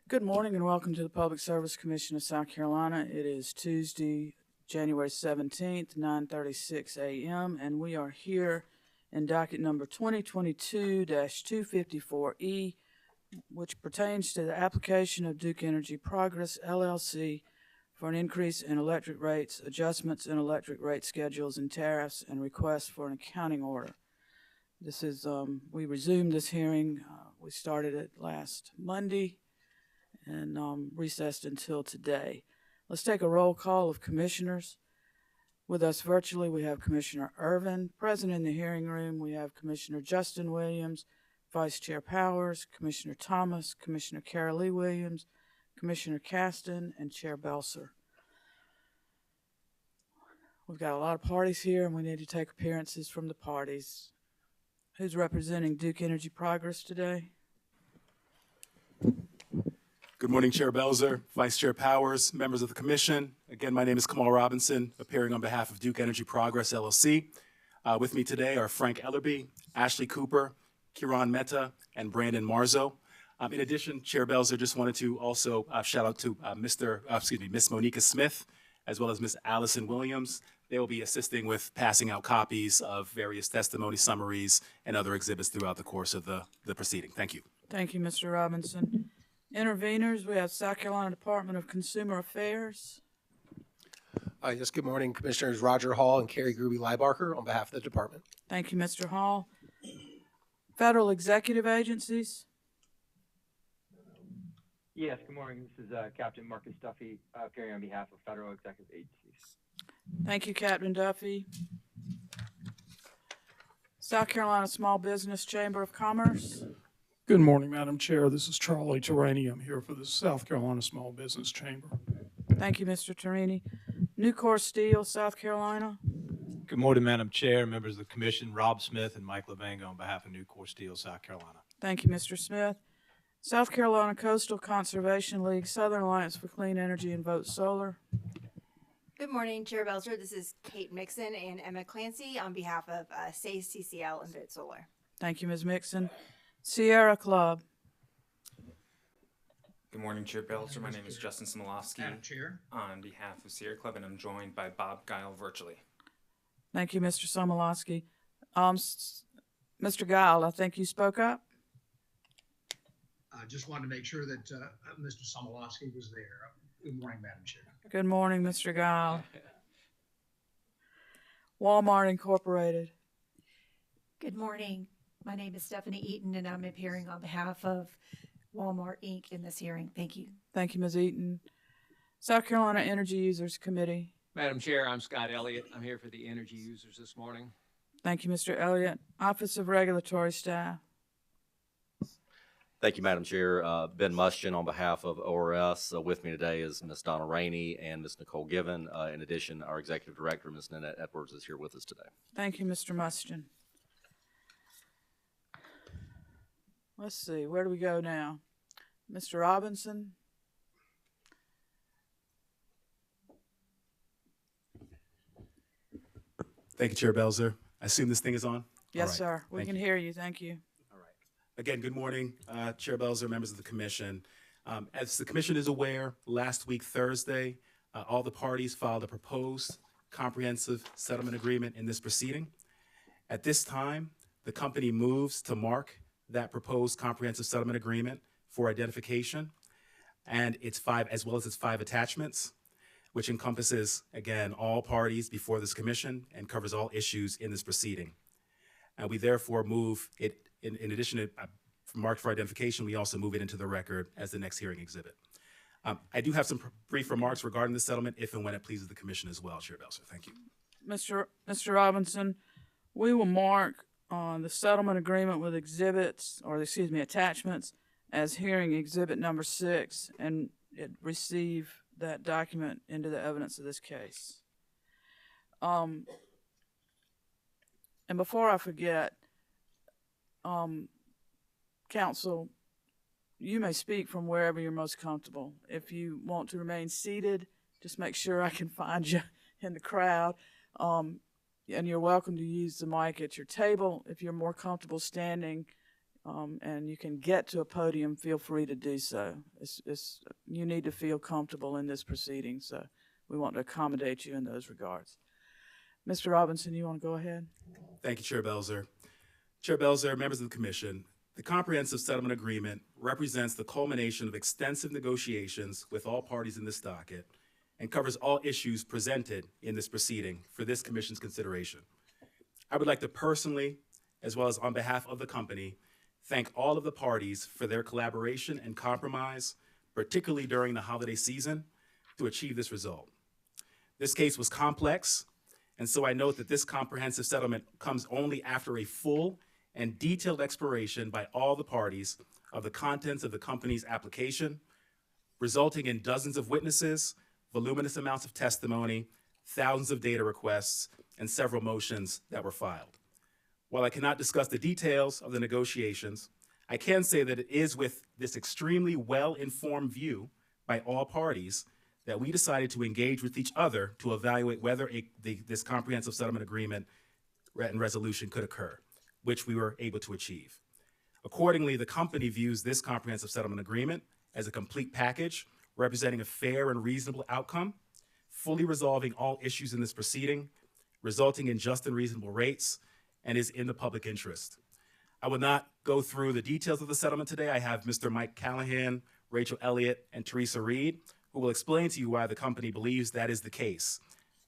Good morning and welcome to the Public Service Commission of South Carolina. It is Tuesday, January 17th, 9:36 a.m., and we are here in docket number 2022-254E, which pertains to the application of Duke Energy Progress, LLC, for an increase in electric rates, adjustments in electric rate schedules and tariffs, and requests for an accounting order. This is, we resumed this hearing. We started it last Monday and recessed until today. Let's take a roll call of commissioners. With us virtually, we have Commissioner Irvin. Present in the hearing room, we have Commissioner Justin Williams, Vice Chair Powers, Commissioner Thomas, Commissioner Carol Lee Williams, Commissioner Caston, and Chair Belser. We've got a lot of parties here, and we need to take appearances from the parties. Who's representing Duke Energy Progress today? Good morning, Chair Belser, Vice Chair Powers, members of the Commission. Again, my name is Kamal Robinson, appearing on behalf of Duke Energy Progress, LLC. With me today are Frank Ellerby, Ashley Cooper, Kiran and Brandon Marzo. In addition, Chair Belser just wanted to also shout out to Miss Monica Smith, as well as Miss Allison Williams. They will be assisting with passing out copies of various testimony summaries and other exhibits throughout the course of the proceeding. Thank you. Thank you, Mr. Robinson. Interveners, we have South Carolina Department of Consumer Affairs. Yes, good morning, Commissioners Roger Hall and Carrie Gruby-Leibarker on behalf of the department. Thank you, Mr. Hall. Federal executive agencies. Yes, good morning. This is Captain Marcus Duffy, appearing on behalf of federal executive agencies. Thank you, Captain Duffy. South Carolina Small Business Chamber of Commerce. Good morning, Madam Chair. This is Charlie Taraney. I'm here for the South Carolina Small Business Chamber. Thank you, Mr. Taraney. Nucor Steel, South Carolina. Good morning, Madam Chair, members of the Commission, Rob Smith and Mike Levanga on behalf of Nucor Steel, South Carolina. Thank you, Mr. Smith. South Carolina Coastal Conservation League, Southern Alliance for Clean Energy and Vote Solar. Good morning, Chair Belser. This is Kate Mixon and Emma Clancy on behalf of SACE, CCL, and Vote Solar. Thank you, Ms. Mixon. Sierra Club. Good morning, Chair Belser. My name is Justin Smolowski on behalf of Sierra Club, and I'm joined by Bob Guile virtually. Thank you, Mr. Somolowski. Mr. Guile, I think you spoke up. I just wanted to make sure that Mr. Somolowski was there. Good morning, Madam Chair. Good morning, Mr. Guile. Walmart Incorporated. Good morning. My name is Stephanie Eaton, and I'm appearing on behalf of Walmart, Inc. in this hearing. Thank you. Thank you, Ms. Eaton. South Carolina Energy Users Committee. Madam Chair, I'm Scott Elliott. I'm here for the energy users this morning. Thank you, Mr. Elliott. Office of Regulatory Staff. Thank you, Madam Chair. Ben Mustian on behalf of ORS. With me today is Ms. Donna Rainey and Ms. Nicole Given. In addition, our Executive Director, Ms. Nanette Edwards, is here with us today. Thank you, Mr. Mustian. Let's see, where do we go now? Mr. Robinson? Thank you, Chair Belser. I assume this thing is on? Yes, sir. We can hear you. Thank you. All right. Again, good morning, Chair Belser, members of the Commission. As the Commission is aware, last week, Thursday, all the parties filed a proposed comprehensive settlement agreement in this proceeding. At this time, the company moves to mark that proposed comprehensive settlement agreement for identification and its as well as its 5 attachments, which encompasses, again, all parties before this commission and covers all issues in this proceeding. And we therefore move it, in addition to marked for identification, we also move it into the record as the next hearing exhibit. I do have some brief remarks regarding the settlement if and when it pleases the commission as well, Chair Belser. Thank you. Mr. Robinson, we will mark the settlement agreement with attachments as hearing exhibit number 6 and receive that document into the evidence of this case. And before I forget, counsel, you may speak from wherever you're most comfortable. If you want to remain seated, just make sure I can find you in the crowd. And you're welcome to use the mic at your table. If you're more comfortable standing, and you can get to a podium, feel free to do so. You need to feel comfortable in this proceeding, so we want to accommodate you in those regards. Mr. Robinson, you want to go ahead? Thank you, Chair Belzer. Chair Belzer, members of the Commission, the Comprehensive Settlement Agreement represents the culmination of extensive negotiations with all parties in this docket and covers all issues presented in this proceeding for this Commission's consideration. I would like to personally, as well as on behalf of the company, thank all of the parties for their collaboration and compromise, particularly during the holiday season, to achieve this result. This case was complex, and so I note that this comprehensive settlement comes only after a full and detailed exploration by all the parties of the contents of the company's application, resulting in dozens of witnesses, voluminous amounts of testimony, thousands of data requests, and several motions that were filed. While I cannot discuss the details of the negotiations, I can say that it is with this extremely well-informed view by all parties that we decided to engage with each other to evaluate whether this comprehensive settlement agreement and resolution could occur, which we were able to achieve. Accordingly, the company views this comprehensive settlement agreement as a complete package representing a fair and reasonable outcome, fully resolving all issues in this proceeding, resulting in just and reasonable rates, and is in the public interest. I will not go through the details of the settlement today. I have Mr. Mike Callahan, Rachel Elliott, and Teresa Reed, who will explain to you why the company believes that is the case.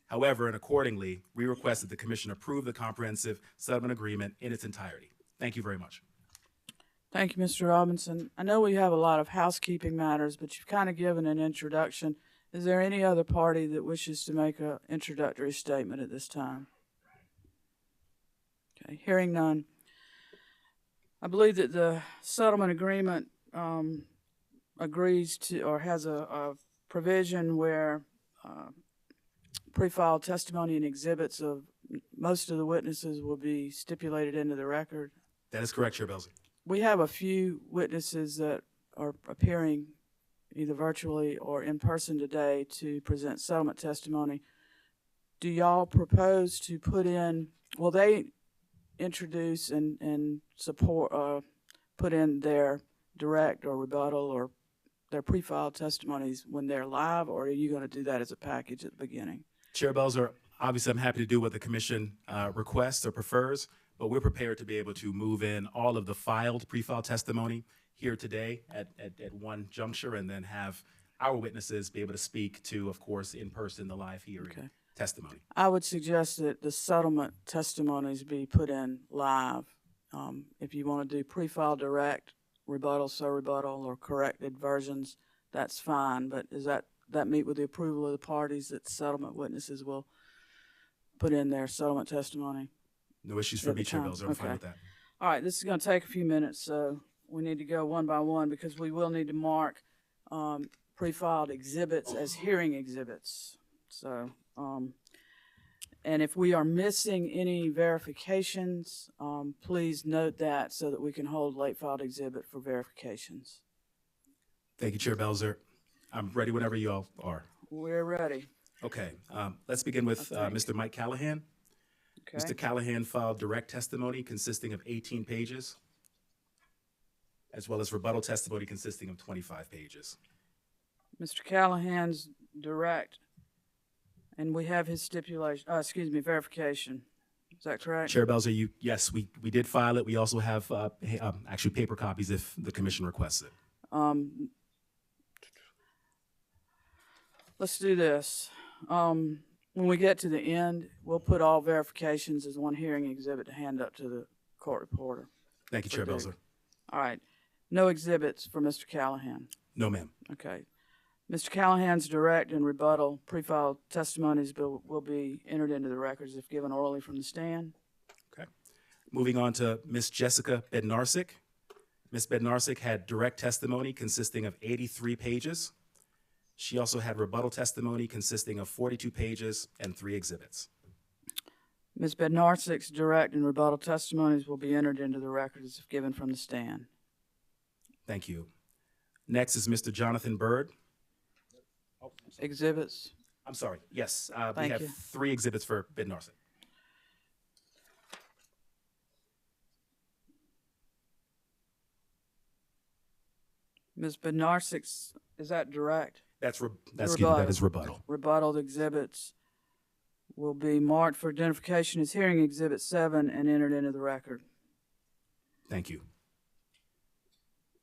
However, and accordingly, we request that the Commission approve the comprehensive settlement agreement in its entirety. Thank you very much. Thank you, Mr. Robinson. I know we have a lot of housekeeping matters, but you've kind of given an introduction. Is there any other party that wishes to make an introductory statement at this time? Okay, hearing none. I believe that the settlement agreement agrees to or has a provision where pre-filed testimony and exhibits of most of the witnesses will be stipulated into the record. That is correct, Chair Belzer. We have a few witnesses that are appearing either virtually or in person today to present settlement testimony. Do y'all propose to put in, will they introduce and support, put in their direct or rebuttal or their pre-filed testimonies when they're live, or are you going to do that as a package at the beginning? Chair Belzer, obviously I'm happy to do what the Commission requests or prefers, but we're prepared to be able to move in all of the pre-filed testimony here today at one juncture, and then have our witnesses be able to speak to, of course, in person, the live hearing testimony. I would suggest that the settlement testimonies be put in live. If you want to do pre-filed direct, rebuttal, or corrected versions, that's fine, but is that meet with the approval of the parties that settlement witnesses will put in their settlement testimony? No issues for me, Chair Belzer. I'm fine with that. All right, this is going to take a few minutes, so we need to go one by one because we will need to mark pre-filed exhibits as hearing exhibits. So, and if we are missing any verifications, please note that so that we can hold late filed exhibit for verifications. Thank you, Chair Belzer. I'm ready whenever you all are. We're ready. Okay, let's begin with Mr. Mike Callahan. Okay. Mr. Callahan filed direct testimony consisting of 18 pages, as well as rebuttal testimony consisting of 25 pages. Mr. Callahan's direct, and we have his stipulation, verification. Is that correct? Chair Belzer, yes, we did file it. We also have actually paper copies if the Commission requests it. Let's do this. When we get to the end, we'll put all verifications as one hearing exhibit to hand up to the court reporter. Thank you, Chair Belzer. All right. No exhibits for Mr. Callahan. No, ma'am. Okay. Mr. Callahan's direct and rebuttal pre-filed testimonies will be entered into the records if given orally from the stand. Okay. Moving on to Ms. Jessica Bednarsik. Ms. Bednarsik had direct testimony consisting of 83 pages. She also had rebuttal testimony consisting of 42 pages and 3 exhibits. Ms. Bednarsik's direct and rebuttal testimonies will be entered into the records if given from the stand. Thank you. Next is Mr. Jonathan Bird. Exhibits? I'm sorry. Yes, we Thank have you. 3 exhibits for Bednarsik. Ms. Bednarsik's, is that direct? That's Rebuttal. that is rebuttal. Rebuttal exhibits will be marked for identification as hearing Exhibit 7 and entered into the record. Thank you.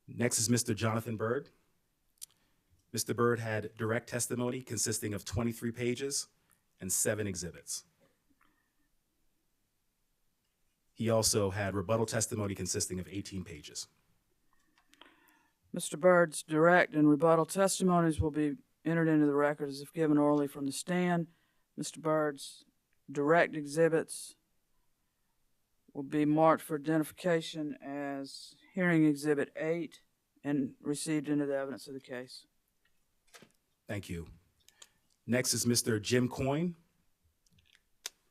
Next is Mr. Jonathan Byrd. Mr. Byrd had direct testimony consisting of 23 pages and 7 exhibits. He also had rebuttal testimony consisting of 18 pages. Mr. Byrd's direct and rebuttal testimonies will be entered into the record as if given orally from the stand. Mr. Byrd's direct exhibits will be marked for identification as hearing Exhibit 8 and received into the evidence of the case. Thank you. Next is Mr. Jim Coyne.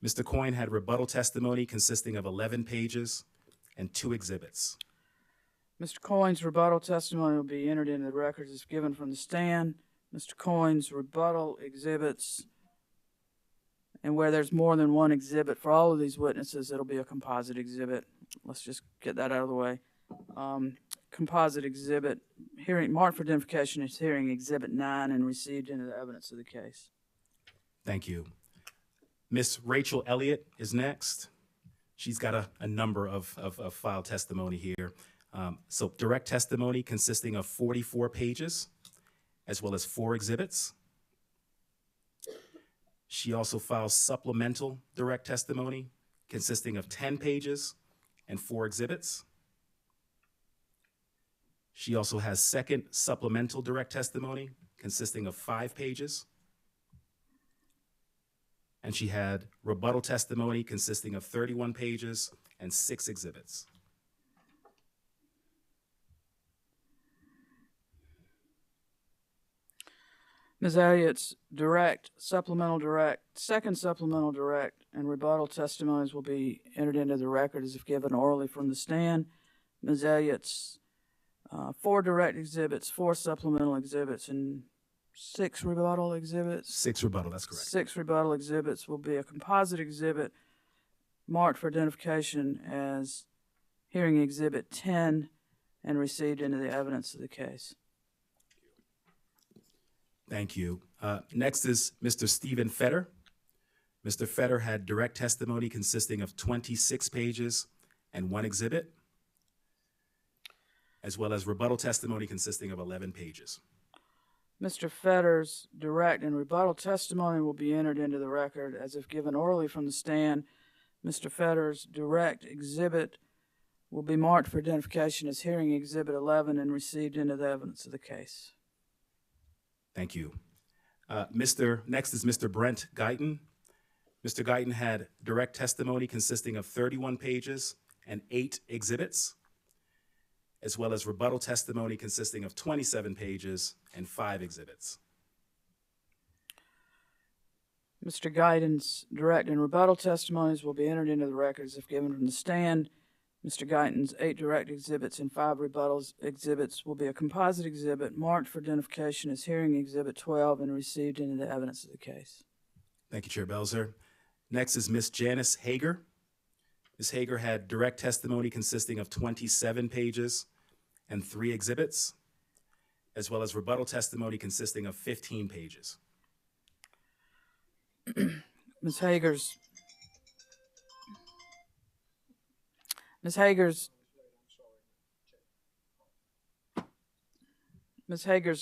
Mr. Coyne had rebuttal testimony consisting of 11 pages and 2 exhibits. Mr. Coyne's rebuttal testimony will be entered into the record as given from the stand. Mr. Coyne's rebuttal exhibits, and where there's more than one exhibit for all of these witnesses, it'll be a composite exhibit. Let's just get that out of the way. Composite exhibit, hearing marked for identification as hearing Exhibit 9 and received into the evidence of the case. Thank you. Miss Rachel Elliott is next. She's got a number of file testimony here. So direct testimony consisting of 44 pages, as well as 4 exhibits. She also files supplemental direct testimony consisting of 10 pages and 4 exhibits. She also has second supplemental direct testimony consisting of 5 pages. And she had rebuttal testimony consisting of 31 pages and 6 exhibits. Ms. Elliott's direct, supplemental direct, second supplemental direct, and rebuttal testimonies will be entered into the record as if given orally from the stand. Ms. Elliott's 4 direct exhibits, 4 supplemental exhibits, and 6 rebuttal exhibits. 6 rebuttal, that's correct. 6 rebuttal exhibits will be a composite exhibit marked for identification as hearing Exhibit 10 and received into the evidence of the case. Thank you. Next is Mr. Stephen Fetter. Mr. Fetter had direct testimony consisting of 26 pages and 1 exhibit, as well as rebuttal testimony consisting of 11 pages. Mr. Fetter's direct and rebuttal testimony will be entered into the record as if given orally from the stand. Mr. Fetter's direct exhibit will be marked for identification as hearing Exhibit 11 and received into the evidence of the case. Thank you. Next is Mr. Brent Guyton. Mr. Guyton had direct testimony consisting of 31 pages and 8 exhibits, as well as rebuttal testimony consisting of 27 pages and 5 exhibits. Mr. Guyton's direct and rebuttal testimonies will be entered into the records if given from the stand. Mr. Guyton's 8 direct exhibits and 5 rebuttal exhibits will be a composite exhibit marked for identification as hearing Exhibit 12 and received into the evidence of the case. Thank you, Chair Belzer. Next is Ms. Janice Hager. Ms. Hager had direct testimony consisting of 27 pages and 3 exhibits, as well as rebuttal testimony consisting of 15 pages. Ms. Hager's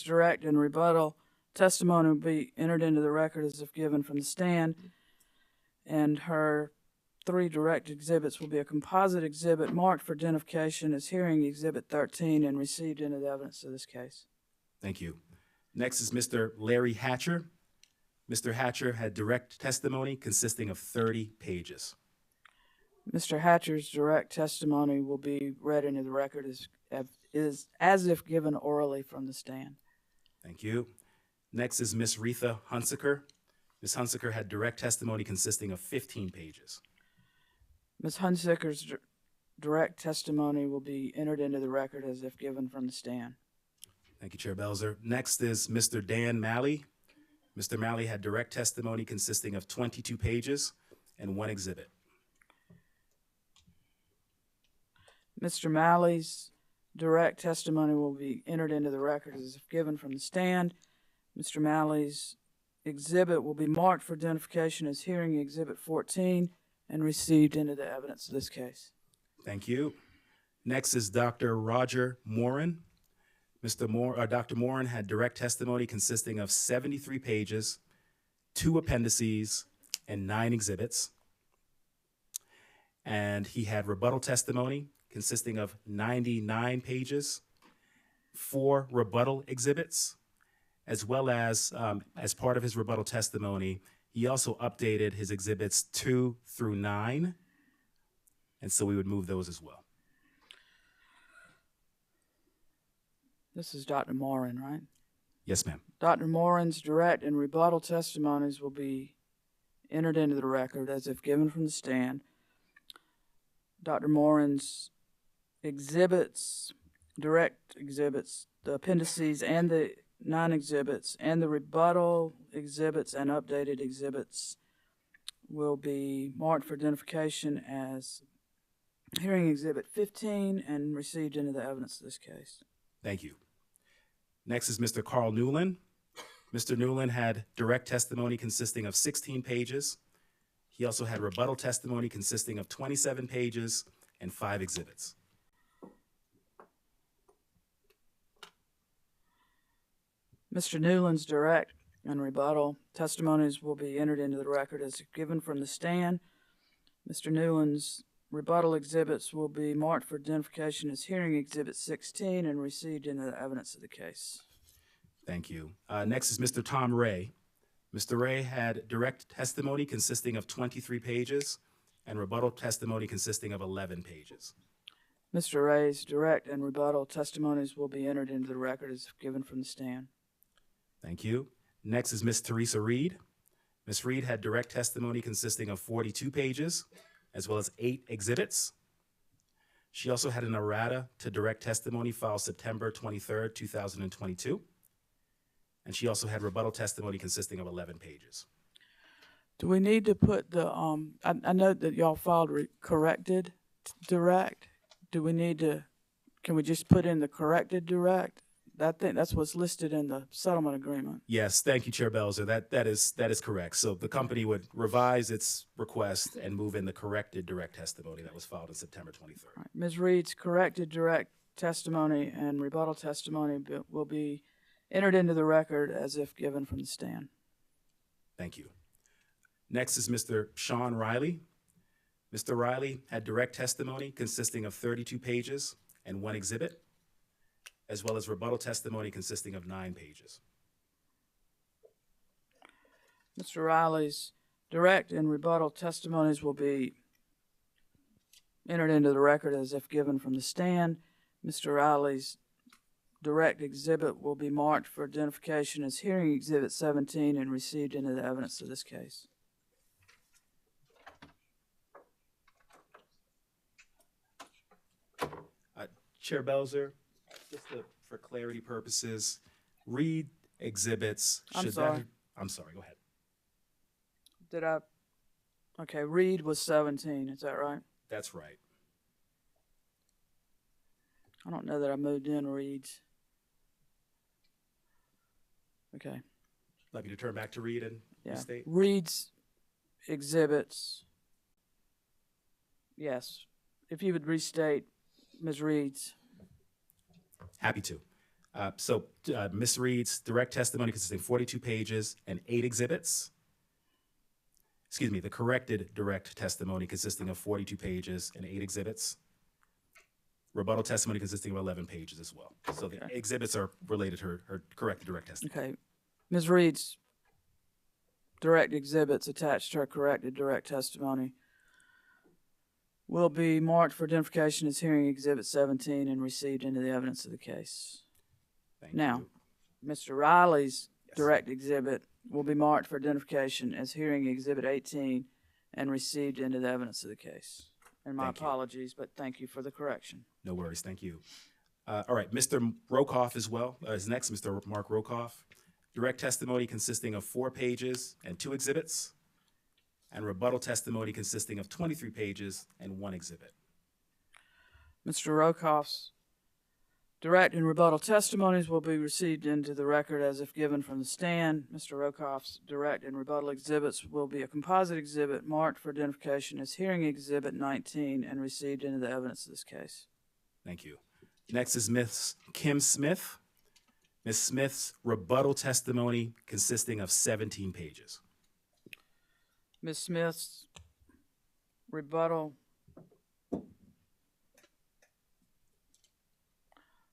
direct and rebuttal testimony will be entered into the record as if given from the stand, and her 3 direct exhibits will be a composite exhibit marked for identification as hearing Exhibit 13 and received into the evidence of this case. Thank you. Next is Mr. Larry Hatcher. Mr. Hatcher had direct testimony consisting of 30 pages. Mr. Hatcher's direct testimony will be read into the record as if given orally from the stand. Thank you. Next is Ms. Retha Hunsaker. Ms. Hunsaker had direct testimony consisting of 15 pages. Ms. Hunsaker's direct testimony will be entered into the record as if given from the stand. Thank you, Chair Belzer. Next is Mr. Dan Malley. Mr. Malley had direct testimony consisting of 22 pages and 1 exhibit. Mr. Malley's direct testimony will be entered into the record as if given from the stand. Mr. Malley's exhibit will be marked for identification as hearing Exhibit 14 and received into the evidence of this case. Thank you. Next is Dr. Roger Morin. Dr. Morin had direct testimony consisting of 73 pages, 2 appendices, and 9 exhibits. And he had rebuttal testimony consisting of 99 pages, 4 rebuttal exhibits, as well as part of his rebuttal testimony, he also updated his exhibits 2 through 9. And so we would move those as well. This is Dr. Morin, right? Yes, ma'am. Dr. Morin's direct and rebuttal testimonies will be entered into the record as if given from the stand. Dr. Morin's exhibits, direct exhibits, the appendices and the 9 exhibits, and the rebuttal exhibits and updated exhibits will be marked for identification as hearing Exhibit 15 and received into the evidence of this case. Thank you. Next is Mr. Carl Newland. Mr. Newland had direct testimony consisting of 16 pages. He also had rebuttal testimony consisting of 27 pages and 5 exhibits. Mr. Newland's direct and rebuttal testimonies will be entered into the record as given from the stand. Mr. Newland's rebuttal exhibits will be marked for identification as hearing Exhibit 16 and received into the evidence of the case. Thank you. Next is Mr. Tom Ray. Mr. Ray had direct testimony consisting of 23 pages and rebuttal testimony consisting of 11 pages. Mr. Ray's direct and rebuttal testimonies will be entered into the record as given from the stand. Thank you. Next is Ms. Teresa Reed. Ms. Reed had direct testimony consisting of 42 pages, as well as 8 exhibits. She also had an errata to direct testimony filed September 23rd, 2022. And she also had rebuttal testimony consisting of 11 pages. Do we need to put the, I know that y'all filed corrected direct. Do we need to, can we just put in the corrected direct? I think that's what's listed in the settlement agreement. Yes, thank you, Chair Belzer. That is correct. So the company would revise its request and move in the corrected direct testimony that was filed on September 23rd. Right. Ms. Reed's corrected direct testimony and rebuttal testimony will be entered into the record as if given from the stand. Thank you. Next is Mr. Sean Riley. Mr. Riley had direct testimony consisting of 32 pages and 1 exhibit, as well as rebuttal testimony consisting of 9 pages. Mr. Riley's direct and rebuttal testimonies will be entered into the record as if given from the stand. Mr. Riley's direct exhibit will be marked for identification as hearing Exhibit 17 and received into the evidence of this case. Chair Belzer, just for clarity purposes, Reed exhibits I'm should sorry. I'm sorry, go ahead. Did I? Okay, Reed was 17, is that right? That's right. I don't know that I moved in Reed's. Okay. Like me to turn back to Reed and restate? Reed's exhibits. Yes. If you would restate Ms. Reed's. Happy to. Ms. Reed's direct testimony consisting of 42 pages and 8 exhibits. Excuse me, the corrected direct testimony consisting of 42 pages and 8 exhibits. Rebuttal testimony consisting of 11 pages as well. So the exhibits are related to her corrected direct testimony. Okay. Ms. Reed's direct exhibits attached to her corrected direct testimony will be marked for identification as hearing Exhibit 17 and received into the evidence of the case. Thank Now, you. Mr. Riley's direct exhibit will be marked for identification as hearing Exhibit 18 and received into the evidence of the case. And my Thank you. apologies, but thank you for the correction. No worries, thank you. All right, Mr. Rokoff as well is next, Mr. Mark Rokoff. Direct testimony consisting of 4 pages and 2 exhibits, and rebuttal testimony consisting of 23 pages and 1 exhibit. Mr. Rokoff's Direct and rebuttal testimonies will be received into the record as if given from the stand. Mr. Rokoff's direct and rebuttal exhibits will be a composite exhibit marked for identification as hearing exhibit 19 and received into the evidence of this case. Thank you. Next is Ms. Kim Smith. Ms. Smith's rebuttal testimony consisting of 17 pages. Ms. Smith's rebuttal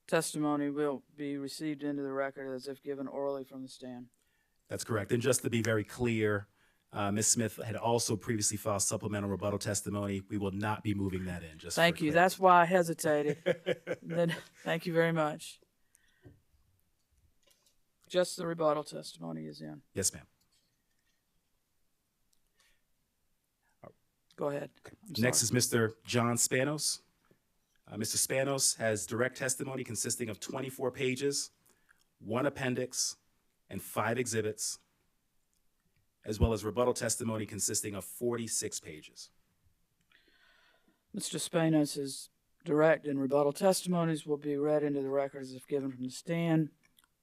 testimony will be received into the record as if given orally from the stand. That's correct. And just to be very clear, Ms. Smith had also previously filed supplemental rebuttal testimony. We will not be moving that in. Just Thank for you. clarity. That's why I hesitated. Then, thank you very much. Just the rebuttal testimony is in. Yes, ma'am. Go ahead. Next is Mr. John Spanos. Mr. Spanos has direct testimony consisting of 24 pages, 1 appendix, and 5 exhibits, as well as rebuttal testimony consisting of 46 pages. Mr. Spanos' direct and rebuttal testimonies will be read into the record as if given from the stand.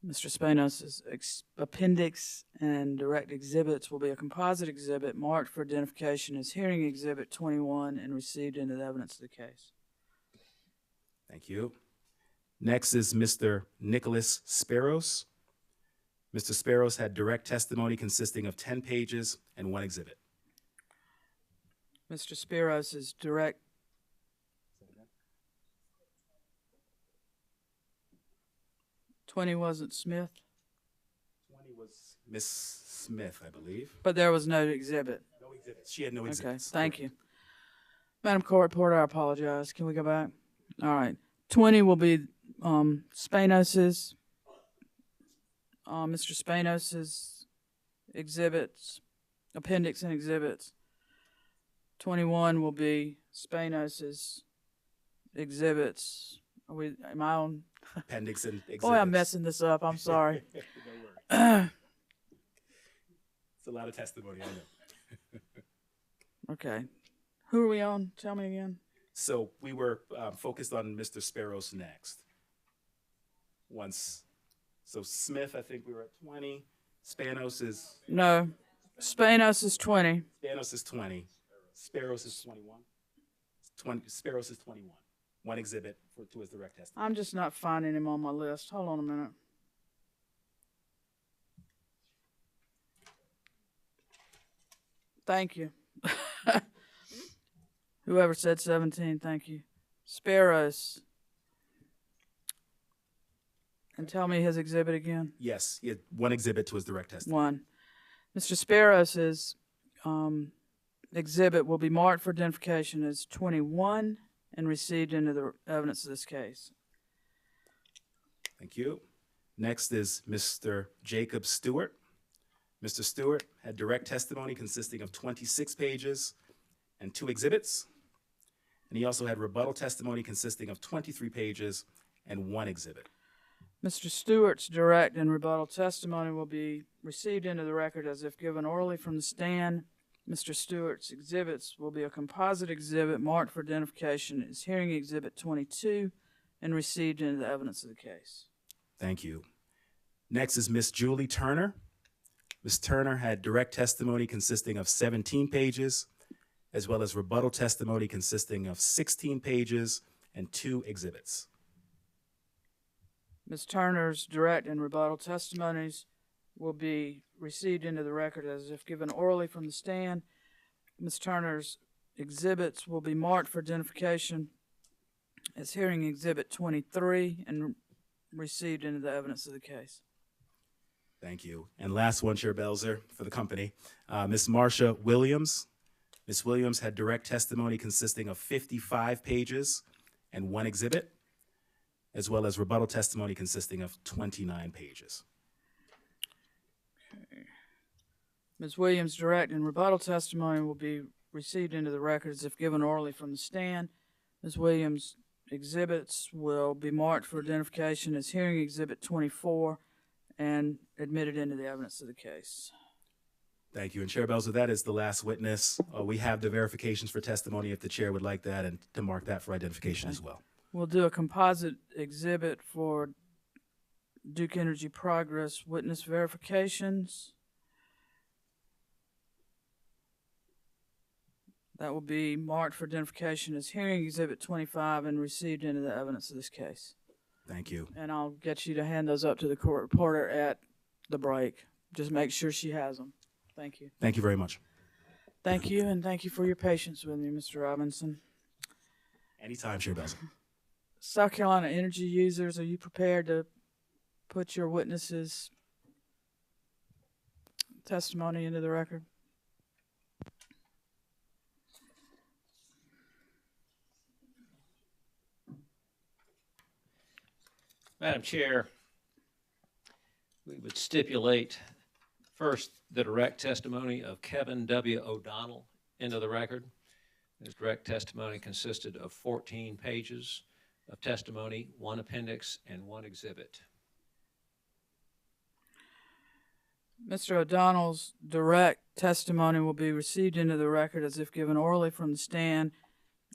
Mr. Spanos' appendix and direct exhibits will be a composite exhibit marked for identification as hearing exhibit 21 and received into the evidence of the case. Thank you. Next is Mr. Nicholas Sparrows. Mr. Sparrows had direct testimony consisting of 10 pages and 1 exhibit. Mr. Spiros' direct $20 wasn't Smith, 20 was Miss Smith, I believe. but there was no exhibit. No exhibits. She had no Okay, exhibits. thank you. Madam Court Reporter, I apologize. Can we go back? All right. 20 will be Spanos's, Mr. Spanos's exhibits, appendix and exhibits. 21 will be Spanos's exhibits. Am I on? Appendix and exhibits. Boy, I'm messing this up. I'm sorry. It's a lot of testimony, I know. Okay. Who are we on? Tell me again. So we were focused on Mr. Sparrows next. So Smith, I think we were at 20. Spanos is No. Spanos is 20. 20. Sparrows is 21. Sparrows is 21. 1 exhibit to his direct testimony. I'm just not finding him on my list. Hold on a minute. Thank you. Whoever said 17, thank you. Sparrows. And tell me his exhibit again. Yes, he had 1 exhibit to his direct testimony. 1. Mr. Sparrows' exhibit will be marked for identification as 21 and received into the evidence of this case. Thank you. Next is Mr. Jacob Stewart. Mr. Stewart had direct testimony consisting of 26 pages and 2 exhibits. And he also had rebuttal testimony consisting of 23 pages and 1 exhibit. Mr. Stewart's direct and rebuttal testimony will be received into the record as if given orally from the stand. Mr. Stewart's exhibits will be a composite exhibit marked for identification as hearing exhibit 22 and received into the evidence of the case. Thank you. Next is Miss Julie Turner. Ms. Turner had direct testimony consisting of 17 pages, as well as rebuttal testimony consisting of 16 pages and 2 exhibits. Ms. Turner's direct and rebuttal testimonies will be received into the record as if given orally from the stand. Ms. Turner's exhibits will be marked for identification as hearing exhibit 23 and received into the evidence of the case. Thank you. And last one, Chair Belzer, for the company, Ms. Marsha Williams. Ms. Williams had direct testimony consisting of 55 pages and 1 exhibit, as well as rebuttal testimony consisting of 29 pages. Okay. Ms. Williams' direct and rebuttal testimony will be received into the record as if given orally from the stand. Ms. Williams' exhibits will be marked for identification as hearing exhibit 24 and admitted into the evidence of the case. Thank you. And Chair Belzer, that is the last witness. We have the verifications for testimony if the chair would like that and to mark that for identification as well. We'll do a composite exhibit for Duke Energy Progress witness verifications. That will be marked for identification as hearing exhibit 25 and received into the evidence of this case. Thank you. And I'll get you to hand those up to the court reporter at the break. Just make sure she has them. Thank you. Thank you very much. Thank you, and thank you for your patience with me, Mr. Robinson. Anytime, Chair Belzer. South Carolina energy users, are you prepared to put your witnesses' testimony into the record? Madam Chair, we would stipulate first the direct testimony of Kevin W. O'Donnell into the record. His direct testimony consisted of 14 pages of testimony, 1 appendix, and 1 exhibit. Mr. O'Donnell's direct testimony will be received into the record as if given orally from the stand.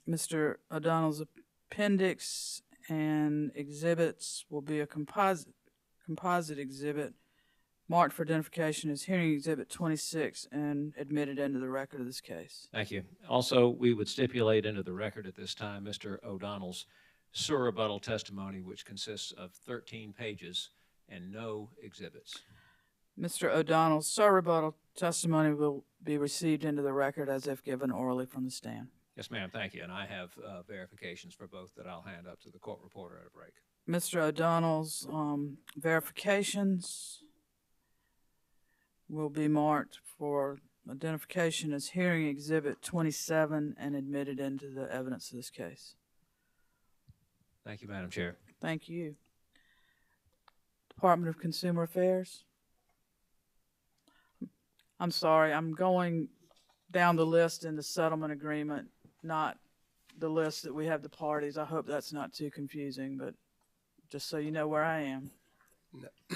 Mr. O'Donnell's appendix and exhibits will be a composite exhibit marked for identification as hearing exhibit 26 and admitted into the record of this case. Thank you. Also, we would stipulate into the record at this time Mr. O'Donnell's surrebuttal testimony, which consists of 13 pages and no exhibits. Mr. O'Donnell's surrebuttal testimony will be received into the record as if given orally from the stand. Yes, ma'am. Thank you. And I have verifications for both that I'll hand up to the court reporter at a break. Mr. O'Donnell's verifications will be marked for identification as hearing exhibit 27 and admitted into the evidence of this case. Thank you, Madam Chair. Thank you. Department of Consumer Affairs. I'm sorry, I'm going down the list in the settlement agreement, not the list that we have the parties. I hope that's not too confusing, but just so you know where I am.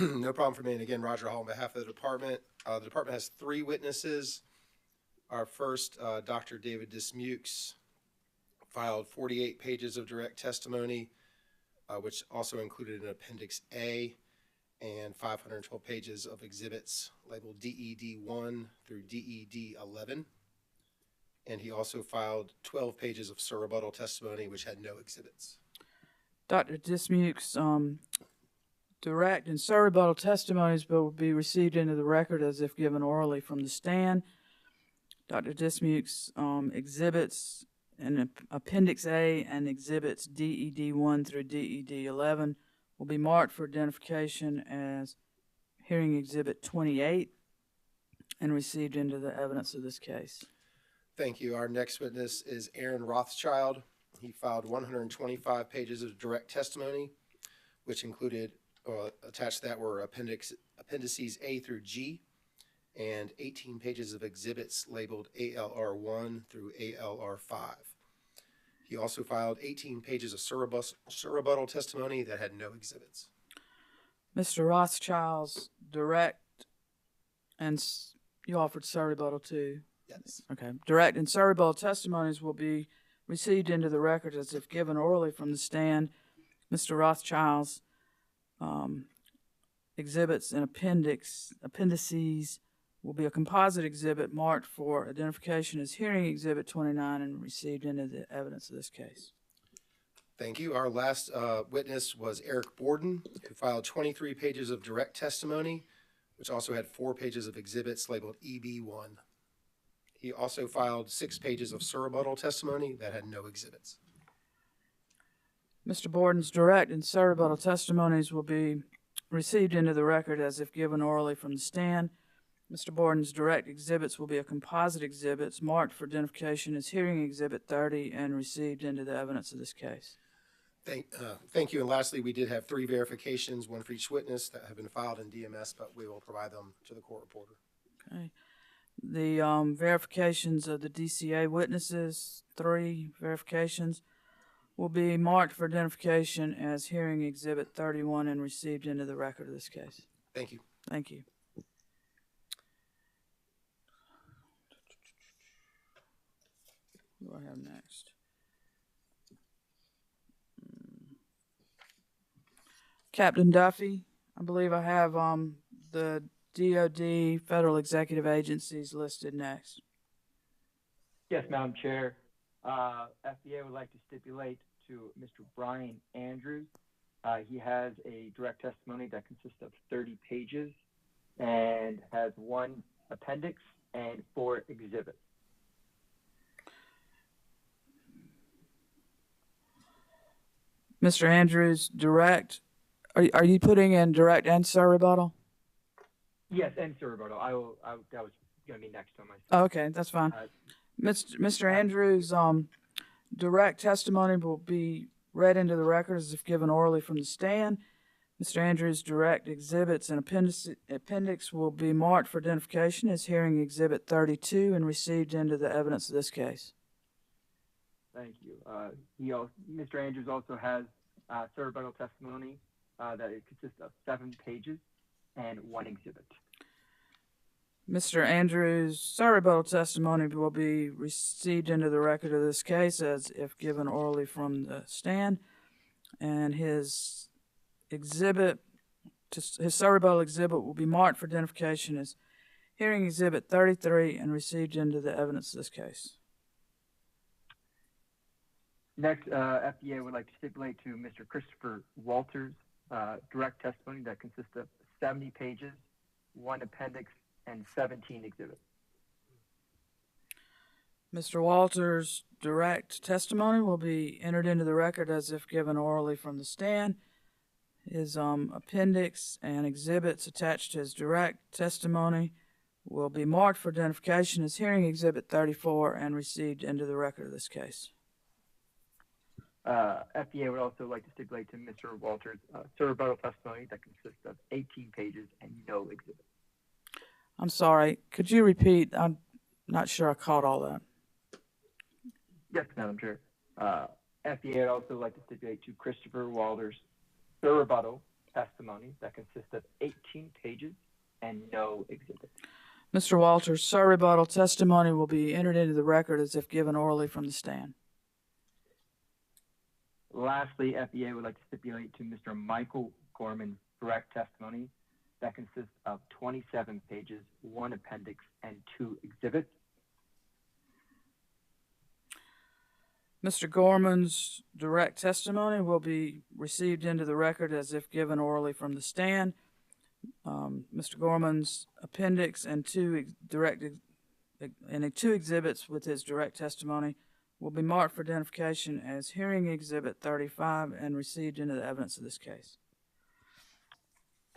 No problem for me. And again, Roger Hall on behalf of the department. The department has 3 witnesses. Our first, Dr. David Dismukes, filed 48 pages of direct testimony, which also included an Appendix A and 512 pages of exhibits labeled DED 1 through DED 11. And he also filed 12 pages of surrebuttal testimony, which had no exhibits. Dr. Dismukes' direct and surrebuttal testimonies will be received into the record as if given orally from the stand. Dr. Dismukes' exhibits in Appendix A and exhibits DED 1 through DED 11 will be marked for identification as hearing exhibit 28 and received into the evidence of this case. Thank you. Our next witness is Aaron Rothschild. He filed 125 pages of direct testimony, which included, attached to that were appendices A through G, and 18 pages of exhibits labeled ALR 1 through ALR 5. He also filed 18 pages of surrebuttal testimony that had no exhibits. Mr. Rothschild's direct and you offered surrebuttal too? Yes. Okay. Direct and surrebuttal testimonies will be received into the record as if given orally from the stand. Mr. Rothschild's exhibits and appendices will be a composite exhibit marked for identification as hearing exhibit 29 and received into the evidence of this case. Thank you. Our last witness was Eric Borden, who filed 23 pages of direct testimony, which also had 4 pages of exhibits labeled EB1. He also filed 6 pages of surrebuttal testimony that had no exhibits. Mr. Borden's direct and surrebuttal testimonies will be received into the record as if given orally from the stand. Mr. Borden's direct exhibits will be a composite exhibits marked for identification as hearing exhibit 30 and received into the evidence of this case. Thank you. And lastly, we did have 3 verifications, 1 for each witness, that have been filed in DMS, but we will provide them to the court reporter. Okay. The verifications of the DCA witnesses, 3 verifications, will be marked for identification as hearing exhibit 31 and received into the record of this case. Thank you. Thank you. What do I have next? Captain Duffy, I believe I have the DoD federal executive agencies listed next. Yes, Madam Chair. FDA would like to stipulate to Mr. Brian Andrews. He has a direct testimony that consists of 30 pages and has 1 appendix and 4 exhibits. Mr. Andrews, direct. Are you putting in direct and sir rebuttal? Yes, and Sir Roberto. That was going to be next on my. Oh, okay, that's fine. Mr. Andrews, direct testimony will be read into the record as if given orally from the stand. Mr. Andrews' direct exhibits and appendix will be marked for identification as hearing exhibit 32 and received into the evidence of this case. Thank you. Mr. Andrews also has Sir Roberto testimony that it consists of 7 pages and 1 exhibit. Mr. Andrews' sir rebuttal testimony will be received into the record of this case as if given orally from the stand, and his sir rebuttal exhibit will be marked for identification as hearing exhibit 33 and received into the evidence of this case. Next, FDA would like to stipulate to Mr. Christopher Walters direct testimony that consists of 70 pages, 1 appendix, and 17 exhibits. Mr. Walters' direct testimony will be entered into the record as if given orally from the stand. His appendix and exhibits attached to his direct testimony will be marked for identification as hearing exhibit 34 and received into the record of this case. FDA would also like to stipulate to Mr. Walters sir rebuttal testimony that consists of 18 pages and no exhibits. I'm sorry, could you repeat? I'm not sure I caught all that. Yes, Madam Chair. FDA would also like to stipulate to Christopher Walters sir rebuttal testimony that consists of 18 pages and no exhibits. Mr. Walters' sir rebuttal testimony will be entered into the record as if given orally from the stand. Lastly, FDA would like to stipulate to Mr. Michael Gorman's direct testimony that consists of 27 pages, 1 appendix, and 2 exhibits. Mr. Gorman's direct testimony will be received into the record as if given orally from the stand. Mr. Gorman's appendix and 2 exhibits with his direct testimony will be marked for identification as hearing exhibit 35 and received into the evidence of this case.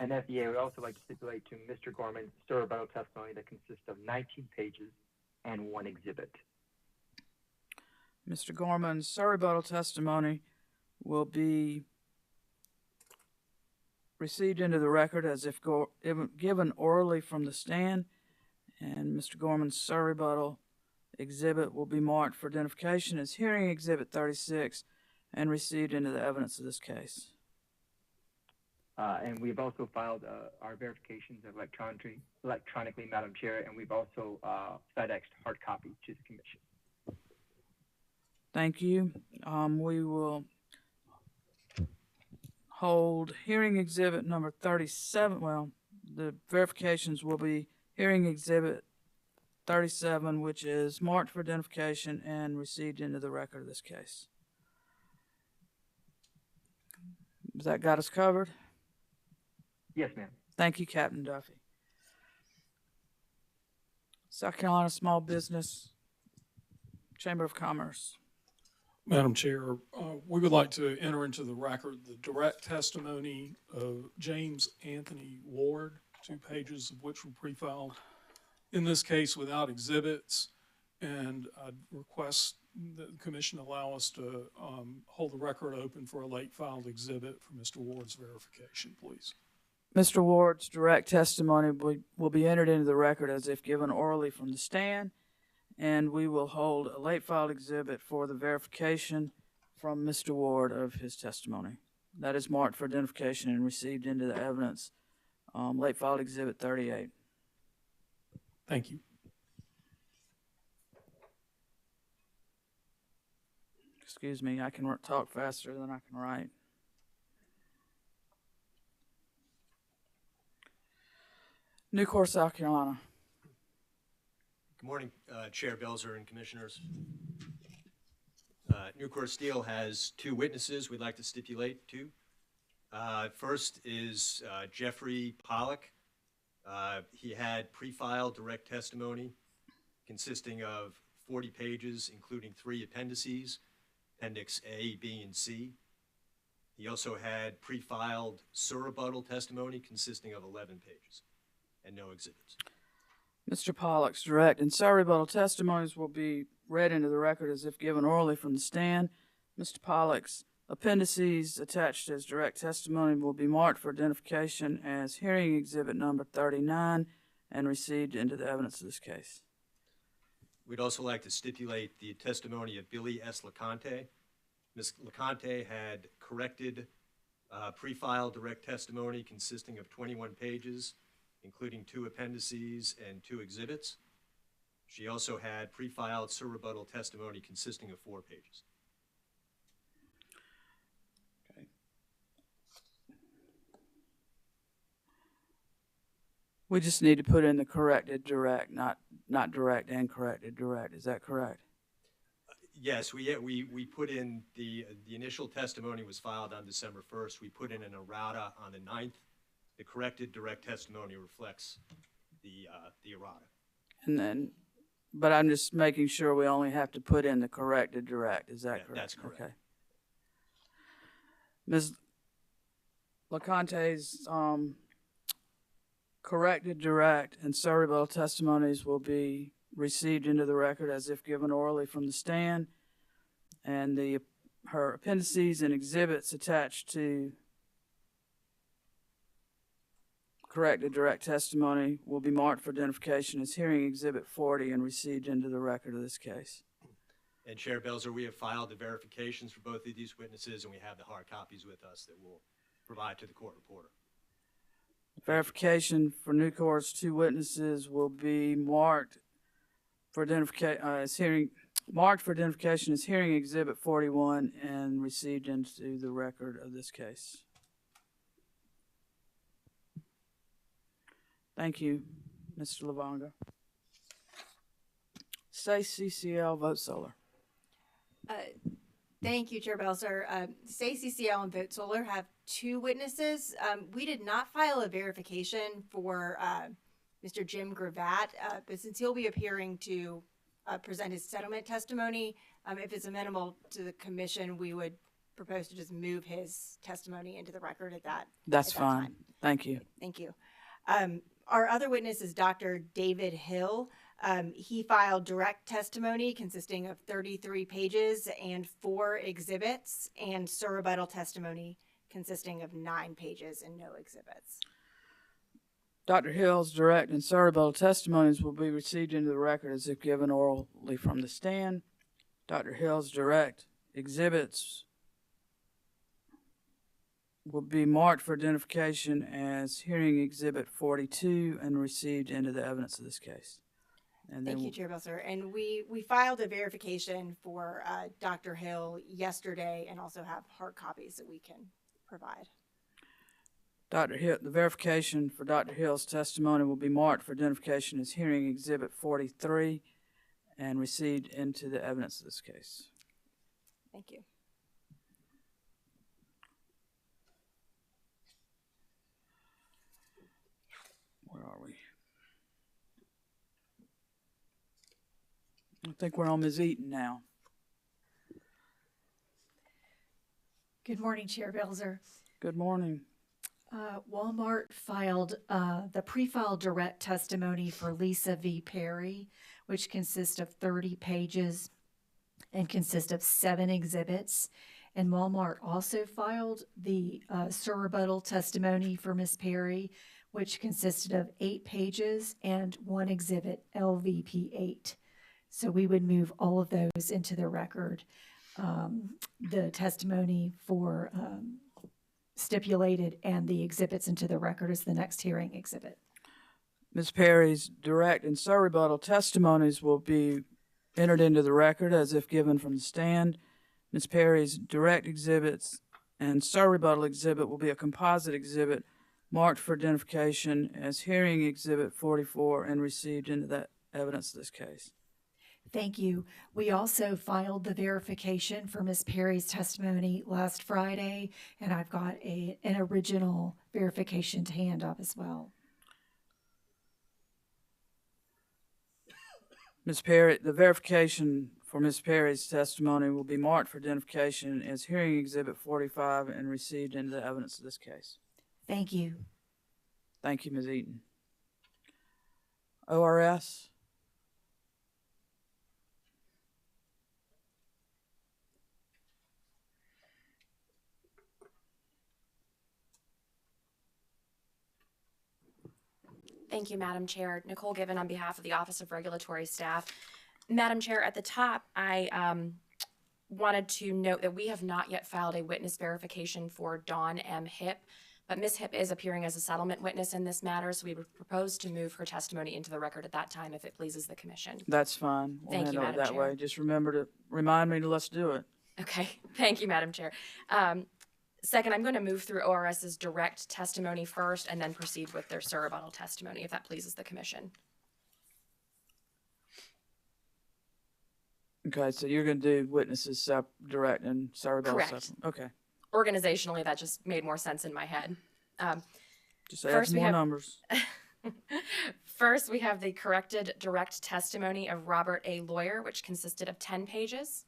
And FDA would also like to stipulate to Mr. Gorman's sir rebuttal testimony that consists of 19 pages and 1 exhibit. Mr. Gorman's sir rebuttal testimony will be received into the record as if given orally from the stand, and Mr. Gorman's sir rebuttal exhibit will be marked for identification as hearing exhibit 36 and received into the evidence of this case. And we've also filed our verifications electronically, Madam Chair, and we've also FedExed hard copy to the Commission. Thank you. We will hold hearing exhibit number 37. Well, the verifications will be hearing exhibit 37, which is marked for identification and received into the record of this case. Has that got us covered? Yes, ma'am. Thank you, Captain Duffy. South Carolina Small Business Chamber of Commerce. Madam Chair, we would like to enter into the record the direct testimony of James Anthony Ward, 2 pages of which were pre-filed. In this case, without exhibits, and I'd request that the Commission allow us to hold the record open for a late filed exhibit for Mr. Ward's verification, please. Mr. Ward's direct testimony will be entered into the record as if given orally from the stand, and we will hold a late filed exhibit for the verification from Mr. Ward of his testimony. That is marked for identification and received into the evidence. Late filed exhibit 38. Thank you. Excuse me, I can talk faster than I can write. Newport, South Carolina. Good morning, Chair Belzer and Commissioners. Nucor Steel has two witnesses we'd like to stipulate to. First is Jeffrey Pollock. He had pre-filed direct testimony consisting of 40 pages, including 3 appendices, Appendix A, B, and C. He also had pre-filed surrebuttal testimony consisting of 11 pages and no exhibits. Mr. Pollock's direct and surrebuttal testimonies will be read into the record as if given orally from the stand. Mr. Pollock's appendices attached as direct testimony will be marked for identification as hearing exhibit number 39 and received into the evidence of this case. We'd also like to stipulate the testimony of Billy S. LeConte. Ms. LeConte had corrected pre-filed direct testimony consisting of 21 pages, including 2 appendices and 2 exhibits. She also had pre-filed surrebuttal testimony consisting of 4 pages. Okay. We just need to put in the corrected direct, not direct and corrected direct. Is that correct? Yes, we put in the initial testimony was filed on December 1st. We put in an errata on the 9th. The corrected direct testimony reflects the errata. And then, but I'm just making sure we only have to put in the corrected direct. Is that correct? That's correct. Okay. Ms. LeConte's corrected direct and surrebuttal testimonies will be received into the record as if given orally from the stand, and her appendices and exhibits attached to corrected direct testimony will be marked for identification as hearing exhibit 40 and received into the record of this case. And Chair Belzer, we have filed the verifications for both of these witnesses, and we have the hard copies with us that we'll provide to the court reporter. Verification for Nucor's 2 witnesses will be marked for identification as hearing exhibit 41 and received into the record of this case. Thank you, Mr. Lavonga. Say CCL, vote Solar. Thank you, Chair Belzer. Say CCL and Vote Solar have 2 witnesses. We did not file a verification for Mr. Jim Gravatt, but since he'll be appearing to present his settlement testimony, if it's amenable to the commission, we would propose to just move his testimony into the record at that. That's at that fine. time. Thank you. Thank you. Our other witness is Dr. David Hill. He filed direct testimony consisting of 33 pages and 4 exhibits, and surrebuttal testimony consisting of 9 pages and no exhibits. Dr. Hill's direct and surrebuttal testimonies will be received into the record as if given orally from the stand. Dr. Hill's direct exhibits will be marked for identification as hearing exhibit 42 and received into the evidence of this case. And Thank you, Chair Belzer. And we filed a verification for Dr. Hill yesterday and also have hard copies that we can provide. Dr. Hill, the verification for Dr. Hill's testimony will be marked for identification as hearing exhibit 43 and received into the evidence of this case. Thank you. Where are we? I think we're on Ms. Eaton now. Good morning, Chair Belzer. Good morning. Walmart filed the pre-filed direct testimony for Lisa V. Perry, which consists of 30 pages and consists of 7 exhibits. And Walmart also filed the surrebuttal testimony for Ms. Perry, which consisted of 8 pages and 1 exhibit, LVP 8. So we would move all of those into the record. The testimony for stipulated and the exhibits into the record as the next hearing exhibit. Ms. Perry's direct and surrebuttal testimonies will be entered into the record as if given from the stand. Ms. Perry's direct exhibits and surrebuttal exhibit will be a composite exhibit marked for identification as hearing Exhibit 44 and received into the evidence of this case. Thank you. We also filed the verification for Ms. Perry's testimony last Friday, and I've got an original verification to hand up as well. Ms. Perry, the verification for Ms. Perry's testimony will be marked for identification as hearing Exhibit 45 and received into the evidence of this case. Thank you. Thank you, Ms. Eaton. ORS? Thank you, Madam Chair. Nicole Given on behalf of the Office of Regulatory Staff. Madam Chair, at the top, I wanted to note that we have not yet filed a witness verification for Dawn M. Hipp, but Ms. Hipp is appearing as a settlement witness in this matter, so we would propose to move her testimony into the record at that time if it pleases the Commission. That's fine. We'll Thank you, handle it Madam that Chair. way. Just remember to remind me to let's do it. Okay, thank you, Madam Chair. Second, I'm going to move through ORS's direct testimony first and then proceed with their surrebuttal testimony, if that pleases the Commission. Okay, so you're going to do witnesses direct and surrebuttal Correct. separate. Okay. Organizationally, that just made more sense in my head. Just add some more numbers. First, we have the corrected direct testimony of Robert A. Lawyer, which consisted of 10 pages.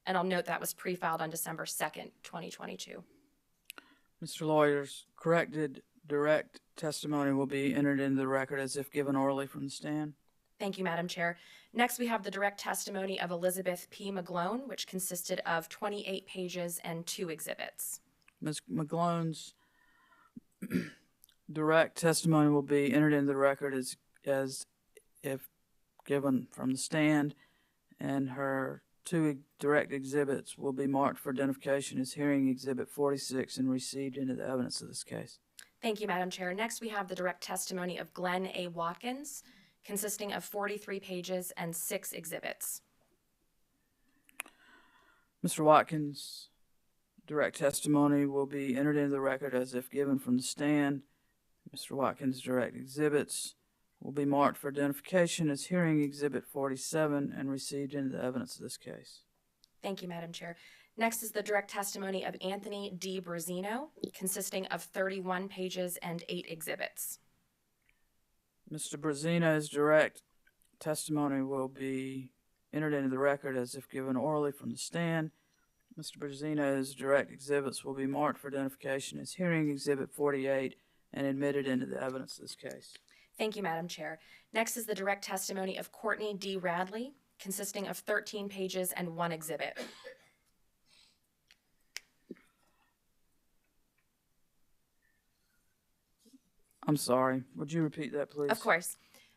And I'll note that was pre-filed on December 2nd, 2022. Mr. Lawyer's corrected direct testimony will be entered into the record as if given orally from the stand. Thank you, Madam Chair. Next, we have the direct testimony of Elizabeth P. McGlone, which consisted of 28 pages and 2 exhibits. Ms. McGlone's direct testimony will be entered into the record as if given from the stand, and her 2 direct exhibits will be marked for identification as hearing Exhibit 46 and received into the evidence of this case. Thank you, Madam Chair. Next, we have the direct testimony of Glenn A. Watkins, consisting of 43 pages and 6 exhibits. Mr. Watkins' direct testimony will be entered into the record as if given from the stand. Mr. Watkins' direct exhibits will be marked for identification as hearing Exhibit 47 and received into the evidence of this case. Thank you, Madam Chair. Next is the direct testimony of Anthony D. Brazino, consisting of 31 pages and 8 exhibits. Mr. Brazino's direct testimony will be entered into the record as if given orally from the stand. Mr. Brazino's direct exhibits will be marked for identification as hearing Exhibit 48 and admitted into the evidence of this case. Thank you, Madam Chair. Next is the direct testimony of Courtney D. Radley, consisting of 13 pages and 1 exhibit. I'm sorry. Would you repeat that, please? Of course.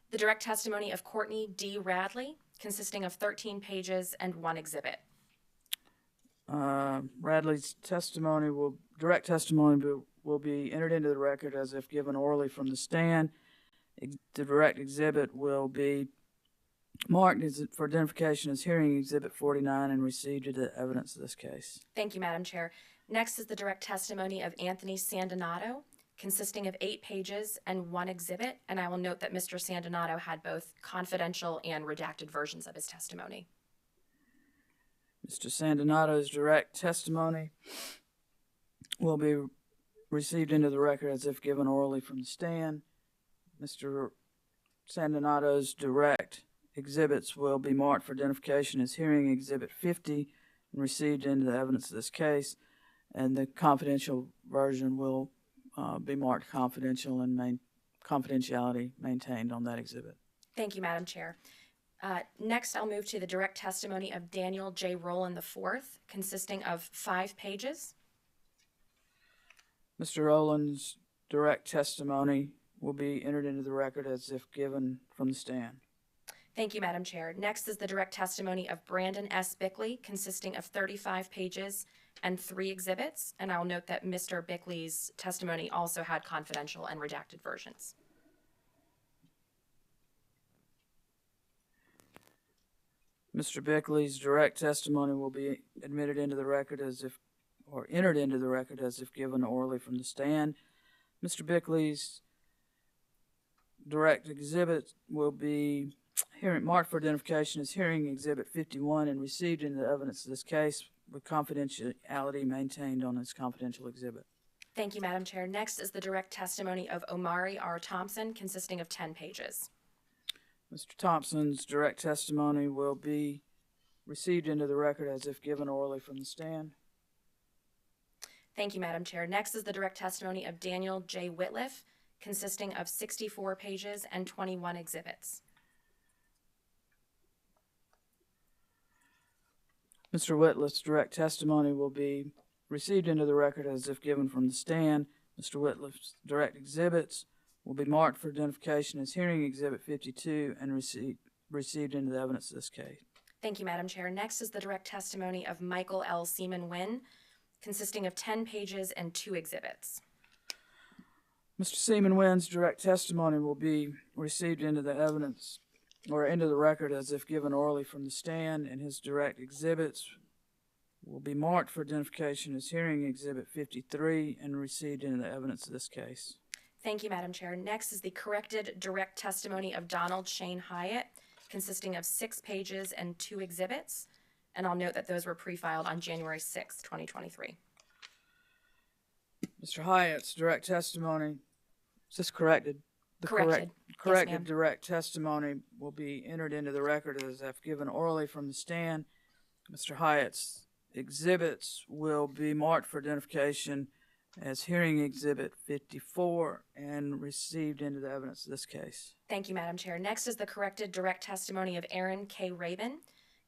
The direct testimony of Courtney D. Radley, consisting of 13 pages and 1 exhibit. Radley's direct testimony will be entered into the record as if given orally from the stand. The direct exhibit will be marked for identification as hearing Exhibit 49 and received into the evidence of this case. Thank you, Madam Chair. Next is the direct testimony of Anthony Sandinato, consisting of 8 pages and 1 exhibit, and I will note that Mr. Sandinato had both confidential and redacted versions of his testimony. Mr. Sandinato's direct testimony will be received into the record as if given orally from the stand. Mr. Sandinato's direct exhibits will be marked for identification as hearing Exhibit 50 and received into the evidence of this case, and the confidential version will be marked confidential and confidentiality maintained on that exhibit. Thank you, Madam Chair. Next, I'll move to the direct testimony of Daniel J. Rowland IV, consisting of 5 pages. Mr. Rowland's direct testimony will be entered into the record as if given from the stand. Thank you, Madam Chair. Next is the direct testimony of Brandon S. Bickley, consisting of 35 pages and 3 exhibits, and I'll note that Mr. Bickley's testimony also had confidential and redacted versions. Mr. Bickley's direct testimony will be admitted into the record entered into the record as if given orally from the stand. Mr. Bickley's direct exhibit will be marked for identification as hearing exhibit 51 and received into the evidence of this case with confidentiality maintained on this confidential exhibit. Thank you, Madam Chair. Next is the direct testimony of Omari R. Thompson, consisting of 10 pages. Mr. Thompson's direct testimony will be received into the record as if given orally from the stand. Thank you, Madam Chair. Next is the direct testimony of Daniel J. Whitliff, consisting of 64 pages and 21 exhibits. Mr. Whitliff's direct testimony will be received into the record as if given from the stand. Mr. Whitliff's direct exhibits will be marked for identification as hearing exhibit 52 and received into the evidence of this case. Thank you, Madam Chair. Next is the direct testimony of Michael L. Seaman Wynn, consisting of 10 pages and 2 exhibits. Mr. Seaman Wynn's direct testimony will be received into the evidence or into the record as if given orally from the stand, and his direct exhibits will be marked for identification as hearing exhibit 53 and received into the evidence of this case. Thank you, Madam Chair. Next is the corrected direct testimony of Donald Shane Hyatt, consisting of 6 pages and 2 exhibits. And I'll note that those were pre-filed on January 6, 2023. Mr. Hyatt's direct testimony, is this corrected? The Corrected. corrected Yes, ma'am. direct testimony will be entered into the record as if given orally from the stand. Mr. Hyatt's exhibits will be marked for identification as hearing exhibit 54 and received into the evidence of this case. Thank you, Madam Chair. Next is the corrected direct testimony of Aaron K. Rabin,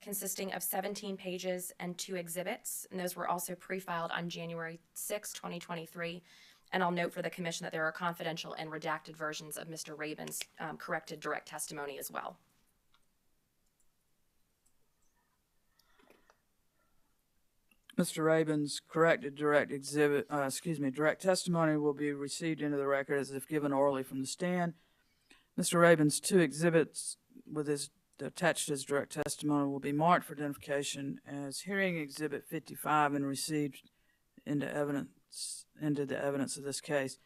consisting of 17 pages and 2 exhibits. And those were also pre-filed on January 6, 2023. And I'll note for the Commission that there are confidential and redacted versions of Mr. Rabin's corrected direct testimony as well. Mr. Rabin's corrected direct testimony will be received into the record as if given orally from the stand. Mr. Rabin's 2 exhibits with his attached to his direct testimony will be marked for identification as hearing exhibit 55 and received into the evidence of this case.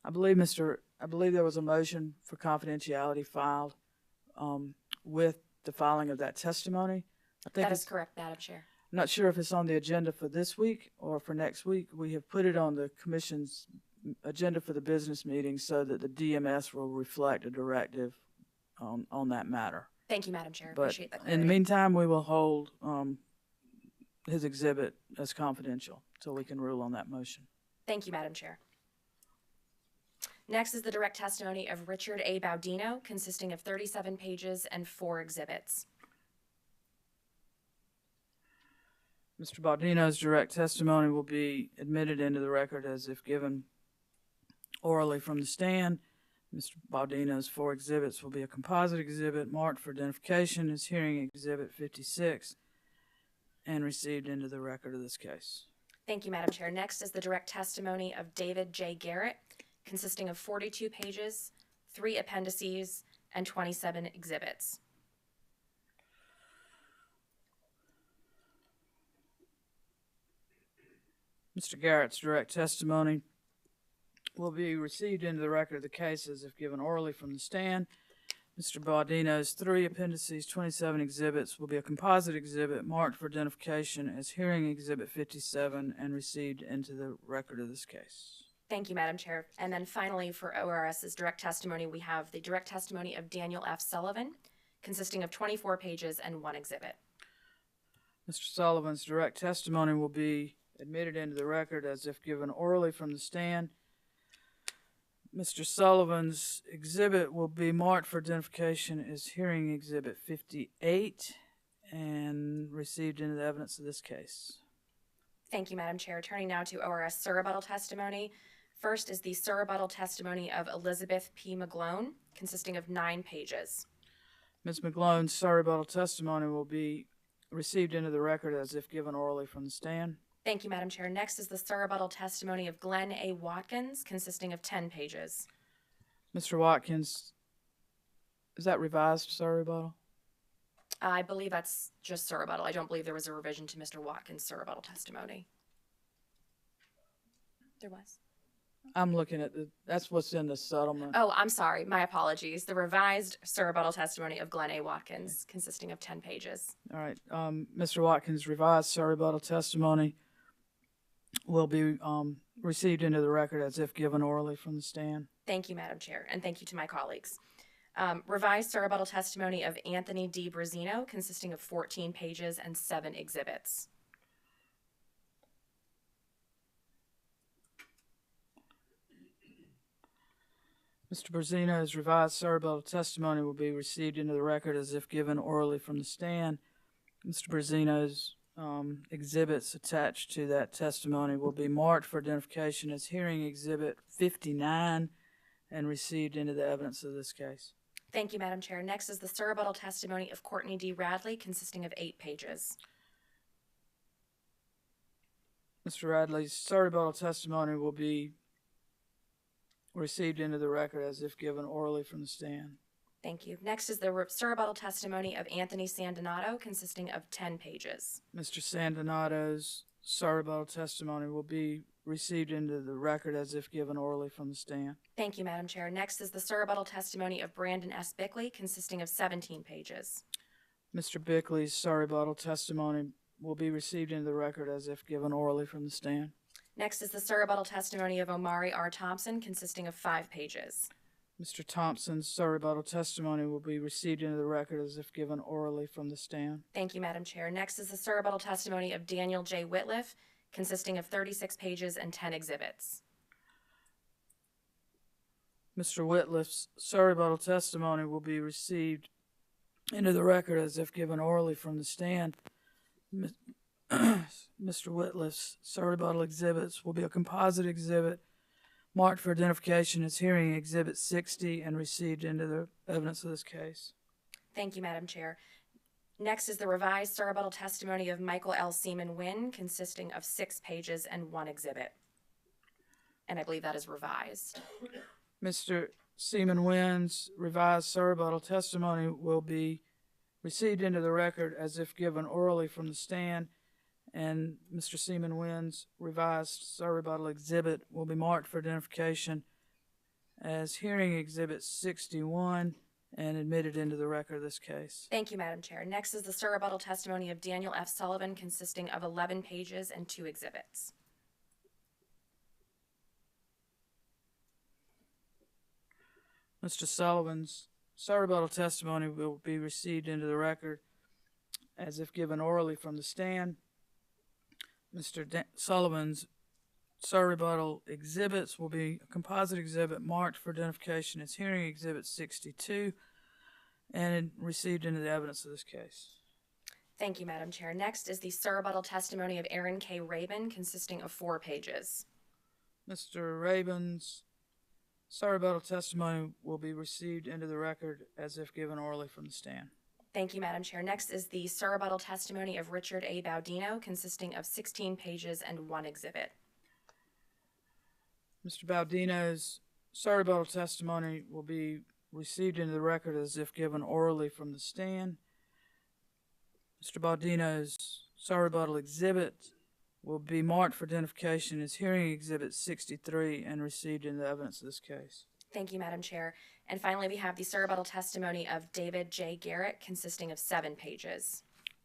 I believe there was a motion for confidentiality filed with the filing of that testimony. I think That is correct, Madam Chair. I'm not sure if it's on the agenda for this week or for next week. We have put it on the Commission's agenda for the business meeting so that the DMS will reflect a directive on that matter. Thank you, Madam Chair. But Appreciate that in clarity. the meantime, we will hold his exhibit as confidential till we can rule on that motion. Thank you, Madam Chair. Next is the direct testimony of Richard A. Baudino, consisting of 37 pages and 4 exhibits. Mr. Baudino's direct testimony will be admitted into the record as if given orally from the stand. Mr. Baudino's 4 exhibits will be a composite exhibit marked for identification as hearing exhibit 56 and received into the record of this case. Thank you, Madam Chair. Next is the direct testimony of David J. Garrett, consisting of 42 pages, 3 appendices, and 27 exhibits. Mr. Garrett's direct testimony will be received into the record of the case as if given orally from the stand. Mr. Baudino's 3 appendices, 27 exhibits will be a composite exhibit marked for identification as hearing exhibit 57 and received into the record of this case. Thank you, Madam Chair. And then finally, for ORS's direct testimony, we have the direct testimony of Daniel F. Sullivan, consisting of 24 pages and 1 exhibit. Mr. Sullivan's direct testimony will be admitted into the record as if given orally from the stand. Mr. Sullivan's exhibit will be marked for identification as hearing exhibit 58 and received into the evidence of this case. Thank you, Madam Chair. Turning now to ORS surrebuttal testimony. First is the surrebuttal testimony of Elizabeth P. McGlone, consisting of 9 pages. Ms. McGlone's surrebuttal testimony will be received into the record as if given orally from the stand. Thank you, Madam Chair. Next is the surrebuttal testimony of Glenn A. Watkins, consisting of 10 pages. Mr. Watkins, is that revised surrebuttal? I believe that's just surrebuttal. I don't believe there was a revision to Mr. Watkins' surrebuttal testimony. There was. I'm looking at that's what's in the settlement. Oh, I'm sorry. My apologies. The revised surrebuttal testimony of Glenn A. Watkins, consisting of 10 pages. All right, Mr. Watkins' revised surrebuttal testimony will be received into the record as if given orally from the stand. Thank you, Madam Chair, and thank you to my colleagues. Revised surrebuttal testimony of Anthony D. Brazino, consisting of 14 pages and 7 exhibits. Mr. Brazino's revised surrebuttal testimony will be received into the record as if given orally from the stand. Mr. Brazino's exhibits attached to that testimony will be marked for identification as hearing exhibit 59 and received into the evidence of this case. Thank you, Madam Chair. Next is the surrebuttal testimony of Courtney D. Radley, consisting of 8 pages. Mr. Radley's surrebuttal testimony will be received into the record as if given orally from the stand. Thank you. Next is the surrebuttal testimony of Anthony Sandonato, consisting of 10 pages. Mr. Sandonato's surrebuttal testimony will be received into the record as if given orally from the stand. Thank you, Madam Chair. Next is the surrebuttal testimony of Brandon S. Bickley, consisting of 17 pages. Mr. Bickley's surrebuttal testimony will be received into the record as if given orally from the stand. Next is the surrebuttal testimony of Omari R. Thompson, consisting of 5 pages. Mr. Thompson's surrebuttal testimony will be received into the record as if given orally from the stand. Thank you, Madam Chair. Next is the surrebuttal testimony of Daniel J. Whitliff, consisting of 36 pages and 10 exhibits. Mr. Whitliff's surrebuttal testimony will be received into the record as if given orally from the stand. Mr. Whitliff's surrebuttal exhibits will be a composite exhibit marked for identification as hearing exhibit 60 and received into the evidence of this case. Thank you, Madam Chair. Next is the revised surrebuttal testimony of Michael L. Seaman Wynn, consisting of 6 pages and 1 exhibit. And I believe that is revised. Mr. Seaman Wynn's revised surrebuttal testimony will be received into the record as if given orally from the stand, and Mr. Seaman Wynn's revised surrebuttal exhibit will be marked for identification as hearing exhibit 61 and admitted into the record of this case. Thank you, Madam Chair. Next is the surrebuttal testimony of Daniel F. Sullivan, consisting of 11 pages and 2 exhibits. Mr. Sullivan's surrebuttal testimony will be received into the record as if given orally from the stand. Mr. Sullivan's surrebuttal exhibits will be a composite exhibit marked for identification as hearing exhibit 62 and received into the evidence of this case. Thank you, Madam Chair. Next is the surrebuttal testimony of Aaron K. Rabin, consisting of 4 pages. Mr. Rabin's surrebuttal testimony will be received into the record as if given orally from the stand. Thank you, Madam Chair. Next is the surrebuttal testimony of Richard A. Baudino, consisting of 16 pages and 1 exhibit. Mr. Baudino's surrebuttal testimony will be received into the record as if given orally from the stand. Mr. Baudino's surrebuttal exhibit will be marked for identification as hearing exhibit 63 and received into the evidence of this case. Thank you, Madam Chair. And finally, we have the surrebuttal testimony of David J. Garrett, consisting of 7 pages.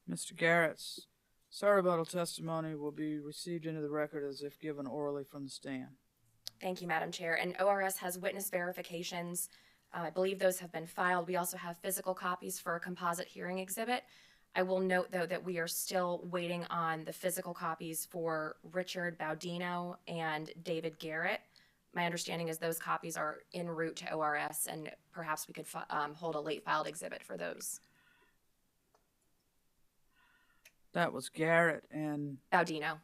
Mr. Garrett's surrebuttal testimony will be received into the record as if given orally from the stand. Thank you, Madam Chair. And ORS has witness verifications. I believe those have been filed. We also have physical copies for a composite hearing exhibit. I will note, though, that we are still waiting on the physical copies for Richard Baudino and David Garrett. My understanding is those copies are en route to ORS, and perhaps we could hold a late filed exhibit for those. That was Garrett and Baudino.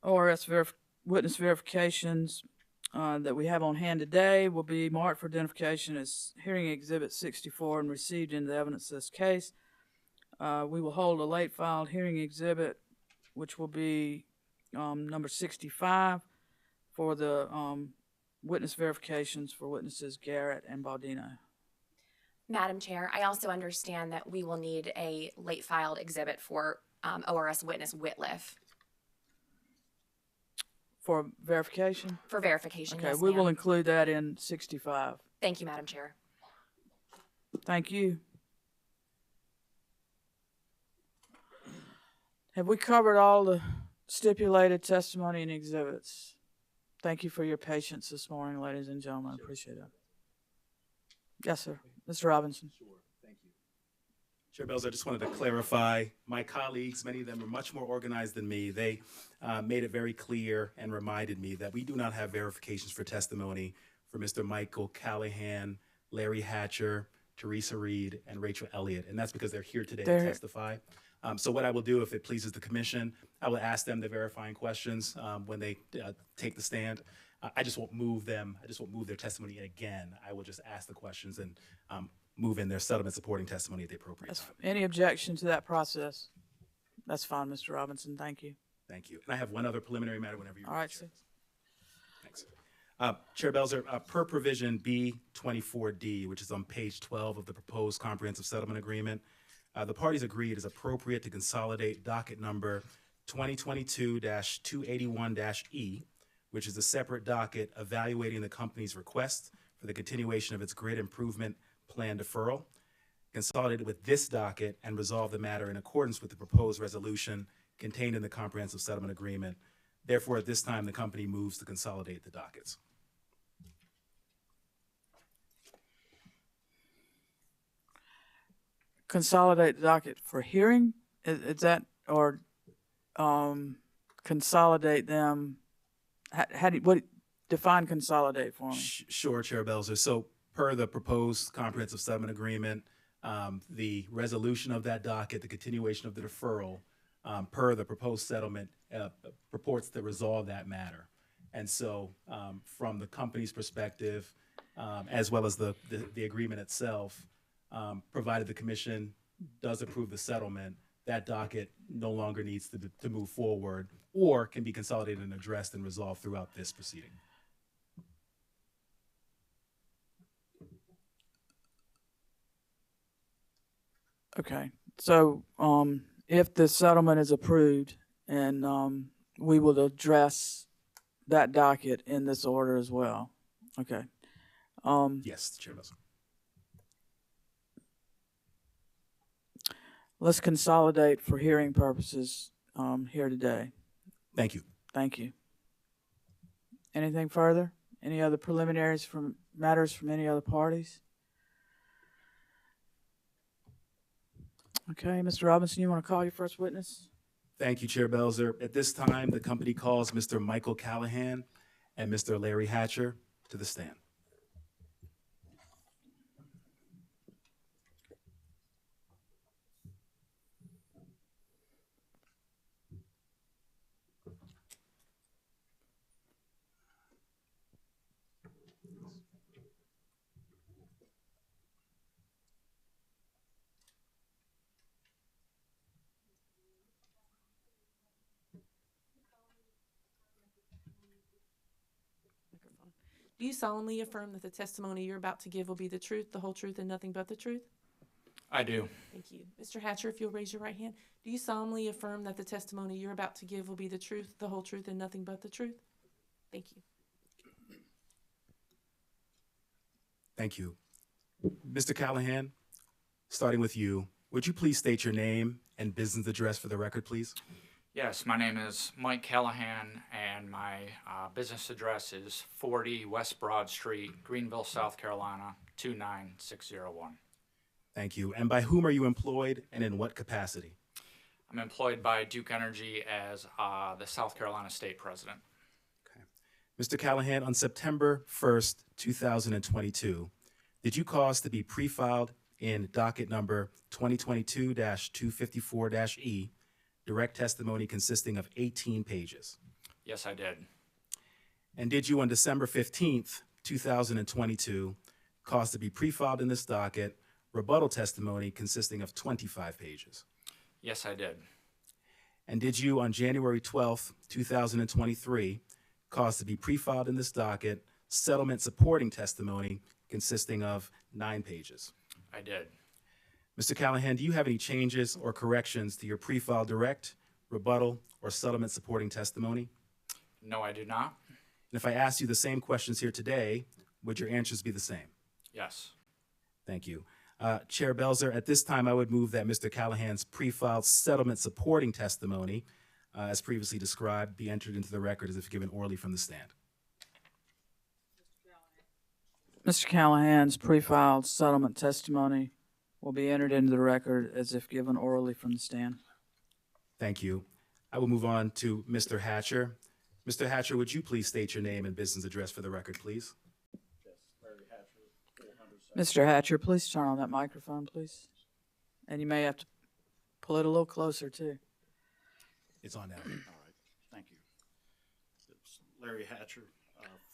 ORS witness verifications that we have on hand today will be marked for identification as hearing exhibit 64 and received into the evidence of this case. We will hold a late filed hearing exhibit, which will be number 65 for the witness verifications for witnesses Garrett and Baudino. Madam Chair, I also understand that we will need a late filed exhibit for ORS witness Whitliff For verification? for verification. Okay, Yes, we will ma'am. include that in 65. Thank you, Madam Chair. Thank you. Have we covered all the stipulated testimony and exhibits? Thank you for your patience this morning, ladies and gentlemen. I appreciate it. Yes, sir. Mr. Robinson. Chair Belzer, I just wanted to clarify, my colleagues, many of them are much more organized than me. They made it very clear and reminded me that we do not have verifications for testimony for Mr. Michael Callahan, Larry Hatcher, Teresa Reed, and Rachel Elliott, and that's because they're here today to testify. So what I will do, if it pleases the commission, I will ask them the verifying questions when they take the stand. I just won't move them. I just won't move their testimony in again. I will just ask the questions and move in their settlement supporting testimony at the appropriate time. Any objection to that process? That's fine, Mr. Robinson. Thank you. Thank you. And I have one other preliminary matter whenever you're All right, ready, sir. Thanks. Chair Belzer, per provision B24D, which is on page 12 of the proposed comprehensive settlement agreement, the parties agreed it is appropriate to consolidate docket number 2022-281-E, which is a separate docket evaluating the company's request for the continuation of its grid improvement plan deferral, consolidated with this docket and resolve the matter in accordance with the proposed resolution contained in the comprehensive settlement agreement. Therefore, at this time, the company moves to consolidate the dockets. Consolidate the docket for hearing? Is that, or consolidate them? How do you, what, define consolidate for me? Sure, Chair Belzer. So per the proposed comprehensive settlement agreement, the resolution of that docket, the continuation of the deferral, per the proposed settlement, purports to resolve that matter. And so from the company's perspective, as well as the agreement itself, provided the commission does approve the settlement, that docket no longer needs to move forward or can be consolidated and addressed and resolved throughout this proceeding. Okay, so if the settlement is approved, and we will address that docket in this order as well. Okay. Yes, Chair Belzer. Let's consolidate for hearing purposes here today. Thank you. Thank you. Anything further? Any other preliminaries from matters from any other parties? Okay, Mr. Robinson, you want to call your first witness? Thank you, Chair Belzer. At this time, the company calls Mr. Michael Callahan and Mr. Larry Hatcher to the stand. Do you solemnly affirm that the testimony you're about to give will be the truth, the whole truth, and nothing but the truth? I do. Thank you. Mr. Hatcher, if you'll raise your right hand. Do you solemnly affirm that the testimony you're about to give will be the truth, the whole truth, and nothing but the truth? Thank you. Thank you. Mr. Callahan, starting with you, would you please state your name and business address for the record, please? Yes, my name is Mike Callahan, and my business address is 40 West Broad Street, Greenville, South Carolina, 29601. Thank you. And by whom are you employed and in what capacity? I'm employed by Duke Energy as the South Carolina State President. Okay. Mr. Callahan, on September 1st, 2022, did you cause to be pre-filed in docket number 2022-254-E direct testimony consisting of 18 pages? Yes, I did. And did you on December 15th, 2022, cause to be pre-filed in this docket rebuttal testimony consisting of 25 pages? Yes, I did. And did you on January 12th, 2023, cause to be pre-filed in this docket settlement supporting testimony consisting of 9 pages? I did. Mr. Callahan, do you have any changes or corrections to your pre-filed direct, rebuttal, or settlement supporting testimony? No, I do not. And if I asked you the same questions here today, would your answers be the same? Yes. Thank you. Chair Belzer, at this time, I would move that Mr. Callahan's pre-filed settlement supporting testimony, as previously described, be entered into the record as if given orally from the stand. Mr. Callahan's pre-filed settlement testimony will be entered into the record as if given orally from the stand. Thank you. I will move on to Mr. Hatcher. Mr. Hatcher, would you please state your name and business address for the record, please? Mr. Hatcher, please turn on that microphone, please. And you may have to pull it a little closer, too. It's on now. All right, thank you. It's Larry Hatcher,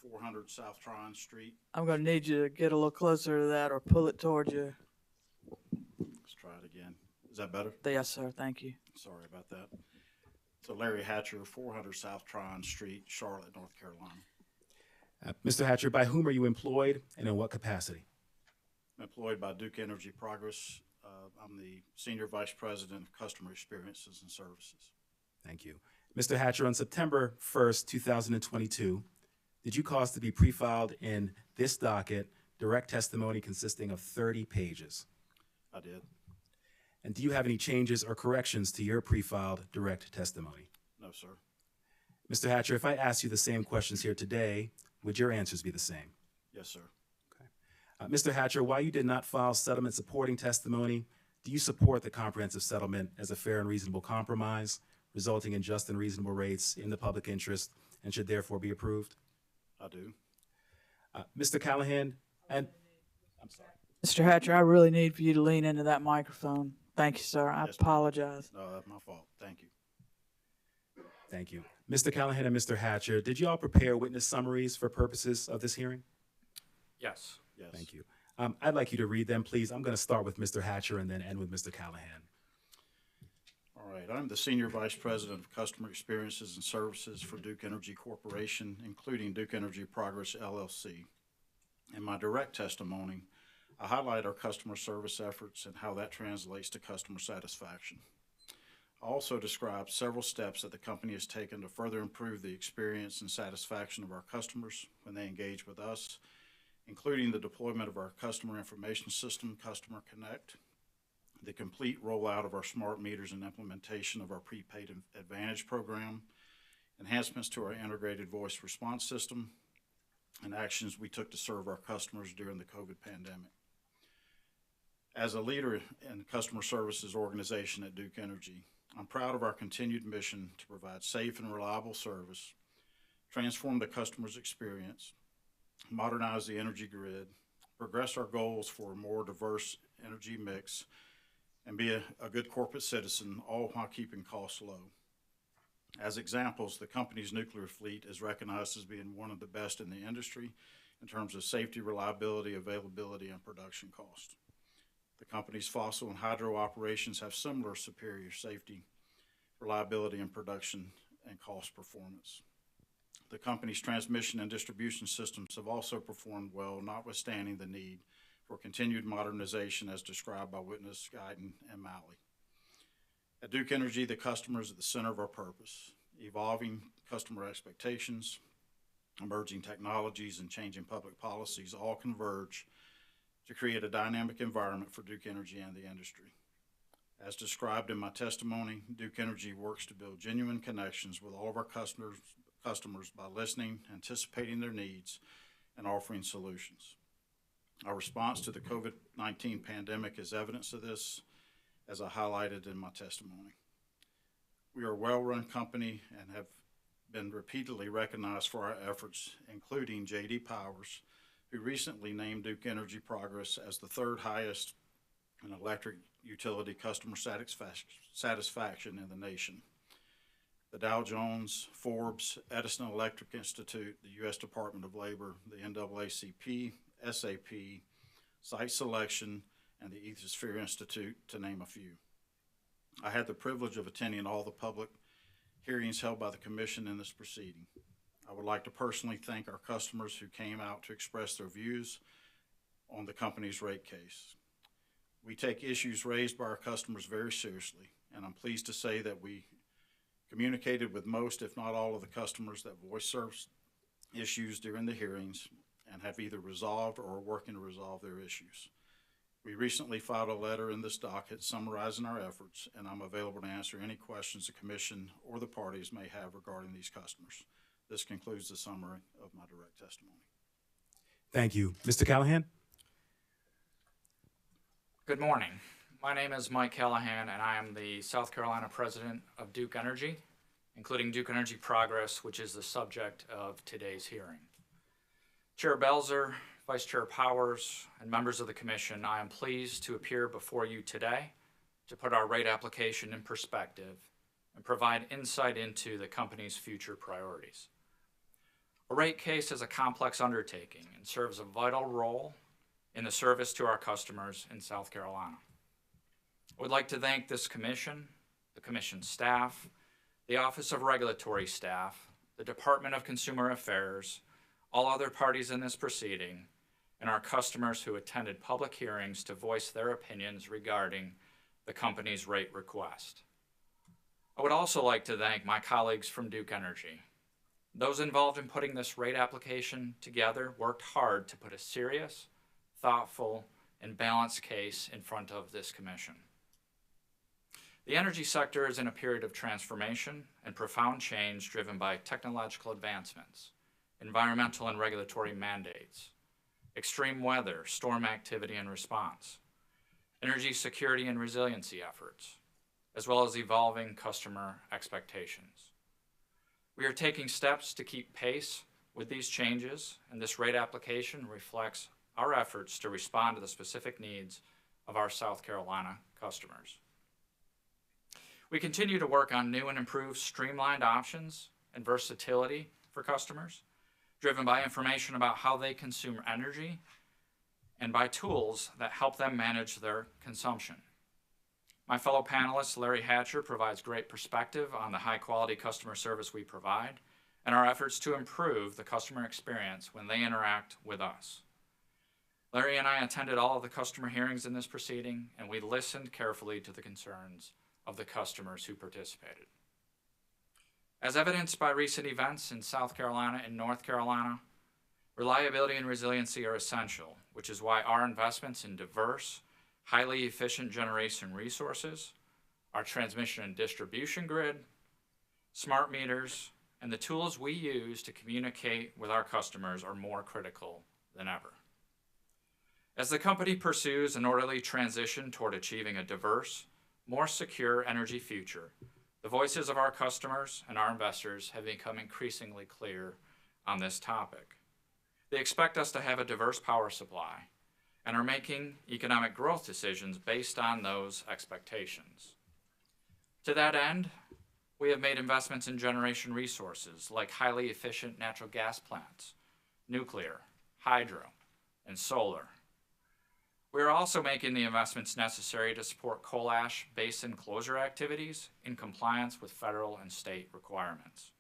400 South Tryon Street. I'm going to need you to get a little closer to that or pull it towards you. Let's try it again. Is that better? Yes, sir. Thank you. Sorry about that. So Larry Hatcher, 400 South Tryon Street, Charlotte, North Carolina. Mr. Hatcher, by whom are you employed and in what capacity? I'm employed by Duke Energy Progress. I'm the Senior Vice President of Customer Experiences and Services. Thank you. Mr. Hatcher, on September 1st, 2022, did you cause to be pre-filed in this docket direct testimony consisting of 30 pages? I did. And do you have any changes or corrections to your pre-filed direct testimony? No, sir. Mr. Hatcher, if I ask you the same questions here today, would your answers be the same? Yes, sir. Mr. Hatcher, while you did not file settlement supporting testimony, do you support the comprehensive settlement as a fair and reasonable compromise, resulting in just and reasonable rates in the public interest and should therefore be approved? I do. Mr. Callahan, and I'm sorry. Mr. Hatcher, I really need for you to lean into that microphone. Thank you, sir. I Yes, apologize. No, that's my fault. Thank you. Thank you. Mr. Callahan and Mr. Hatcher, did you all prepare witness summaries for purposes of this hearing? Yes. Yes. Thank you. I'd like you to read them, please. I'm going to start with Mr. Hatcher and then end with Mr. Callahan. All right. I'm the Senior Vice President of Customer Experiences and Services for Duke Energy Corporation, including Duke Energy Progress, LLC. In my direct testimony, I highlight our customer service efforts and how that translates to customer satisfaction. I also describe several steps that the company has taken to further improve the experience and satisfaction of our customers when they engage with us, including the deployment of our customer information system, Customer Connect, the complete rollout of our smart meters and implementation of our prepaid advantage program, enhancements to our integrated voice response system, and actions we took to serve our customers during the COVID pandemic. As a leader in customer services organization at Duke Energy, I'm proud of our continued mission to provide safe and reliable service, transform the customer's experience, modernize the energy grid, progress our goals for a more diverse energy mix, and be a good corporate citizen, all while keeping costs low. As examples, the company's nuclear fleet is recognized as being one of the best in the industry in terms of safety, reliability, availability, and production cost. The company's fossil and hydro operations have similar superior safety, reliability, and production and cost performance. The company's transmission and distribution systems have also performed well, notwithstanding the need for continued modernization as described by witness Guyton and Malley. At Duke Energy, the customer is at the center of our purpose. Evolving customer expectations, emerging technologies, and changing public policies all converge to create a dynamic environment for Duke Energy and the industry. As described in my testimony, Duke Energy works to build genuine connections with all of our customers by listening, anticipating their needs, and offering solutions. Our response to the COVID-19 pandemic is evidence of this, as I highlighted in my testimony. We are a well-run company and have been repeatedly recognized for our efforts, including J.D. Powers, who recently named Duke Energy Progress as the third highest in electric utility customer satisfaction in the nation. The Dow Jones, Forbes, Edison Electric Institute, the U.S. Department of Labor, the NAACP, SAP, Site Selection, and the Ethosphere Institute, to name a few. I had the privilege of attending all the public hearings held by the Commission in this proceeding. I would like to personally thank our customers who came out to express their views on the company's rate case. We take issues raised by our customers very seriously, and I'm pleased to say that we communicated with most, if not all, of the customers that voiced service issues during the hearings and have either resolved or are working to resolve their issues. We recently filed a letter in this docket summarizing our efforts, and I'm available to answer any questions the Commission or the parties may have regarding these customers. This concludes the summary of my direct testimony. Thank you. Mr. Callahan? Good morning. My name is Mike Callahan, and I am the South Carolina president of Duke Energy, including Duke Energy Progress, which is the subject of today's hearing. Chair Belzer, Vice Chair Powers, and members of the Commission, I am pleased to appear before you today to put our rate application in perspective and provide insight into the company's future priorities. A rate case is a complex undertaking and serves a vital role in the service to our customers in South Carolina. I would like to thank this Commission, the Commission staff, the Office of Regulatory Staff, the Department of Consumer Affairs, all other parties in this proceeding, and our customers who attended public hearings to voice their opinions regarding the company's rate request. I would also like to thank my colleagues from Duke Energy. Those involved in putting this rate application together worked hard to put a serious, thoughtful, and balanced case in front of this Commission. The energy sector is in a period of transformation and profound change driven by technological advancements, environmental and regulatory mandates, extreme weather, storm activity and response, energy security and resiliency efforts, as well as evolving customer expectations. We are taking steps to keep pace with these changes, and this rate application reflects our efforts to respond to the specific needs of our South Carolina customers. We continue to work on new and improved streamlined options and versatility for customers, driven by information about how they consume energy and by tools that help them manage their consumption. My fellow panelist, Larry Hatcher, provides great perspective on the high-quality customer service we provide and our efforts to improve the customer experience when they interact with us. Larry and I attended all of the customer hearings in this proceeding, and we listened carefully to the concerns of the customers who participated. As evidenced by recent events in South Carolina and North Carolina, reliability and resiliency are essential, which is why our investments in diverse, highly efficient generation resources, our transmission and distribution grid, smart meters, and the tools we use to communicate with our customers are more critical than ever. As the company pursues an orderly transition toward achieving a diverse, more secure energy future, the voices of our customers and our investors have become increasingly clear on this topic. They expect us to have a diverse power supply and are making economic growth decisions based on those expectations. To that end, we have made investments in generation resources like highly efficient natural gas plants, nuclear, hydro, and solar. We are also making the investments necessary to support coal ash basin closure activities in compliance with federal and state requirements.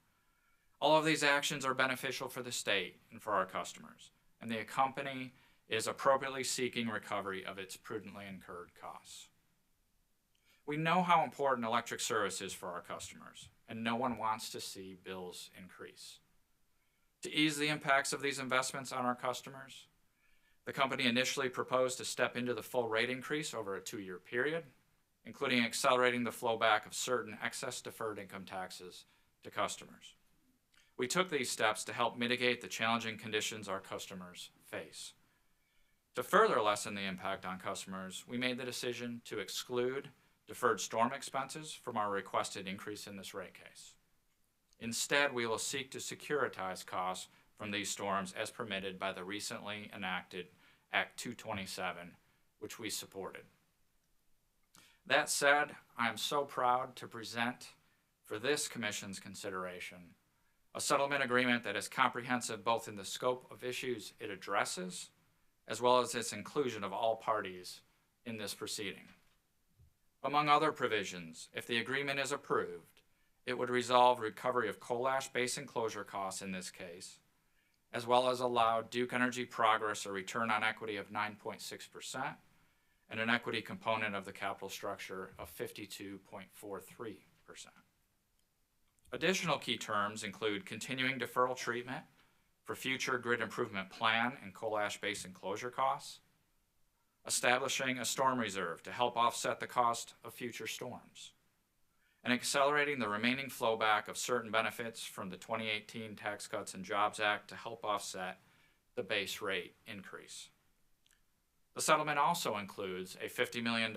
All of these actions are beneficial for the state and for our customers, and the company is appropriately seeking recovery of its prudently incurred costs. We know how important electric service is for our customers, and no one wants to see bills increase. To ease the impacts of these investments on our customers, the company initially proposed to step into the full rate increase over a 2-year period, including accelerating the flow back of certain excess deferred income taxes to customers. We took these steps to help mitigate the challenging conditions our customers face. To further lessen the impact on customers, we made the decision to exclude deferred storm expenses from our requested increase in this rate case. Instead, we will seek to securitize costs from these storms as permitted by the recently enacted Act 227, which we supported. That said, I am so proud to present for this Commission's consideration a settlement agreement that is comprehensive both in the scope of issues it addresses as well as its inclusion of all parties in this proceeding. Among other provisions, if the agreement is approved, it would resolve recovery of coal ash basin closure costs in this case, as well as allow Duke Energy Progress a return on equity of 9.6%, and an equity component of the capital structure of 52.43%. Additional key terms include continuing deferral treatment for future grid improvement plan and coal ash basin closure costs, establishing a storm reserve to help offset the cost of future storms, and accelerating the remaining flowback of certain benefits from the 2018 Tax Cuts and Jobs Act to help offset the base rate increase. The settlement also includes a $50 million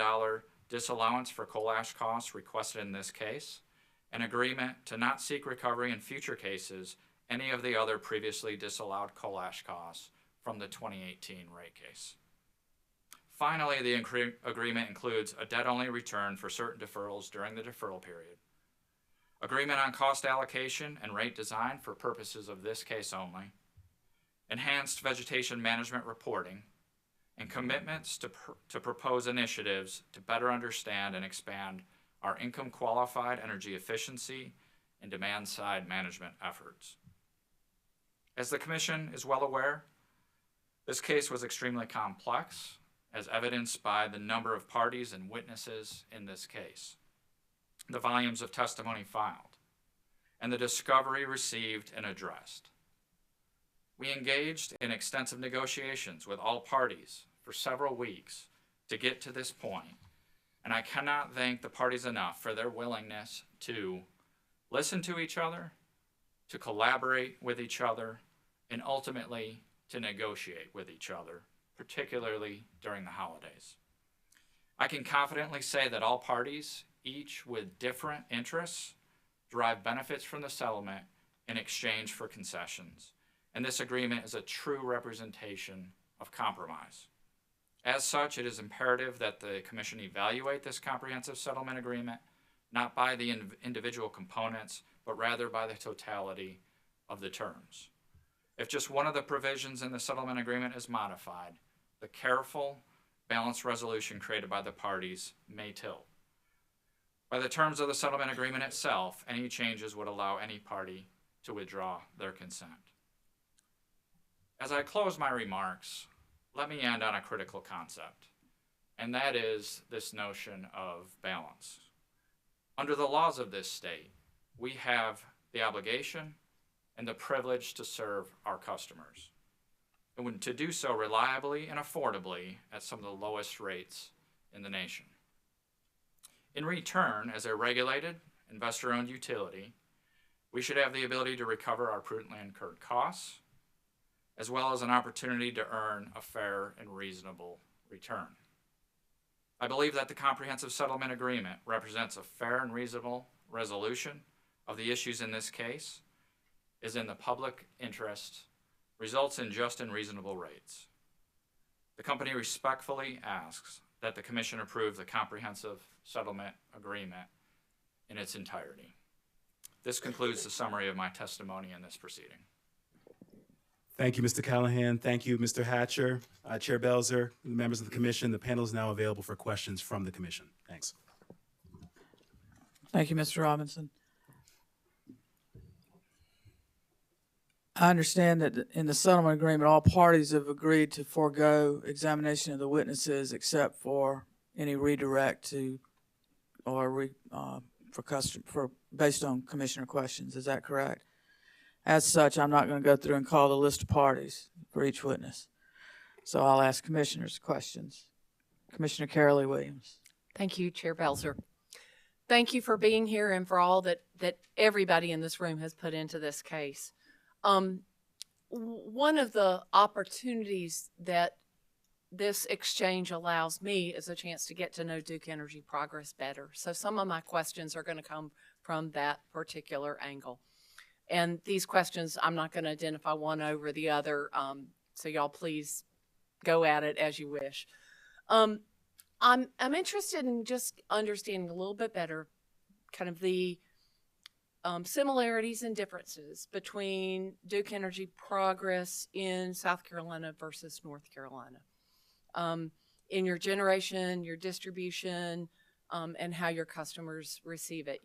disallowance for coal ash costs requested in this case, an agreement to not seek recovery in future cases any of the other previously disallowed coal ash costs from the 2018 rate case. Finally, the agreement includes a debt-only return for certain deferrals during the deferral period, agreement on cost allocation and rate design for purposes of this case only, enhanced vegetation management reporting, and commitments to propose initiatives to better understand and expand our income-qualified energy efficiency and demand-side management efforts. As the Commission is well aware, this case was extremely complex, as evidenced by the number of parties and witnesses in this case, the volumes of testimony filed, and the discovery received and addressed. We engaged in extensive negotiations with all parties for several weeks to get to this point, and I cannot thank the parties enough for their willingness to listen to each other, to collaborate with each other, and ultimately to negotiate with each other, particularly during the holidays. I can confidently say that all parties, each with different interests, derive benefits from the settlement in exchange for concessions, and this agreement is a true representation of compromise. As such, it is imperative that the Commission evaluate this comprehensive settlement agreement, not by the individual components, but rather by the totality of the terms. If just one of the provisions in the settlement agreement is modified, the careful, balanced resolution created by the parties may tilt. By the terms of the settlement agreement itself, any changes would allow any party to withdraw their consent. As I close my remarks, let me end on a critical concept, and that is this notion of balance. Under the laws of this state, we have the obligation and the privilege to serve our customers, and to do so reliably and affordably at some of the lowest rates in the nation. In return, as a regulated, investor-owned utility, we should have the ability to recover our prudently incurred costs, as well as an opportunity to earn a fair and reasonable return. I believe that the comprehensive settlement agreement represents a fair and reasonable resolution of the issues in this case, is in the public interest, results in just and reasonable rates. The company respectfully asks that the Commission approve the comprehensive settlement agreement in its entirety. This concludes the summary of my testimony in this proceeding. Thank you, Mr. Callahan. Thank you, Mr. Hatcher. Chair Belzer, members of the Commission, the panel is now available for questions from the Commission. Thanks. Thank you, Mr. Robinson. I understand that in the settlement agreement, all parties have agreed to forego examination of the witnesses except for any redirect to or based on Commissioner questions. Is that correct? As such, I'm not going to go through and call the list of parties for each witness. So I'll ask commissioners questions. Commissioner Carolee Williams. Thank you, Chair Belzer. Thank you for being here and for all that everybody in this room has put into this case. One of the opportunities that this exchange allows me is a chance to get to know Duke Energy Progress better. So some of my questions are going to come from that particular angle. And these questions, I'm not going to identify one over the other, so y'all please go at it as you wish. I'm interested in just understanding a little bit better kind of the similarities and differences between Duke Energy Progress in South Carolina versus North Carolina. In your generation, your distribution, and how your customers receive it.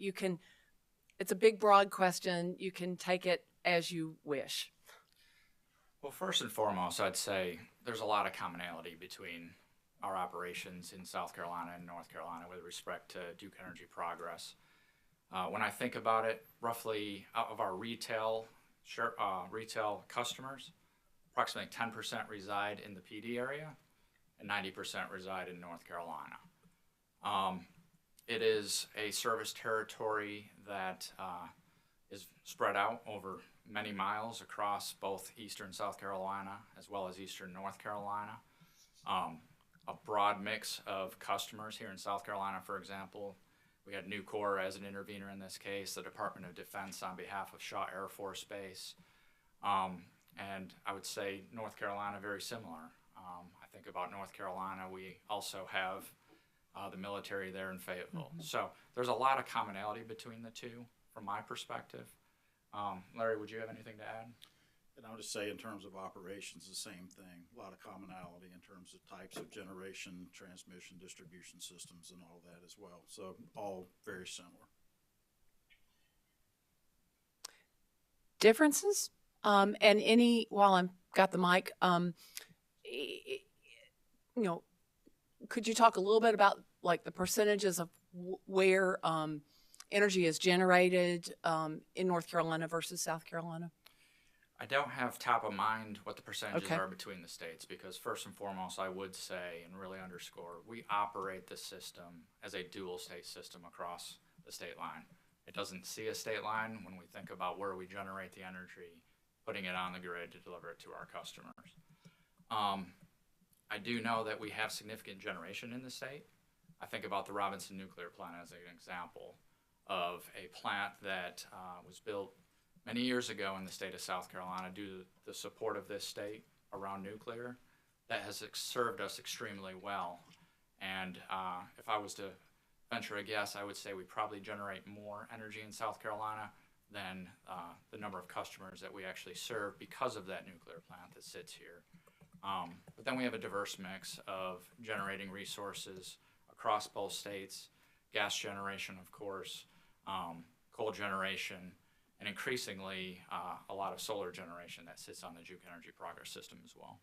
It's a big, broad question. You can take it as you wish. Well, first and foremost, I'd say there's a lot of commonality between our operations in South Carolina and North Carolina with respect to Duke Energy Progress. When I think about it, roughly out of our retail customers, approximately 10% reside in the PD area and 90% reside in North Carolina. It is a service territory that is spread out over many miles across both eastern South Carolina as well as eastern North Carolina. A broad mix of customers here in South Carolina, for example. We had Nucor as an intervener in this case, the Department of Defense on behalf of Shaw Air Force Base. And I would say North Carolina, very similar. I think about North Carolina, we also have the military there in Fayetteville. So there's a lot of commonality between the two from my perspective. Larry, would you have anything to add? And I would just say in terms of operations, the same thing. A lot of commonality in terms of types of generation, transmission, distribution systems, and all that as well. So all very similar. Differences? And any, while I'm got the mic, you know, could you talk a little bit about like the percentages of where energy is generated in North Carolina versus South Carolina? I don't have top of mind what the percentages are between the states because first and foremost, I would say and really underscore, we operate the system as a dual state system across the state line. It doesn't see a state line when we think about where we generate the energy, putting it on the grid to deliver it to our customers. I do know that we have significant generation in the state. I think about the Robinson Nuclear Plant as an example of a plant that was built many years ago in the state of South Carolina due to the support of this state around nuclear that has served us extremely well. And if I was to venture a guess, I would say we probably generate more energy in South Carolina than the number of customers that we actually serve because of that nuclear plant that sits here. But then we have a diverse mix of generating resources across both states, gas generation, of course, coal generation, and increasingly a lot of solar generation that sits on the Duke Energy Progress system as well.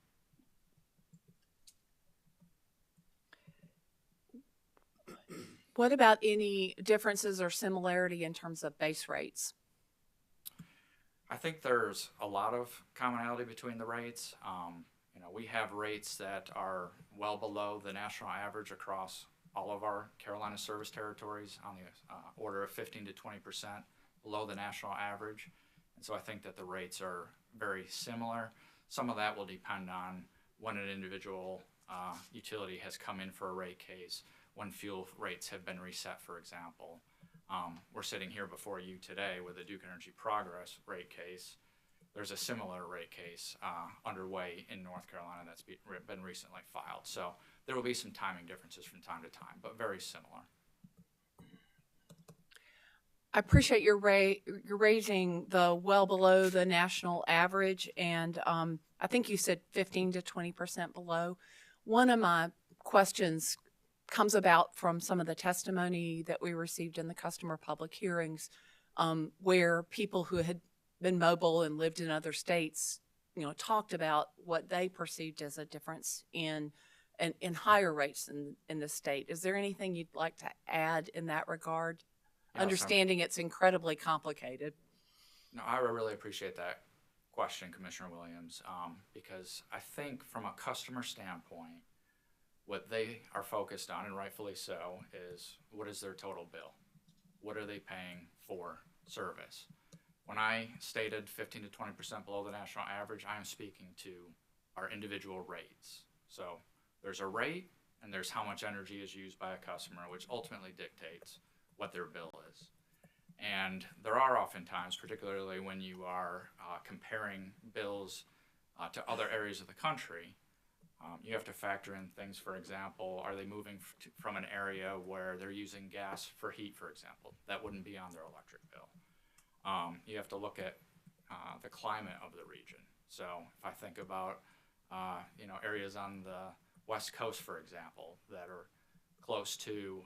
What about any differences or similarity in terms of base rates? I think there's a lot of commonality between the rates. You know, we have rates that are well below the national average across all of our Carolina service territories on the order of 15 to 20% below the national average. And so I think that the rates are very similar. Some of that will depend on when an individual utility has come in for a rate case, when fuel rates have been reset, for example. We're sitting here before you today with a Duke Energy Progress rate case. There's a similar rate case underway in North Carolina that's been recently filed. So there will be some timing differences from time to time, but very similar. I appreciate you're raising the well below the national average, and I think you said 15 to 20% below. One of my questions comes about from some of the testimony that we received in the customer public hearings, where people who had been mobile and lived in other states, you know, talked about what they perceived as a difference in higher rates in the state. Is there anything you'd like to add in that regard? Yeah, Understanding it's incredibly complicated. No, I really appreciate that question, Commissioner Williams, because I think from a customer standpoint, what they are focused on, and rightfully so, is what is their total bill? What are they paying for service? When I stated 15 to 20% below the national average, I am speaking to our individual rates. So there's a rate and there's how much energy is used by a customer, which ultimately dictates what their bill is. And there are oftentimes, particularly when you are comparing bills to other areas of the country, you have to factor in things. For example, are they moving from an area where they're using gas for heat, for example? That wouldn't be on their electric bill. You have to look at the climate of the region. So if I think about areas on the West Coast, for example, that are close to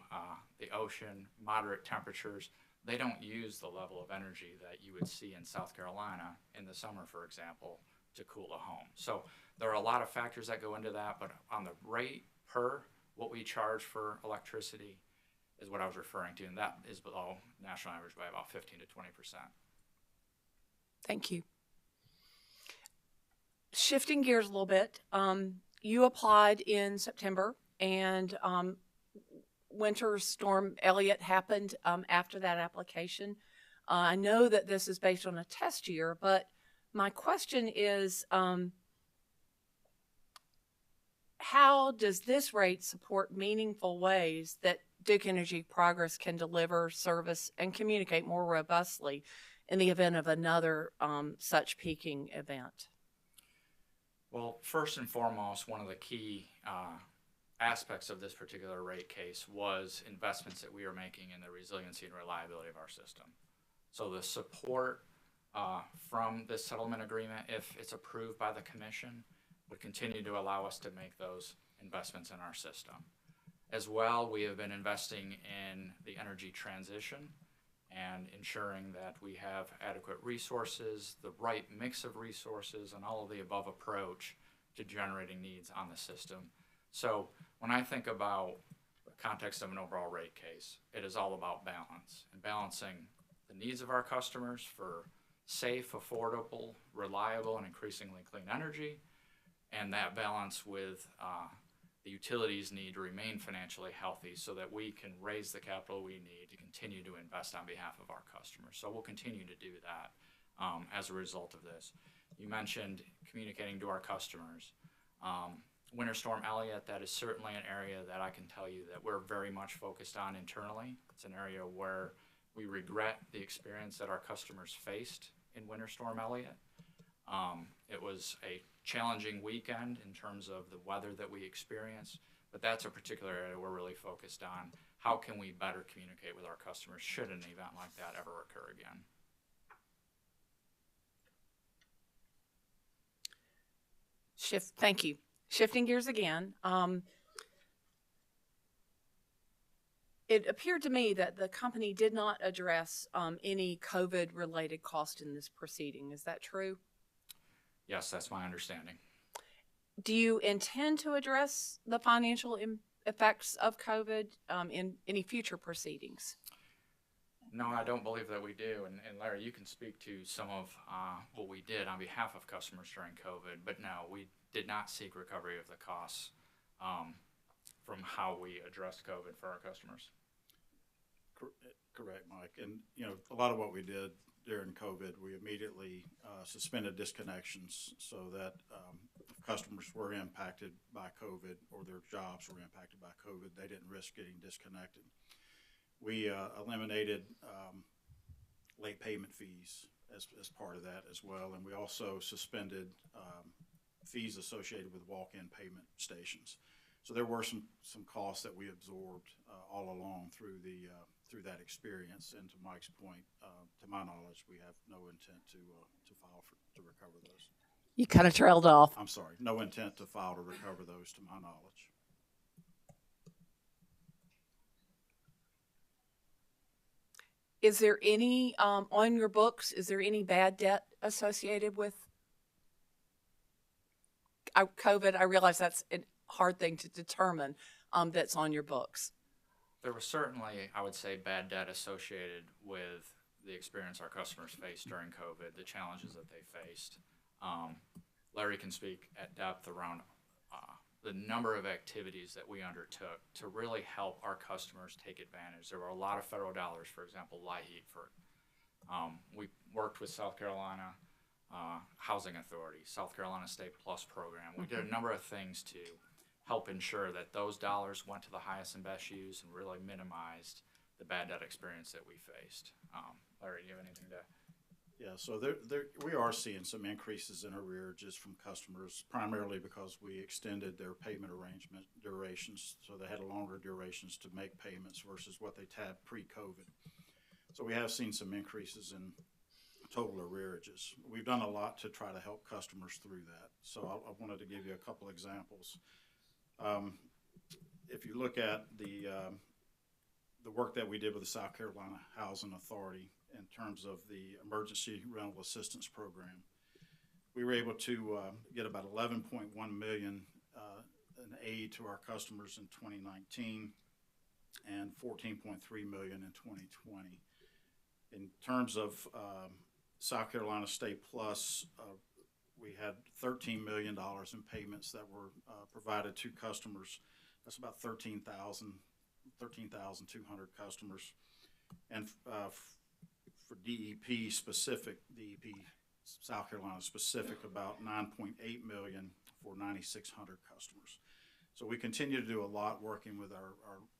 the ocean, moderate temperatures, they don't use the level of energy that you would see in South Carolina in the summer, for example, to cool a home. So there are a lot of factors that go into that, but on the rate per what we charge for electricity is what I was referring to, and that is below national average by about 15 to 20%. Thank you. Shifting gears a little bit, you applied in September, and Winter Storm Elliott happened after that application. I know that this is based on a test year, but my question is, how does this rate support meaningful ways that Duke Energy Progress can deliver service and communicate more robustly in the event of another such peaking event? Well, first and foremost, one of the key aspects of this particular rate case was investments that we are making in the resiliency and reliability of our system. So the support from this settlement agreement, if it's approved by the commission, would continue to allow us to make those investments in our system. As well, we have been investing in the energy transition and ensuring that we have adequate resources, the right mix of resources, and all of the above approach to generating needs on the system. So when I think about the context of an overall rate case, it is all about balance and balancing the needs of our customers for safe, affordable, reliable, and increasingly clean energy, and that balance with the utilities need to remain financially healthy so that we can raise the capital we need to continue to invest on behalf of our customers. So we'll continue to do that as a result of this. You mentioned communicating to our customers. Winter Storm Elliott, that is certainly an area that I can tell you that we're very much focused on internally. It's an area where we regret the experience that our customers faced in Winter Storm Elliott. It was a challenging weekend in terms of the weather that we experienced, but that's a particular area we're really focused on. How can we better communicate with our customers should an event like that ever occur again? Thank you. Shifting gears again, it appeared to me that the company did not address any COVID-related cost in this proceeding. Is that true? Yes, that's my understanding. Do you intend to address the financial effects of COVID in any future proceedings? No, I don't believe that we do. And Larry, you can speak to some of what we did on behalf of customers during COVID, but no, we did not seek recovery of the costs from how we addressed COVID for our customers. Correct, Mike. And, you know, a lot of what we did during COVID, we immediately suspended disconnections so that if customers were impacted by COVID or their jobs were impacted by COVID, they didn't risk getting disconnected. We eliminated late payment fees as part of that as well, and we also suspended fees associated with walk-in payment stations. So there were some costs that we absorbed all along through that experience. And to Mike's point, to my knowledge, we have no intent to file to recover those. You kind of trailed off. I'm sorry, no intent to file to recover those to my knowledge. Is there any, on your books, is there any bad debt associated with COVID? I realize that's a hard thing to determine that's on your books. There was certainly, I would say, bad debt associated with the experience our customers faced during COVID, the challenges that they faced. Larry can speak at depth around the number of activities that we undertook to really help our customers take advantage. There were a lot of federal dollars, for example, LIHEAP. We worked with South Carolina Housing Authority, South Carolina State Plus program. We did a number of things to help ensure that those dollars went to the highest and best use and really minimized the bad debt experience that we faced. Larry, do you have anything to? Yeah, so we are seeing some increases in arrearages from customers, primarily because we extended their payment arrangement durations, so they had longer durations to make payments versus what they had pre-COVID. So we have seen some increases in total arrearages. We've done a lot to try to help customers through that. So I wanted to give you a couple examples. If you look at the work that we did with the South Carolina Housing Authority in terms of the Emergency Rental Assistance Program, we were able to get about $11.1 million an aid to our customers in 2019 and $14.3 million in 2020. In terms of South Carolina State Plus, we had $13 million in payments that were provided to customers. That's about 13,200 customers. And for DEP specific, DEP South Carolina specific, about $9.8 million for 9,600 customers. So we continue to do a lot working with our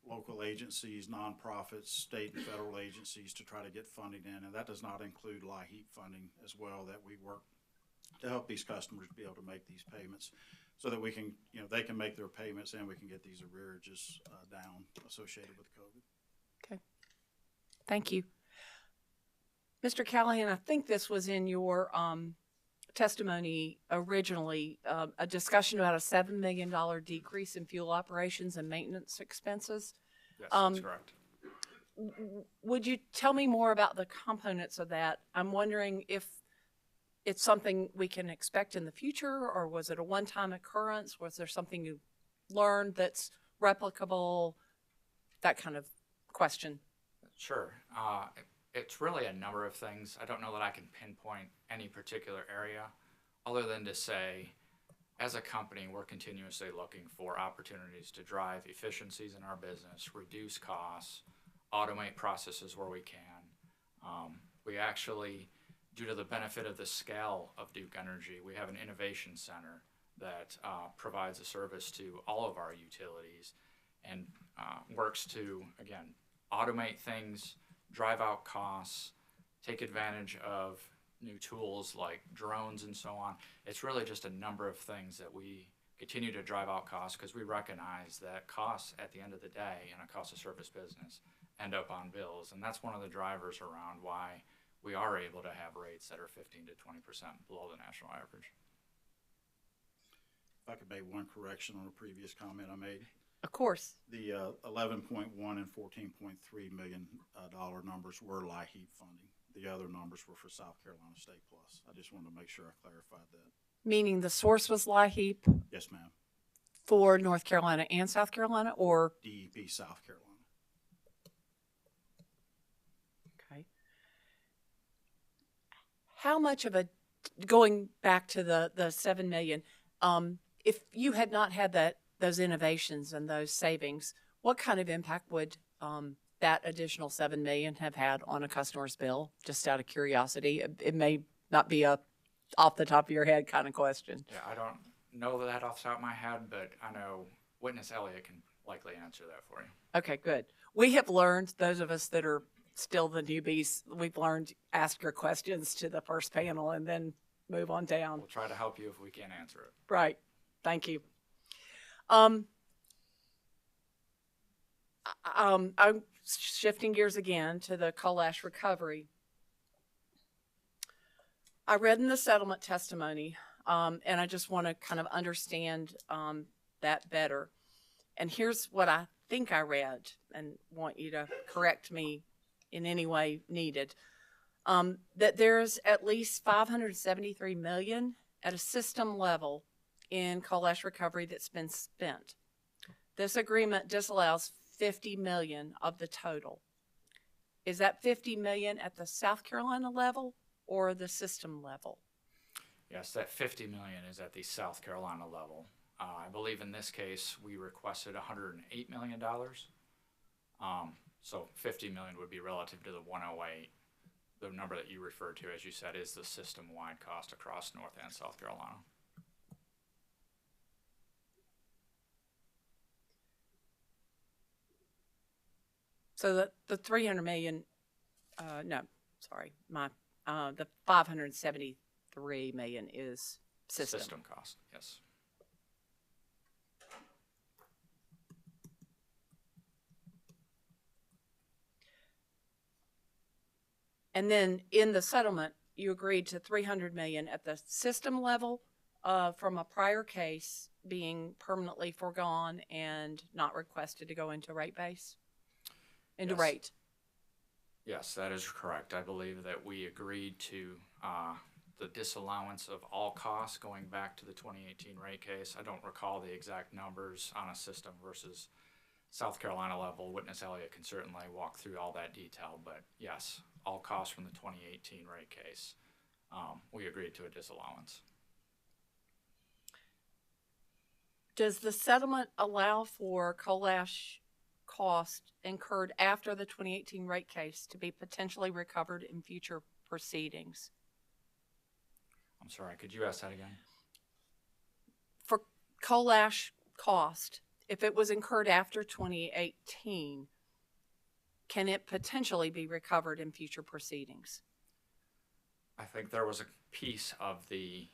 local agencies, nonprofits, state and federal agencies to try to get funding in. And that does not include LIHEAP funding as well, that we work to help these customers be able to make these payments so that we can, they can make their payments and we can get these arrearages down associated with COVID. Okay. Thank you. Mr. Callahan, I think this was in your testimony originally, a discussion about a $7 million decrease in fuel operations and maintenance expenses. Yes, that's correct. Would you tell me more about the components of that? I'm wondering if it's something we can expect in the future, or was it a one-time occurrence? Was there something you learned that's replicable? That kind of question. Sure. It's really a number of things. I don't know that I can pinpoint any particular area other than to say, as a company, we're continuously looking for opportunities to drive efficiencies in our business, reduce costs, automate processes where we can. We actually, due to the benefit of the scale of Duke Energy, we have an innovation center that provides a service to all of our utilities and works to, again, automate things, drive out costs, take advantage of new tools like drones and so on. It's really just a number of things that we continue to drive out costs because we recognize that costs at the end of the day in a cost of service business end up on bills. And that's one of the drivers around why we are able to have rates that are 15 to 20% below the national average. If I could make one correction on a previous comment I made. Of course. The 11.1 and $14.3 million numbers were LIHEAP funding. The other numbers were for South Carolina State Plus. I just wanted to make sure I clarified that. Meaning the source was LIHEAP? Yes, ma'am. For North Carolina and South Carolina, or? DEP South Carolina. Okay. How much of a, going back to the $7 million, if you had not had those innovations and those savings, what kind of impact would that additional $7 million have had on a customer's bill? Just out of curiosity, it may not be a off the top of your head kind of question. Yeah, I don't know that off the top of my head, but I know Witness Elliott can likely answer that for you. Okay, good. We have learned, those of us that are still the newbies, we've learned ask your questions to the first panel and then move on down. We'll try to help you if we can answer it. Right. Thank you. I'm shifting gears again to the coal ash recovery. I read in the settlement testimony, and I just want to kind of understand that better. And here's what I think I read, and want you to correct me in any way needed. That there's at least $573 million at a system level in coal ash recovery that's been spent. This agreement disallows $50 million of the total. Is that $50 million at the South Carolina level or the system level? Yes, that $50 million is at the South Carolina level. I believe in this case we requested $108 million. So $50 million would be relative to the 108. The number that you referred to, as you said, is the system-wide cost across North and South Carolina. So the 300 million, no, sorry, the 573 million is system. System cost, yes. And then in the settlement, you agreed to 300 million at the system level from a prior case being permanently foregone and not requested to go into rate base? Into rate. Yes, that is correct. I believe that we agreed to the disallowance of all costs going back to the 2018 rate case. I don't recall the exact numbers on a system versus South Carolina level. Witness Elliott can certainly walk through all that detail, but yes, all costs from the 2018 rate case, we agreed to a disallowance. Does the settlement allow for coal ash cost incurred after the 2018 rate case to be potentially recovered in future proceedings? I'm sorry, could you ask that again? For coal ash cost, if it was incurred after 2018, can it potentially be recovered in future proceedings? I think there was a piece of the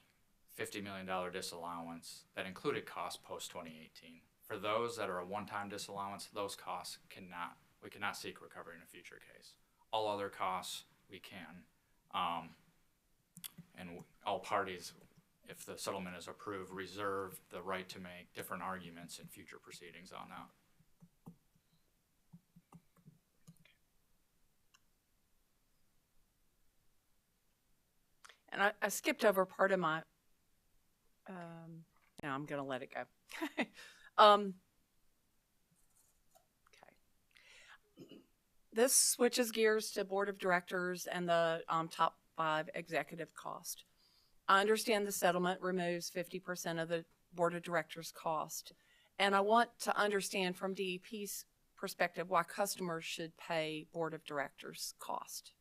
$50 million disallowance that included costs post 2018. For those that are a one-time disallowance, those costs we cannot seek recovery in a future case. All other costs we can. And all parties, if the settlement is approved, reserve the right to make different arguments in future proceedings on that. And I skipped over part of my, now I'm going to let it go. Okay. This switches gears to board of directors and the top 5 executive cost. I understand the settlement removes 50% of the board of directors cost. And I want to understand from DEP's perspective why customers should pay board of directors cost.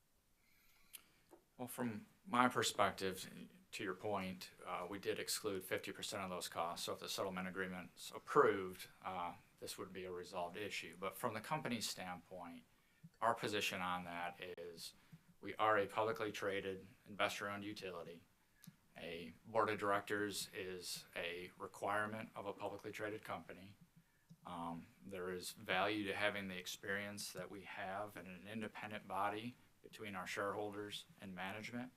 Well, from my perspective, to your point, we did exclude 50% of those costs. So if the settlement agreement's approved, this would be a resolved issue. But from the company's standpoint, our position on that is we are a publicly traded, investor-owned utility. A board of directors is a requirement of a publicly traded company. There is value to having the experience that we have in an independent body between our shareholders and management,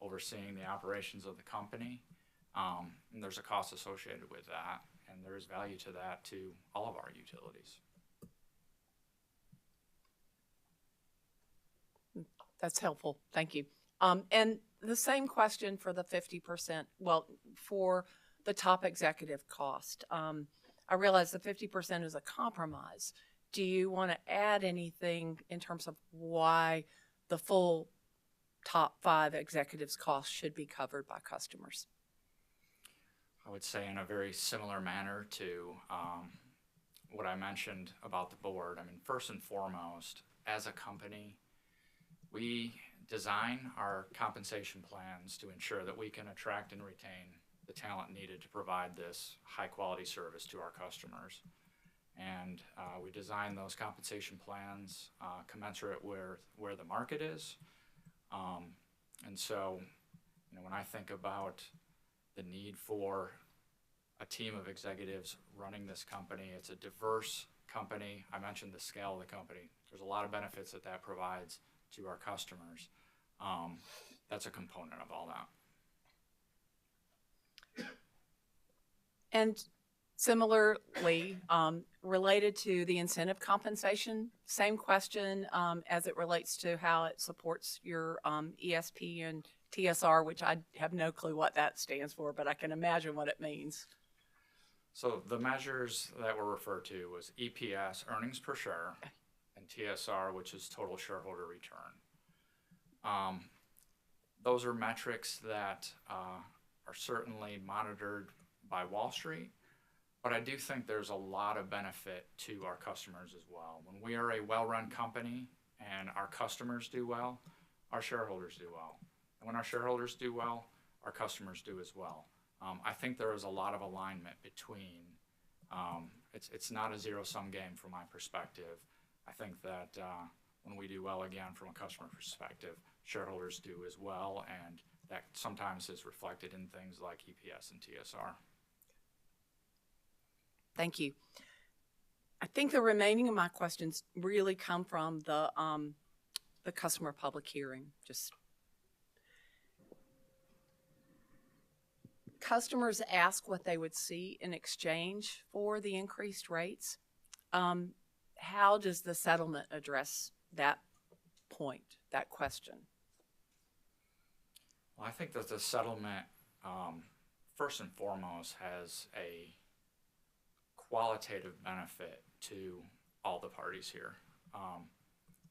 overseeing the operations of the company. And there's a cost associated with that, and there is value to that to all of our utilities. That's helpful. Thank you. And the same question for the 50%, well, for the top executive cost. I realize the 50% is a compromise. Do you want to add anything in terms of why the full top 5 executives costs should be covered by customers? I would say in a very similar manner to what I mentioned about the board. I mean, first and foremost, as a company, we design our compensation plans to ensure that we can attract and retain the talent needed to provide this high quality service to our customers. And we design those compensation plans commensurate where the market is. And so, when I think about the need for a team of executives running this company, it's a diverse company. I mentioned the scale of the company. There's a lot of benefits that provides to our customers. That's a component of all that. And similarly, related to the incentive compensation, same question as it relates to how it supports your ESP and TSR, which I have no clue what that stands for, but I can imagine what it means. So the measures that were referred to was EPS, earnings per share, and TSR, which is total shareholder return. Those are metrics that are certainly monitored by Wall Street, but I do think there's a lot of benefit to our customers as well. When we are a well-run company and our customers do well, our shareholders do well. And when our shareholders do well, our customers do as well. I think there is a lot of alignment between, it's not a zero-sum game from my perspective. I think that when we do well again from a customer perspective, shareholders do as well, and that sometimes is reflected in things like EPS and TSR. Thank you. I think the remaining of my questions really come from the customer public hearing. Just customers ask what they would see in exchange for the increased rates. How does the settlement address that point, that question? Well, I think that the settlement, first and foremost, has a qualitative benefit to all the parties here.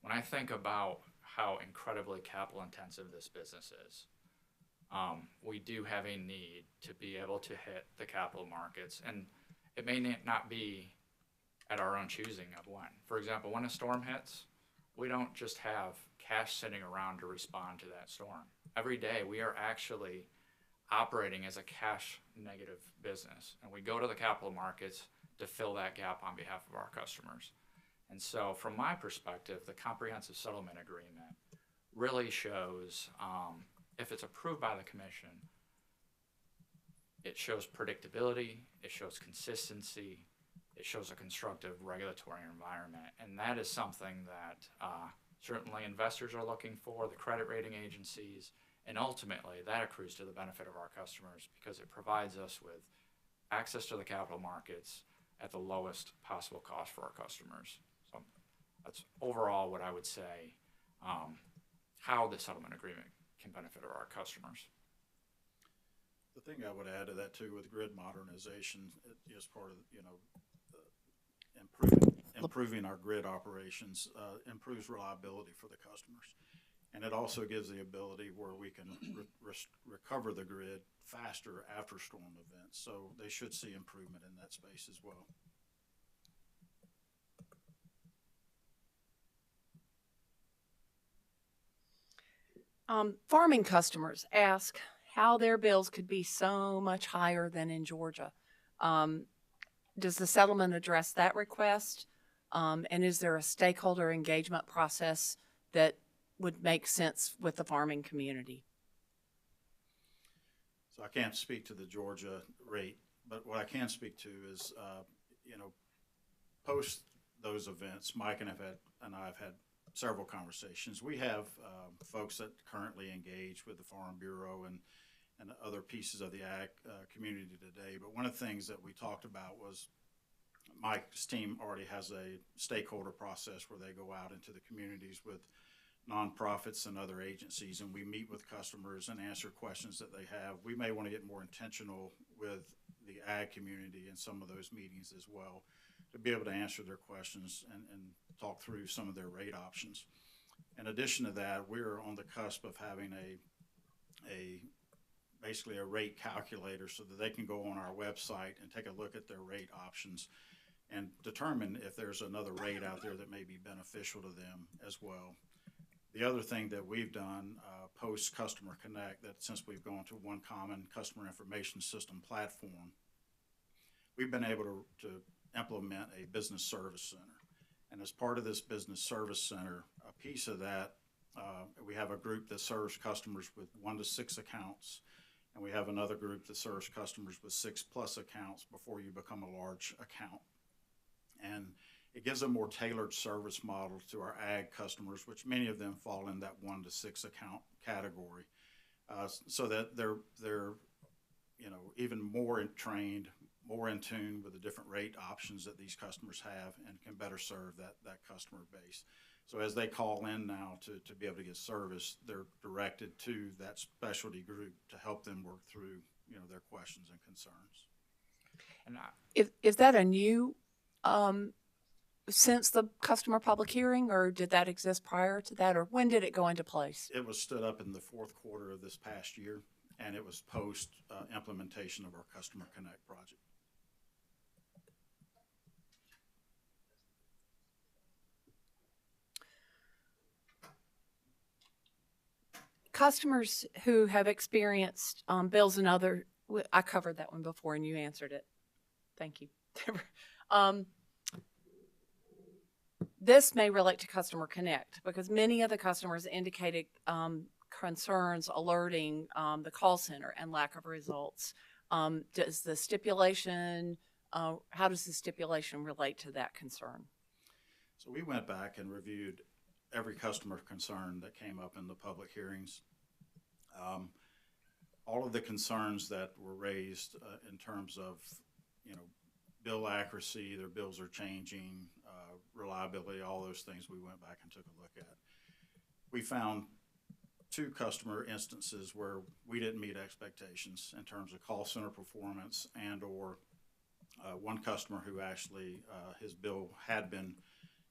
When I think about how incredibly capital intensive this business is, we do have a need to be able to hit the capital markets, and it may not be at our own choosing of when. For example, when a storm hits, we don't just have cash sitting around to respond to that storm. Every day we are actually operating as a cash negative business, and we go to the capital markets to fill that gap on behalf of our customers. And so from my perspective, the comprehensive settlement agreement really shows, if it's approved by the commission, it shows predictability, it shows consistency, it shows a constructive regulatory environment. And that is something that certainly investors are looking for, the credit rating agencies, and ultimately that accrues to the benefit of our customers because it provides us with access to the capital markets at the lowest possible cost for our customers. So that's overall what I would say, how the settlement agreement can benefit our customers. The thing I would add to that too, with grid modernization, it is part of, improving our grid operations, improves reliability for the customers. And it also gives the ability where we can recover the grid faster after storm events. So they should see improvement in that space as well. Farming customers ask how their bills could be so much higher than in Georgia. Does the settlement address that request? And is there a stakeholder engagement process that would make sense with the farming community? So I can't speak to the Georgia rate, but what I can speak to is, post those events, Mike and I have had several conversations. We have folks that currently engage with the Farm Bureau and other pieces of the ag community today. But one of the things that we talked about was Mike's team already has a stakeholder process where they go out into the communities with nonprofits and other agencies, and we meet with customers and answer questions that they have. We may want to get more intentional with the ag community in some of those meetings as well to be able to answer their questions and talk through some of their rate options. In addition to that, we're on the cusp of having basically a rate calculator so that they can go on our website and take a look at their rate options and determine if there's another rate out there that may be beneficial to them as well. The other thing that we've done post Customer Connect, that since we've gone to one common customer information system platform, we've been able to implement a business service center. And as part of this business service center, a piece of that, we have a group that serves customers with 1 to 6 accounts, and we have another group that serves customers with 6+ accounts before you become a large account. And it gives a more tailored service model to our ag customers, which many of them fall in that 1 to 6 account category, so that they're even more trained, more in tune with the different rate options that these customers have, and can better serve that customer base. So as they call in now to be able to get service, they're directed to that specialty group to help them work through their questions and concerns. And is that a new since the customer public hearing, or did that exist prior to that, or when did it go into place? It was stood up in the 4th quarter of this past year, and it was post implementation of our Customer Connect project. Customers who have experienced bills and other, I covered that one before and you answered it. Thank you. This may relate to Customer Connect because many of the customers indicated concerns alerting the call center and lack of results. Does the stipulation, how does the stipulation relate to that concern? So we went back and reviewed every customer concern that came up in the public hearings. All of the concerns that were raised in terms of, bill accuracy, their bills are changing, reliability, all those things we went back and took a look at. We found two customer instances where we didn't meet expectations in terms of call center performance and/or one customer who actually his bill had been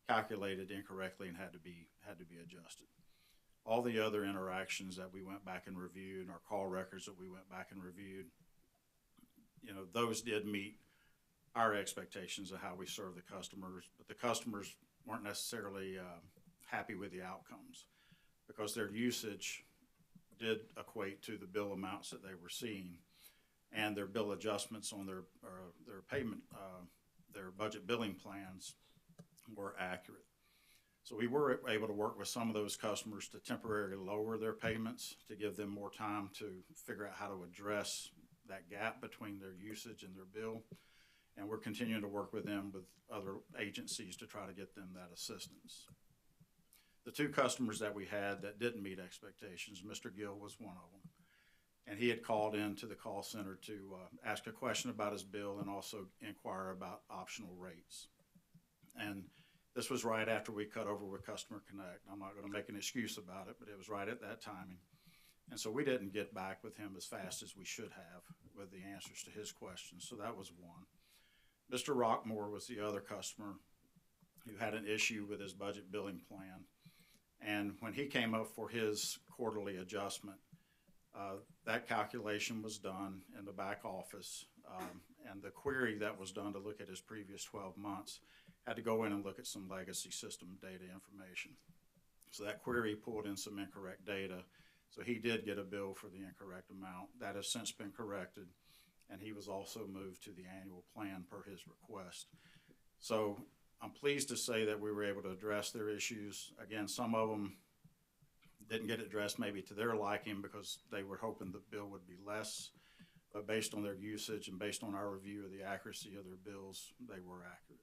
calculated incorrectly and had to be adjusted. All the other interactions that we went back and reviewed, our call records that we went back and reviewed, you know, those did meet our expectations of how we serve the customers, but the customers weren't necessarily happy with the outcomes because their usage did equate to the bill amounts that they were seeing, and their bill adjustments on their payment, their budget billing plans were accurate. So we were able to work with some of those customers to temporarily lower their payments to give them more time to figure out how to address that gap between their usage and their bill. And we're continuing to work with them with other agencies to try to get them that assistance. The two customers that we had that didn't meet expectations, Mr. Gill was one of them. And he had called into the call center to ask a question about his bill and also inquire about optional rates. And this was right after we cut over with Customer Connect. I'm not going to make an excuse about it, but it was right at that timing. And so we didn't get back with him as fast as we should have with the answers to his questions. So that was one. Mr. Rockmore was the other customer who had an issue with his budget billing plan. And when he came up for his quarterly adjustment, that calculation was done in the back office. And the query that was done to look at his previous 12 months had to go in and look at some legacy system data information. So that query pulled in some incorrect data. So he did get a bill for the incorrect amount. That has since been corrected. And he was also moved to the annual plan per his request. So I'm pleased to say that we were able to address their issues. Again, some of them didn't get addressed maybe to their liking because they were hoping the bill would be less, but based on their usage and based on our review of the accuracy of their bills, they were accurate.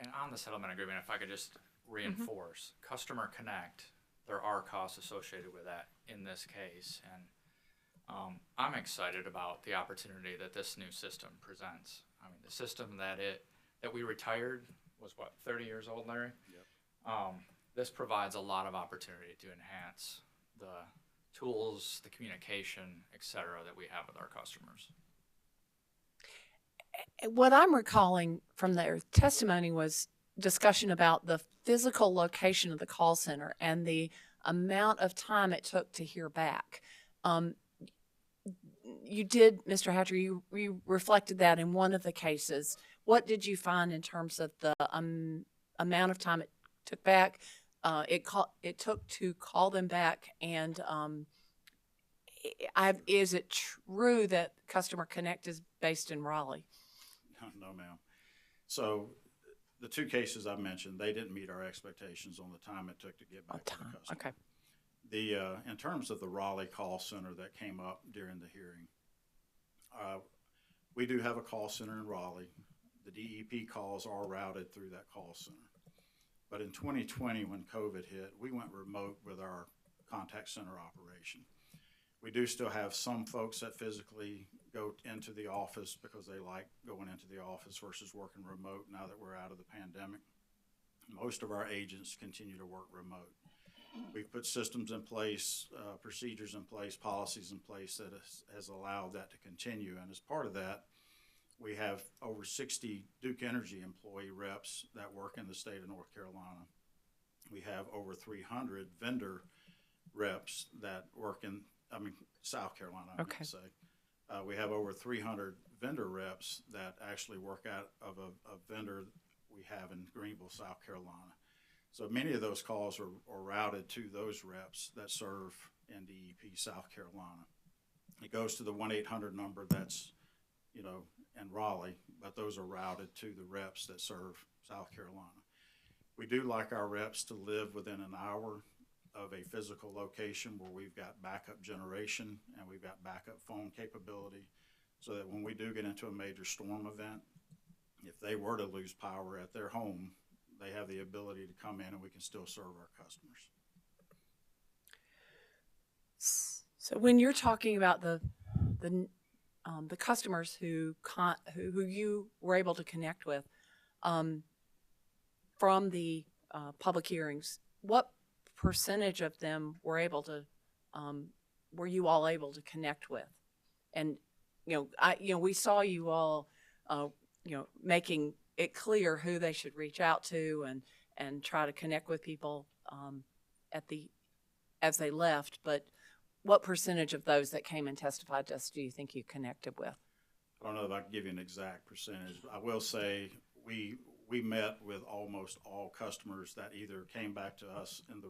And on the settlement agreement, if I could just reinforce, Customer Connect, there are costs associated with that in this case. And I'm excited about the opportunity that this new system presents. I mean, the system that we retired was what, 30 years old, Larry? Yep. This provides a lot of opportunity to enhance the tools, the communication, et cetera, that we have with our customers. What I'm recalling from their testimony was discussion about the physical location of the call center and the amount of time it took to hear back. You did, Mr. Hatcher, you reflected that in one of the cases. What did you find in terms of the amount of time it took back? It took to call them back, and is it true that Customer Connect is based in Raleigh? No, ma'am. So the two cases I mentioned, they didn't meet our expectations on the time it took to get back to the customer. Okay. In terms of the Raleigh call center that came up during the hearing, we do have a call center in Raleigh. The DEP calls are routed through that call center. But in 2020, when COVID hit, we went remote with our contact center operation. We do still have some folks that physically go into the office because they like going into the office versus working remote now that we're out of the pandemic. Most of our agents continue to work remote. We've put systems in place, procedures in place, policies in place that has allowed that to continue. And as part of that, we have over 60 Duke Energy employee reps that work in the state of North Carolina. We have over 300 vendor reps that work in, South Carolina, I meant to say. We have over 300 vendor reps that actually work out of a vendor we have in Greenville, South Carolina. So many of those calls are routed to those reps that serve in DEP, South Carolina. It goes to the 1-800 number that's, in Raleigh, but those are routed to the reps that serve South Carolina. We do like our reps to live within an hour of a physical location where we've got backup generation and we've got backup phone capability, so that when we do get into a major storm event, if they were to lose power at their home, they have the ability to come in and we can still serve our customers. So when you're talking about the customers who you were able to connect with from the public hearings, what percentage of them were were you all able to connect with? And, we saw you all, making it clear who they should reach out to and try to connect with people, as they left. But what percentage of those that came and testified to us do you think you connected with? I don't know if I can give you an exact percentage, but I will say we met with almost all customers that either came back to us in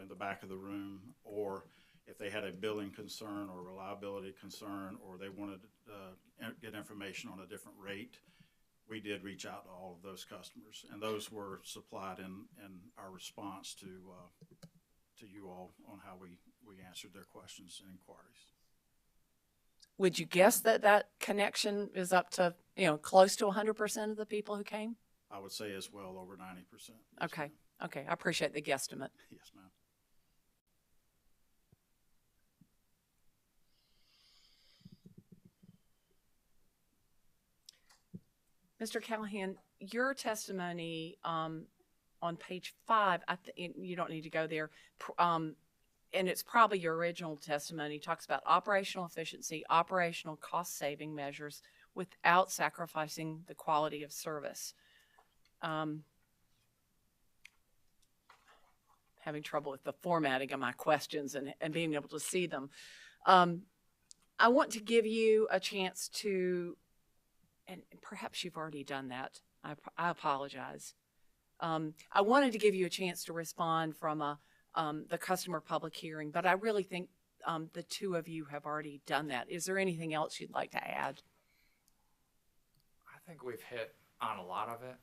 the back of the room, or if they had a billing concern or reliability concern, or they wanted to get information on a different rate, we did reach out to all of those customers, and those were supplied in our response to you all on how we answered their questions and inquiries. Would you guess that connection is up to, close to 100% of the people who came? I would say it's well over 90%. Okay. Okay. I appreciate the guesstimate. Yes, ma'am. Mr. Callahan, your testimony on page 5, you don't need to go there, and it's probably your original testimony, talks about operational efficiency, operational cost-saving measures without sacrificing the quality of service. Having trouble with the formatting of my questions and being able to see them. I want to give you a chance to, and perhaps you've already done that. I apologize. I wanted to give you a chance to respond from the customer public hearing, but I really think the two of you have already done that. Is there anything else you'd like to add? I think we've hit on a lot of it.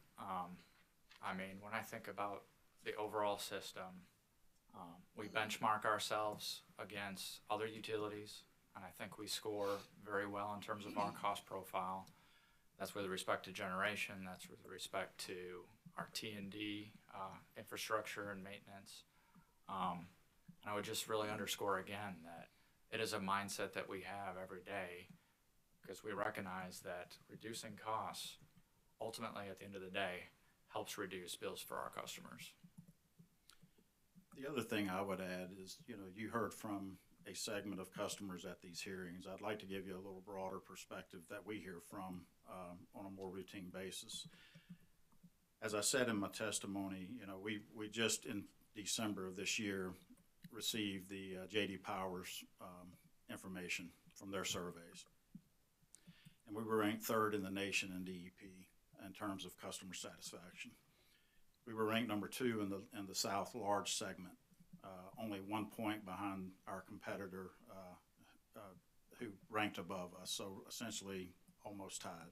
When I think about the overall system, we benchmark ourselves against other utilities, and I think we score very well in terms of our cost profile. That's with respect to generation, that's with respect to our T&D infrastructure and maintenance. And I would just really underscore again that it is a mindset that we have every day, because we recognize that reducing costs ultimately at the end of the day helps reduce bills for our customers. The other thing I would add is, you heard from a segment of customers at these hearings. I'd like to give you a little broader perspective that we hear from on a more routine basis. As I said in my testimony, we just in December of this year received the J.D. Powers information from their surveys. And we were ranked 3rd in the nation in DEP in terms of customer satisfaction. We were ranked number 2 in the South large segment, only 1 point behind our competitor who ranked above us, so essentially almost tied.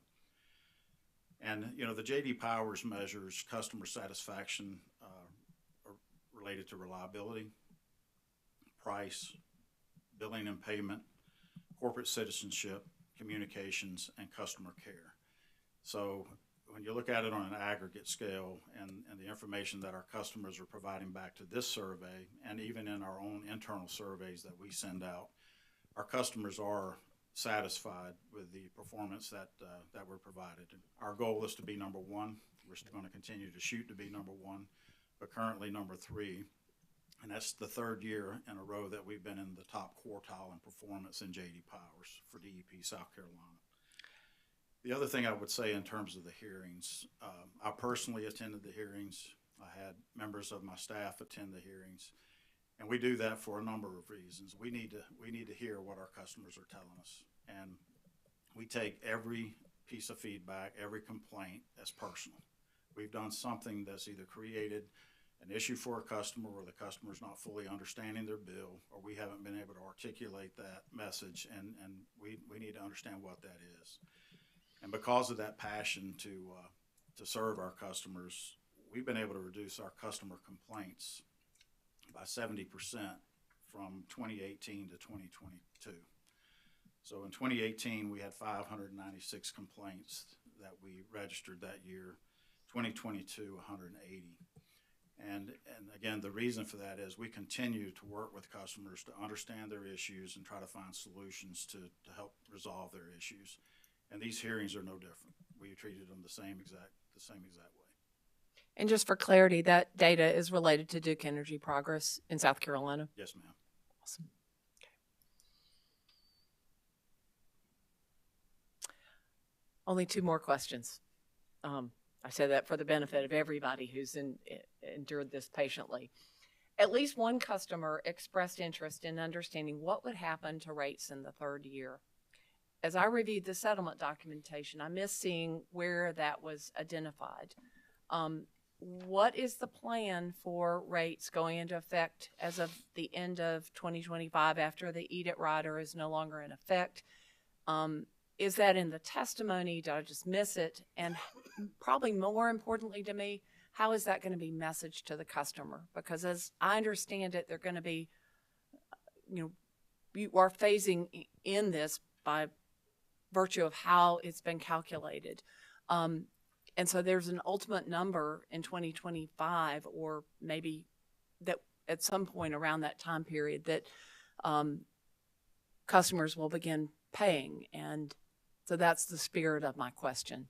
And, the J.D. Powers measures customer satisfaction related to reliability, price, billing and payment, corporate citizenship, communications, and customer care. So when you look at it on an aggregate scale and the information that our customers are providing back to this survey, and even in our own internal surveys that we send out, our customers are satisfied with the performance that we're provided. Our goal is to be number 1. We're still going to continue to shoot to be number 1, but currently number 3. And that's the 3rd year in a row that we've been in the top quartile in performance in J.D. Powers for DEP South Carolina. The other thing I would say in terms of the hearings, I personally attended the hearings. I had members of my staff attend the hearings, and we do that for a number of reasons. We need to hear what our customers are telling us, and we take every piece of feedback, every complaint as personal. We've done something that's either created an issue for a customer, or the customer's not fully understanding their bill, or we haven't been able to articulate that message, and we need to understand what that is. And because of that passion to serve our customers, we've been able to reduce our customer complaints by 70% from 2018 to 2022. So in 2018, we had 596 complaints that we registered that year. 2022, 180. And again, the reason for that is we continue to work with customers to understand their issues and try to find solutions to help resolve their issues. And these hearings are no different. We treated them the same exact way. And just for clarity, that data is related to Duke Energy Progress in South Carolina? Yes, ma'am. Awesome. Only two more questions. I say that for the benefit of everybody who's endured this patiently. At least one customer expressed interest in understanding what would happen to rates in the third year. As I reviewed the settlement documentation, I missed seeing where that was identified. What is the plan for rates going into effect as of the end of 2025 after the EDIT rider is no longer in effect? Is that in the testimony? Did I just miss it? And probably more importantly to me, how is that going to be messaged to the customer? Because as I understand it, they're going to be, you are phasing in this by virtue of how it's been calculated. And so there's an ultimate number in 2025, or maybe that at some point around that time period that customers will begin paying. And so that's the spirit of my question.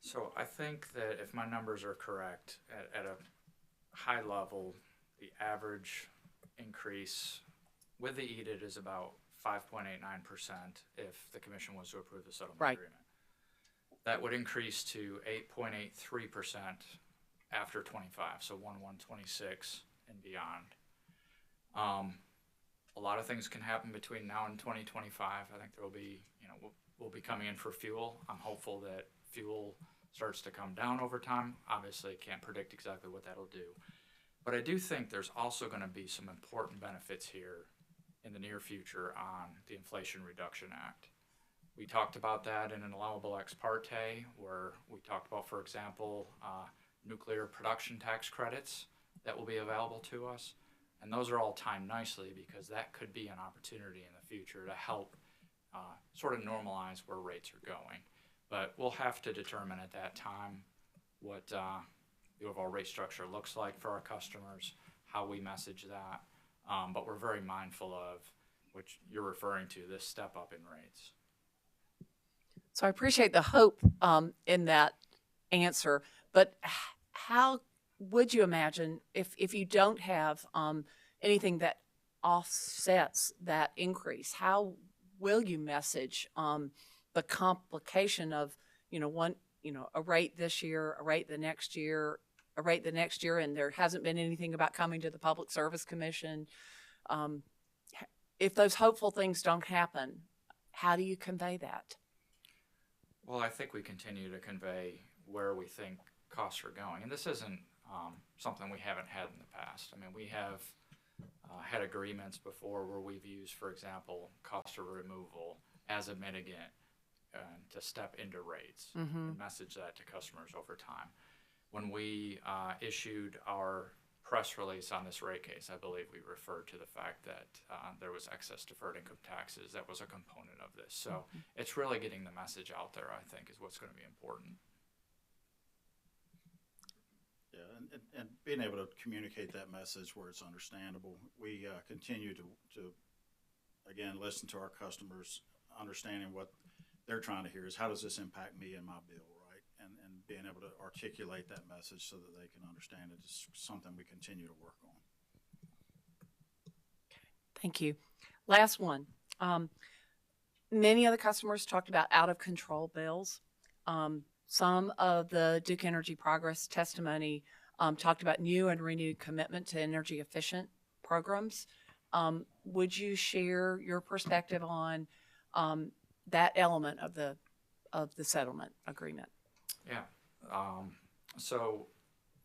So I think that if my numbers are correct, at a high level, the average increase with the EDIT is about 5.89% if the commission was to approve the settlement agreement. That would increase to 8.83% after 25, so 1/1/26 and beyond. A lot of things can happen between now and 2025. I think there will be, we'll be coming in for fuel. I'm hopeful that fuel starts to come down over time. Obviously, can't predict exactly what that'll do. But I do think there's also going to be some important benefits here in the near future on the Inflation Reduction Act. We talked about that in an allowable ex parte, where we talked about, for example, nuclear production tax credits that will be available to us. And those are all timed nicely because that could be an opportunity in the future to help sort of normalize where rates are going. But we'll have to determine at that time what the overall rate structure looks like for our customers, how we message that. But we're very mindful of, which you're referring to, this step up in rates. So I appreciate the hope in that answer, but how would you imagine if you don't have anything that offsets that increase, how will you message the complication of, a rate this year, a rate the next year, a rate the next year, and there hasn't been anything about coming to the Public Service Commission? If those hopeful things don't happen, how do you convey that? Well, I think we continue to convey where we think costs are going. And this isn't something we haven't had in the past. I mean, we have had agreements before where we've used, for example, cost of removal as a mitigant to step into rates and message that to customers over time. When we issued our press release on this rate case, I believe we referred to the fact that there was excess deferred income taxes that was a component of this. So it's really getting the message out there, I think, is what's going to be important. Yeah, and being able to communicate that message where it's understandable. We continue to, again, listen to our customers, understanding what they're trying to hear is how does this impact me and my bill, right? And being able to articulate that message so that they can understand it is something we continue to work on. Thank you. Last one. Many of the customers talked about out-of-control bills. Some of the Duke Energy Progress testimony talked about new and renewed commitment to energy efficient programs. Would you share your perspective on that element of the settlement agreement? Yeah. So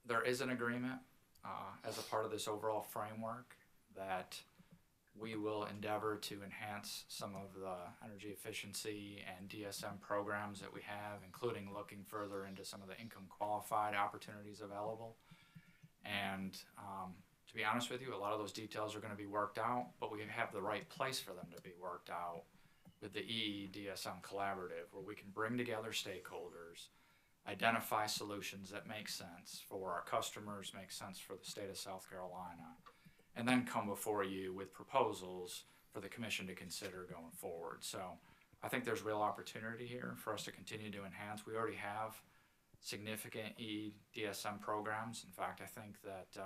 there is an agreement as a part of this overall framework that we will endeavor to enhance some of the energy efficiency and DSM programs that we have, including looking further into some of the income qualified opportunities available. And to be honest with you, a lot of those details are going to be worked out, but we have the right place for them to be worked out with the EE-DSM Collaborative, where we can bring together stakeholders, identify solutions that make sense for our customers, make sense for the state of South Carolina, and then come before you with proposals for the commission to consider going forward. So I think there's real opportunity here for us to continue to enhance. We already have significant EDSM programs. In fact, I think that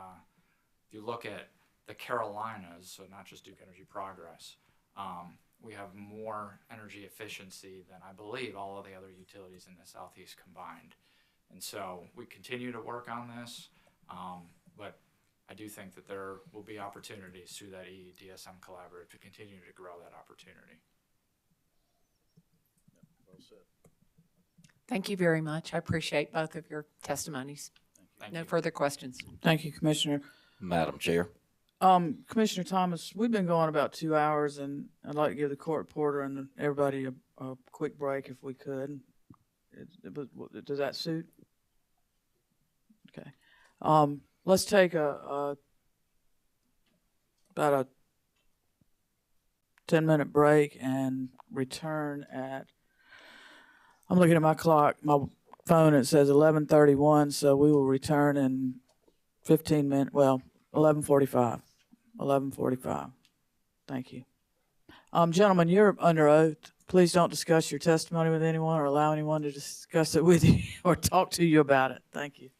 if you look at the Carolinas, so not just Duke Energy Progress, we have more energy efficiency than I believe all of the other utilities in the Southeast combined. And so we continue to work on this, but I do think that there will be opportunities through that EDSM collaborative to continue to grow that opportunity. Well said. Thank you very much. I appreciate both of your testimonies. Thank No you. further questions. Thank you, Commissioner. Madam Chair. Commissioner Thomas, we've been going about 2 hours, and I'd like to give the court reporter and everybody a quick break if we could. Does that suit? Okay. Let's take about a 10-minute break and return at, I'm looking at my clock, my phone, it says 11:31, so we will return in 15 minutes, well, 11:45. 11:45. Thank you. Gentlemen, you're under oath. Please don't discuss your testimony with anyone or allow anyone to discuss it with you or talk to you about it. Thank you.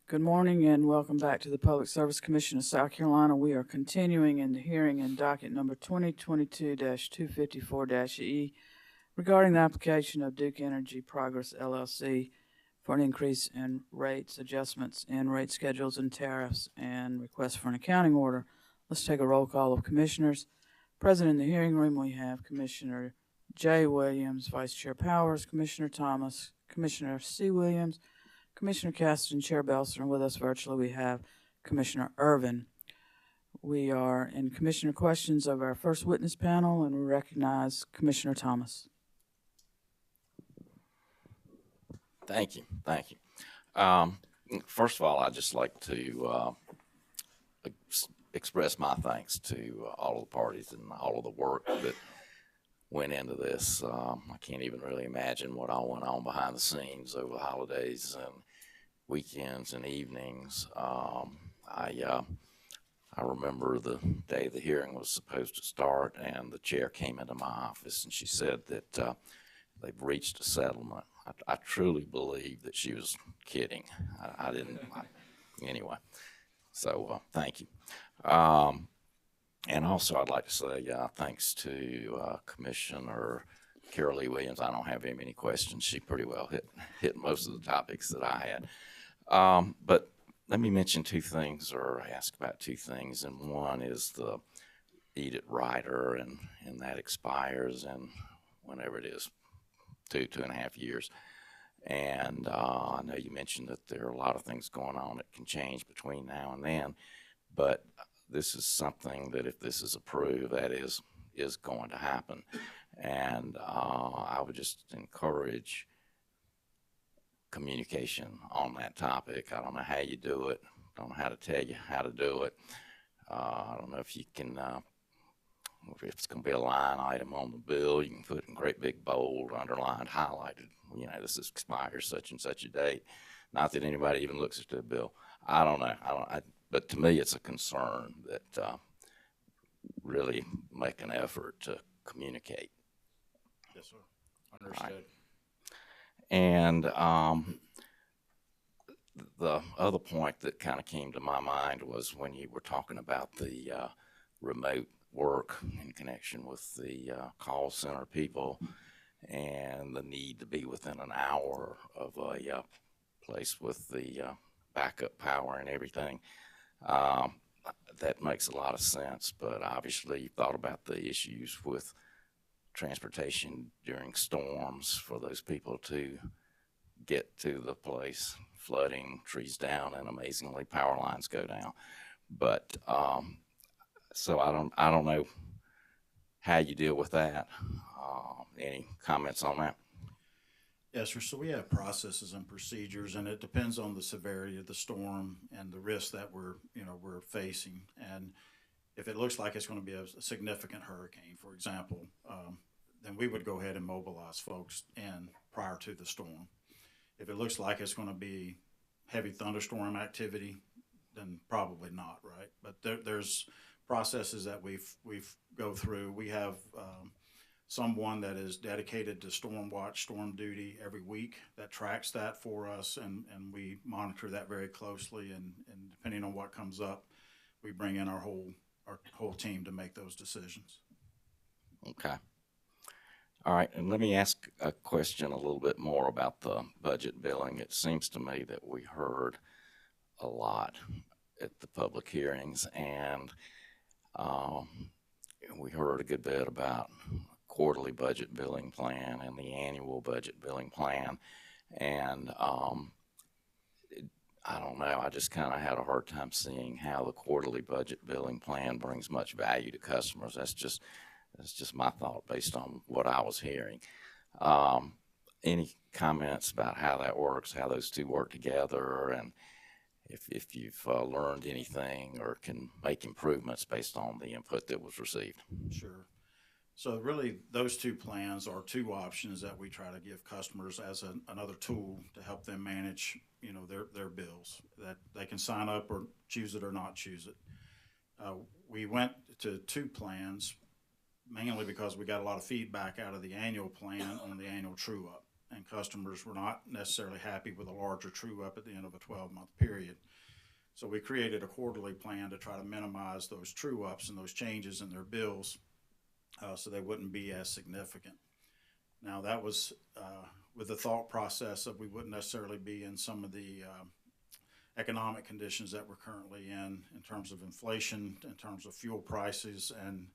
Good morning and welcome back to the Public Service Commission of South Carolina. We are continuing in the hearing in docket number 2022-254-E regarding the application of Duke Energy Progress LLC for an increase in rates, adjustments in rate schedules and tariffs, and request for an accounting order. Let's take a roll call of commissioners. Present in the hearing room, we have Commissioner J. Williams, Vice Chair Powers, Commissioner Thomas, Commissioner C. Williams, Commissioner Caston, Chair Belser, and with us virtually we have Commissioner Irvin. We are in commissioner questions of our first witness panel, and we recognize Commissioner Thomas. Thank you. Thank you. First of all, I'd just like to express my thanks to all of the parties and all of the work that went into this. I can't even really imagine what all went on behind the scenes over the holidays and weekends and evenings. I remember the day the hearing was supposed to start, and the chair came into my office and she said that they've reached a settlement. I truly believe that she was kidding. I didn't. Anyway, so thank you. And also I'd like to say thanks to Commissioner Carol Lee Williams. I don't have very many questions. She pretty well hit most of the topics that I had. But let me mention two things, or ask about two things. And one is the Edith Rider, and that expires in whenever it is, 2.5 years. And I know you mentioned that there are a lot of things going on that can change between now and then, but this is something that if this is approved, that is going to happen. And I would just encourage communication on that topic. I don't know how you do it. I don't know how to tell you how to do it. I don't know if you can, if it's going to be a line item on the bill, you can put it in great big bold, underlined, highlighted. You know, this expires such and such a date. Not that anybody even looks at the bill. I don't know. But to me, it's a concern that really make an effort to communicate. Yes, sir. Understood. Right. And the other point that kind of came to my mind was when you were talking about the remote work in connection with the call center people and the need to be within an hour of a place with the backup power and everything. That makes a lot of sense, but obviously you thought about the issues with transportation during storms for those people to get to the place, flooding, trees down, and amazingly power lines go down. But so I don't know how you deal with that. Any comments on that? Yes, sir. So we have processes and procedures, and it depends on the severity of the storm and the risk that we're facing. And if it looks like it's going to be a significant hurricane, for example, then we would go ahead and mobilize folks in prior to the storm. If it looks like it's going to be heavy thunderstorm activity, then probably not, right? But there's processes that we've go through. We have someone that is dedicated to storm watch, storm duty every week that tracks that for us, and we monitor that very closely, and depending on what comes up, we bring in our whole team to make those decisions. Okay. All right, and let me ask a question a little bit more about the budget billing. It seems to me that we heard a lot at the public hearings, and we heard a good bit about quarterly budget billing plan and the annual budget billing plan. And I don't know, I just kind of had a hard time seeing how the quarterly budget billing plan brings much value to customers. That's just my thought based on what I was hearing. Any comments about how that works, how those two work together, and if you've learned anything or can make improvements based on the input that was received? Sure. So really, those two plans are two options that we try to give customers as another tool to help them manage, their bills, that they can sign up or choose it or not choose it. We went to two plans mainly because we got a lot of feedback out of the annual plan on the annual true-up. and customers were not necessarily happy with a larger true-up at the end of a 12-month period. So we created a quarterly plan to try to minimize those true-ups and those changes in their bills so they wouldn't be as significant. Now, that was with the thought process that we wouldn't necessarily be in some of the economic conditions that we're currently in terms of inflation, in terms of fuel prices, and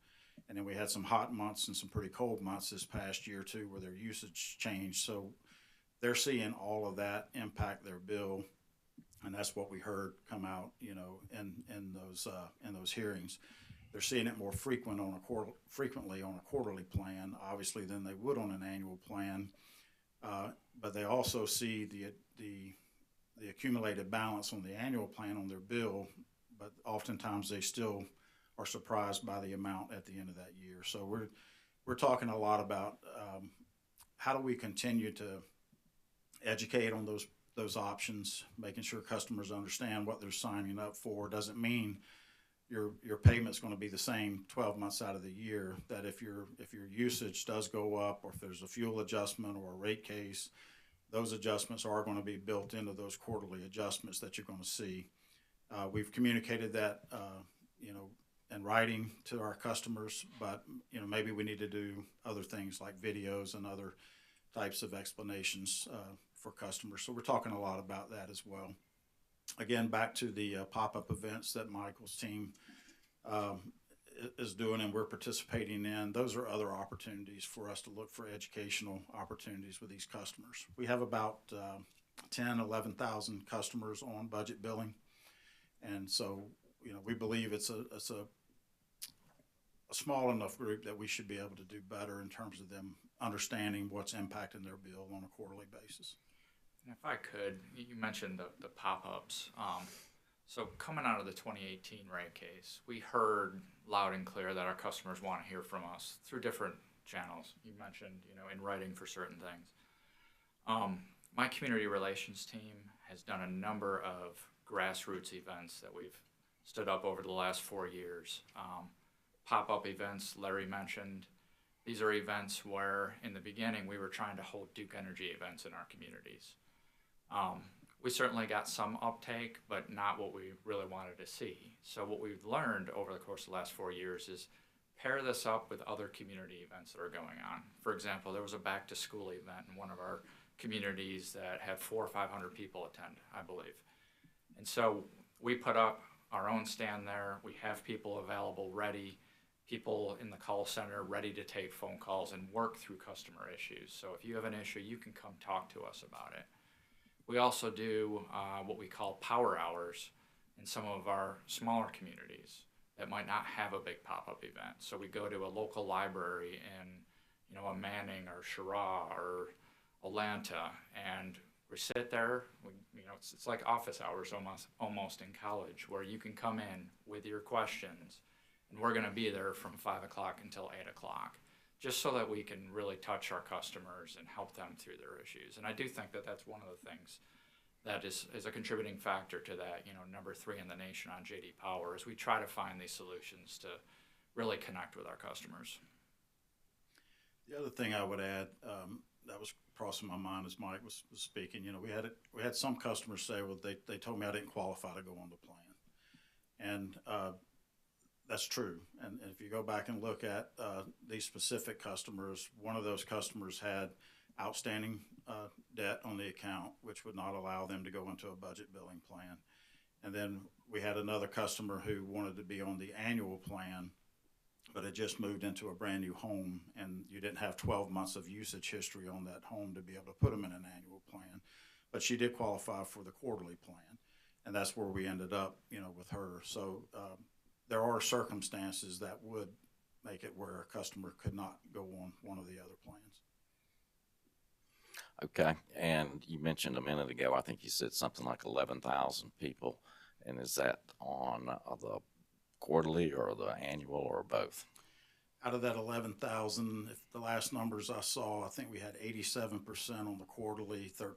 then we had some hot months and some pretty cold months this past year too, where their usage changed. So they're seeing all of that impact their bill, and that's what we heard come out, you know, in those hearings. They're seeing it more frequently on a quarterly plan, obviously, than they would on an annual plan. But they also see the accumulated balance on the annual plan on their bill, but oftentimes they still are surprised by the amount at the end of that year. So we're talking a lot about how do we continue to educate on those options, making sure customers understand what they're signing up for. Doesn't mean your payment's going to be the same 12 months out of the year. That if your usage does go up, or if there's a fuel adjustment or a rate case, those adjustments are going to be built into those quarterly adjustments that you're going to see. We've communicated that, you know, in writing to our customers, but you know, maybe we need to do other things like videos and other types of explanations for customers. So we're talking a lot about that as well. Again, back to the pop-up events that Michael's team is doing and we're participating in. Those are other opportunities for us to look for educational opportunities with these customers. We have about 10, 11,000 customers on budget billing. And so, you know, we believe it's a small enough group that we should be able to do better in terms of them understanding what's impacting their bill on a quarterly basis. And if I could, you mentioned the pop-ups. So coming out of the 2018 rate case, we heard loud and clear that our customers want to hear from us through different channels. You mentioned, you know, in writing for certain things. My community relations team has done a number of grassroots events that we've stood up over the last 4 years. Pop-up events, Larry mentioned. These are events where, in the beginning, we were trying to hold Duke Energy events in our communities. We certainly got some uptake, but not what we really wanted to see. So what we've learned over the course of the last 4 years is pair this up with other community events that are going on. For example, there was a back-to-school event in one of our communities that had 400 or 500 people attend, I believe. And so we put up our own stand there. We have people available, ready, people in the call center ready to take phone calls and work through customer issues. So if you have an issue, you can come talk to us about it. We also do what we call power hours in some of our smaller communities that might not have a big pop-up event. So we go to a local library in, you know, a Manning or Chirac or Atlanta, and we sit there. You know, it's like office hours almost in college, where you can come in with your questions, and we're going to be there from 5 o'clock until 8 o'clock. Just so that we can really touch our customers and help them through their issues. And I do think that that's one of the things that is a contributing factor to that, you know, number 3 in the nation on J.D. Power, is we try to find these solutions to really connect with our customers. The other thing I would add that was crossing my mind as Mike was speaking, you know, we had some customers say, well, they told me I didn't qualify to go on the plan. And that's true. And if you go back and look at these specific customers, one of those customers had outstanding debt on the account, which would not allow them to go into a budget billing plan. And then we had another customer who wanted to be on the annual plan, but had just moved into a brand new home, and you didn't have 12 months of usage history on that home to be able to put them in an annual plan. But she did qualify for the quarterly plan, and that's where we ended up, you know, with her. So there are circumstances that would make it where a customer could not go on one of the other plans. Okay, and you mentioned a minute ago, I think you said something like 11,000 people, and is that on the quarterly or the annual or both? Out of that 11,000, if the last numbers I saw, I think we had 87% on the quarterly, 13%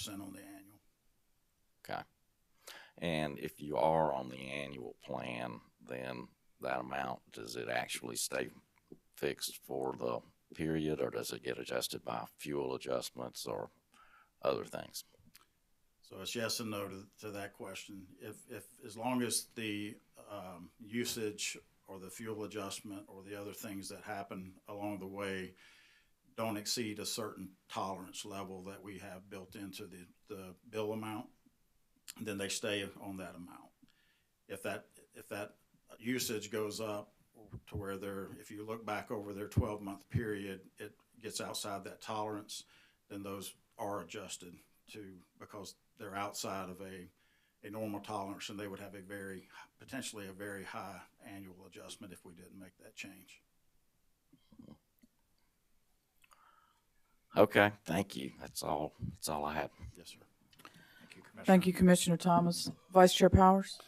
on the annual. Okay, and if you are on the annual plan, then that amount, does it actually stay fixed for the period, or does it get adjusted by fuel adjustments or other things? So it's yes and no to that question. If as long as the usage or the fuel adjustment or the other things that happen along the way don't exceed a certain tolerance level that we have built into the bill amount, then they stay on that amount. If that usage goes up to where if you look back over their 12-month period, it gets outside that tolerance, then those are adjusted because they're outside of a normal tolerance, and they would have potentially a very high annual adjustment if we didn't make that change. Okay, thank you. That's all I had. Yes, sir. Thank you, Commissioner. Thank you, Commissioner Thomas. Vice Chair Powers?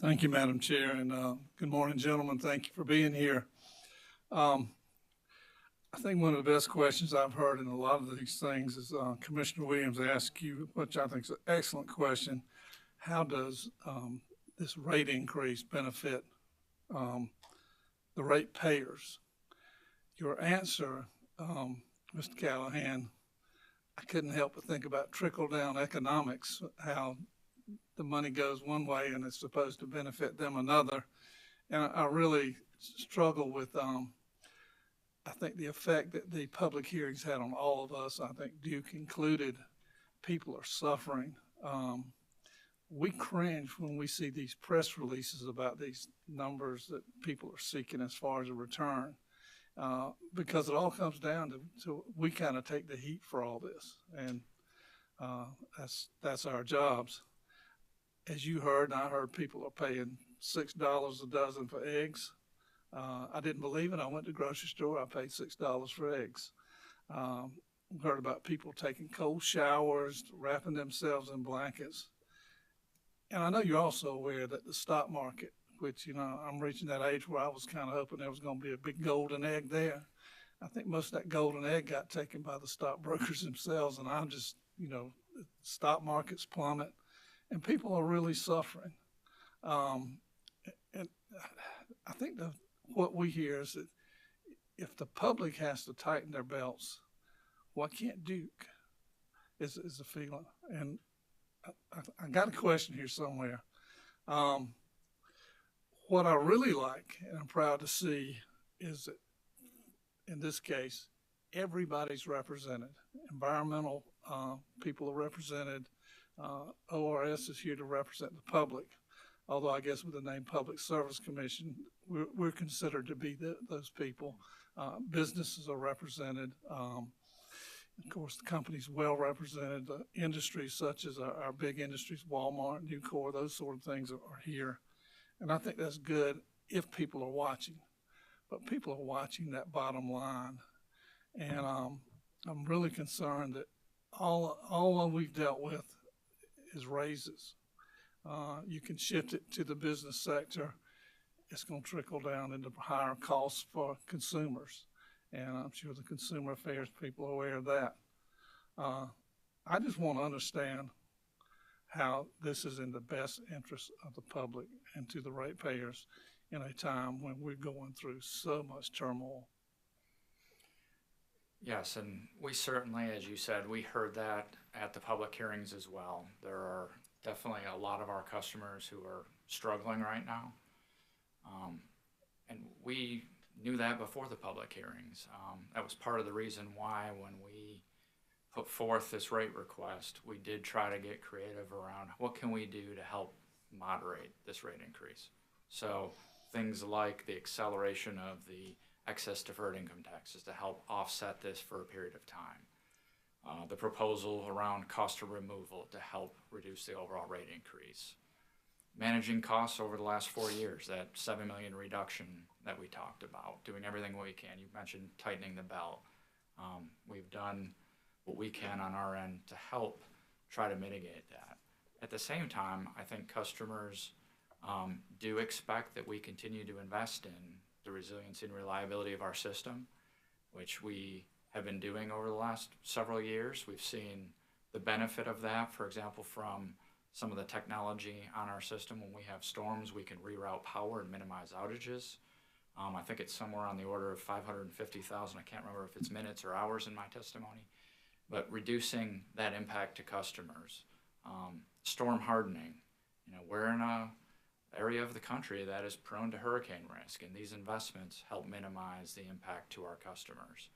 Thank you, Madam Chair, and good morning, gentlemen. Thank you for being here. I think one of the best questions I've heard in a lot of these things is Commissioner Williams asked you, which I think is an excellent question. How does this rate increase benefit the rate payers? Your answer, Mr. Callahan, I couldn't help but think about trickle-down economics, how the money goes one way and it's supposed to benefit them another. And I really struggle with I think the effect that the public hearings had on all of us. I think Duke included. People are suffering. We cringe when we see these press releases about these numbers that people are seeking as far as a return, because it all comes down to we kind of take the heat for all this, and that's our jobs. As you heard, and I heard, people are paying $6 a dozen for eggs. I didn't believe it. I went to the grocery store. I paid $6 for eggs. Heard about people taking cold showers, wrapping themselves in blankets. And I know you're also aware that the stock market, which, I'm reaching that age where I was kind of hoping there was going to be a big golden egg there. I think most of that golden egg got taken by the stockbrokers themselves. And I'm just, stock markets plummet and people are really suffering. And I think what we hear is that if the public has to tighten their belts, why can't Duke? Is a feeling. And I got a question here somewhere. What I really like, and I'm proud to see, is that in this case, everybody's represented. Environmental people are represented. ORS is here to represent the public. Although I guess with the name Public Service Commission, we're considered to be those people. Businesses are represented. Of course, the company's well represented. The industries such as our big industries, Walmart, Nucor, those sort of things are here. And I think that's good if people are watching. But people are watching that bottom line. And I'm really concerned that all we've dealt with is raises. You can shift it to the business sector. It's going to trickle down into higher costs for consumers. And I'm sure the consumer affairs people are aware of that. I just want to understand how this is in the best interest of the public and to the ratepayers in a time when we're going through so much turmoil. Yes, and we certainly, as you said, we heard that at the public hearings as well. There are definitely a lot of our customers who are struggling right now. And we knew that before the public hearings. That was part of the reason why when we put forth this rate request, we did try to get creative around what can we do to help moderate this rate increase. So things like the acceleration of the excess deferred income taxes to help offset this for a period of time. The proposal around cost of removal to help reduce the overall rate increase. Managing costs over the last 4 years, that $7 million reduction that we talked about, doing everything we can. You mentioned tightening the belt. We've done what we can on our end to help try to mitigate that. At the same time, I think customers do expect that we continue to invest in the resiliency and reliability of our system, which we have been doing over the last several years. We've seen the benefit of that, for example, from some of the technology on our system. When we have storms, we can reroute power and minimize outages. I think it's somewhere on the order of 550,000. I can't remember if it's minutes or hours in my testimony, but reducing that impact to customers. Storm hardening, we're in a area of the country that is prone to hurricane risk, and these investments help minimize the impact to our customers.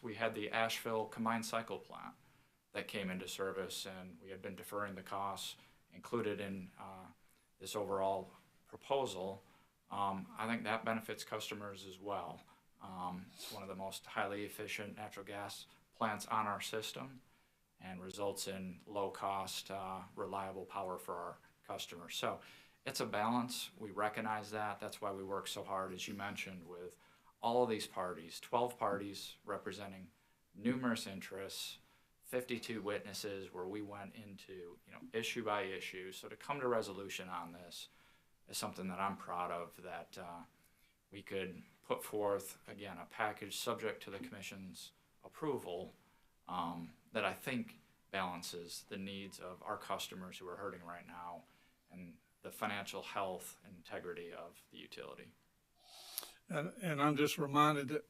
We had the Asheville combined cycle plant that came into service, and we had been deferring the costs included in this overall proposal. I think that benefits customers as well. It's one of the most highly efficient natural gas plants on our system and results in low-cost, reliable power for our customers. So it's a balance. We recognize that. That's why we work so hard, as you mentioned, with all of these parties, 12 parties representing numerous interests, 52 witnesses where we went into issue by issue. So to come to resolution on this is something that I'm proud of, that we could put forth, again, a package subject to the Commission's approval that I think balances the needs of our customers who are hurting right now and the financial health and integrity of the utility. And I'm just reminded that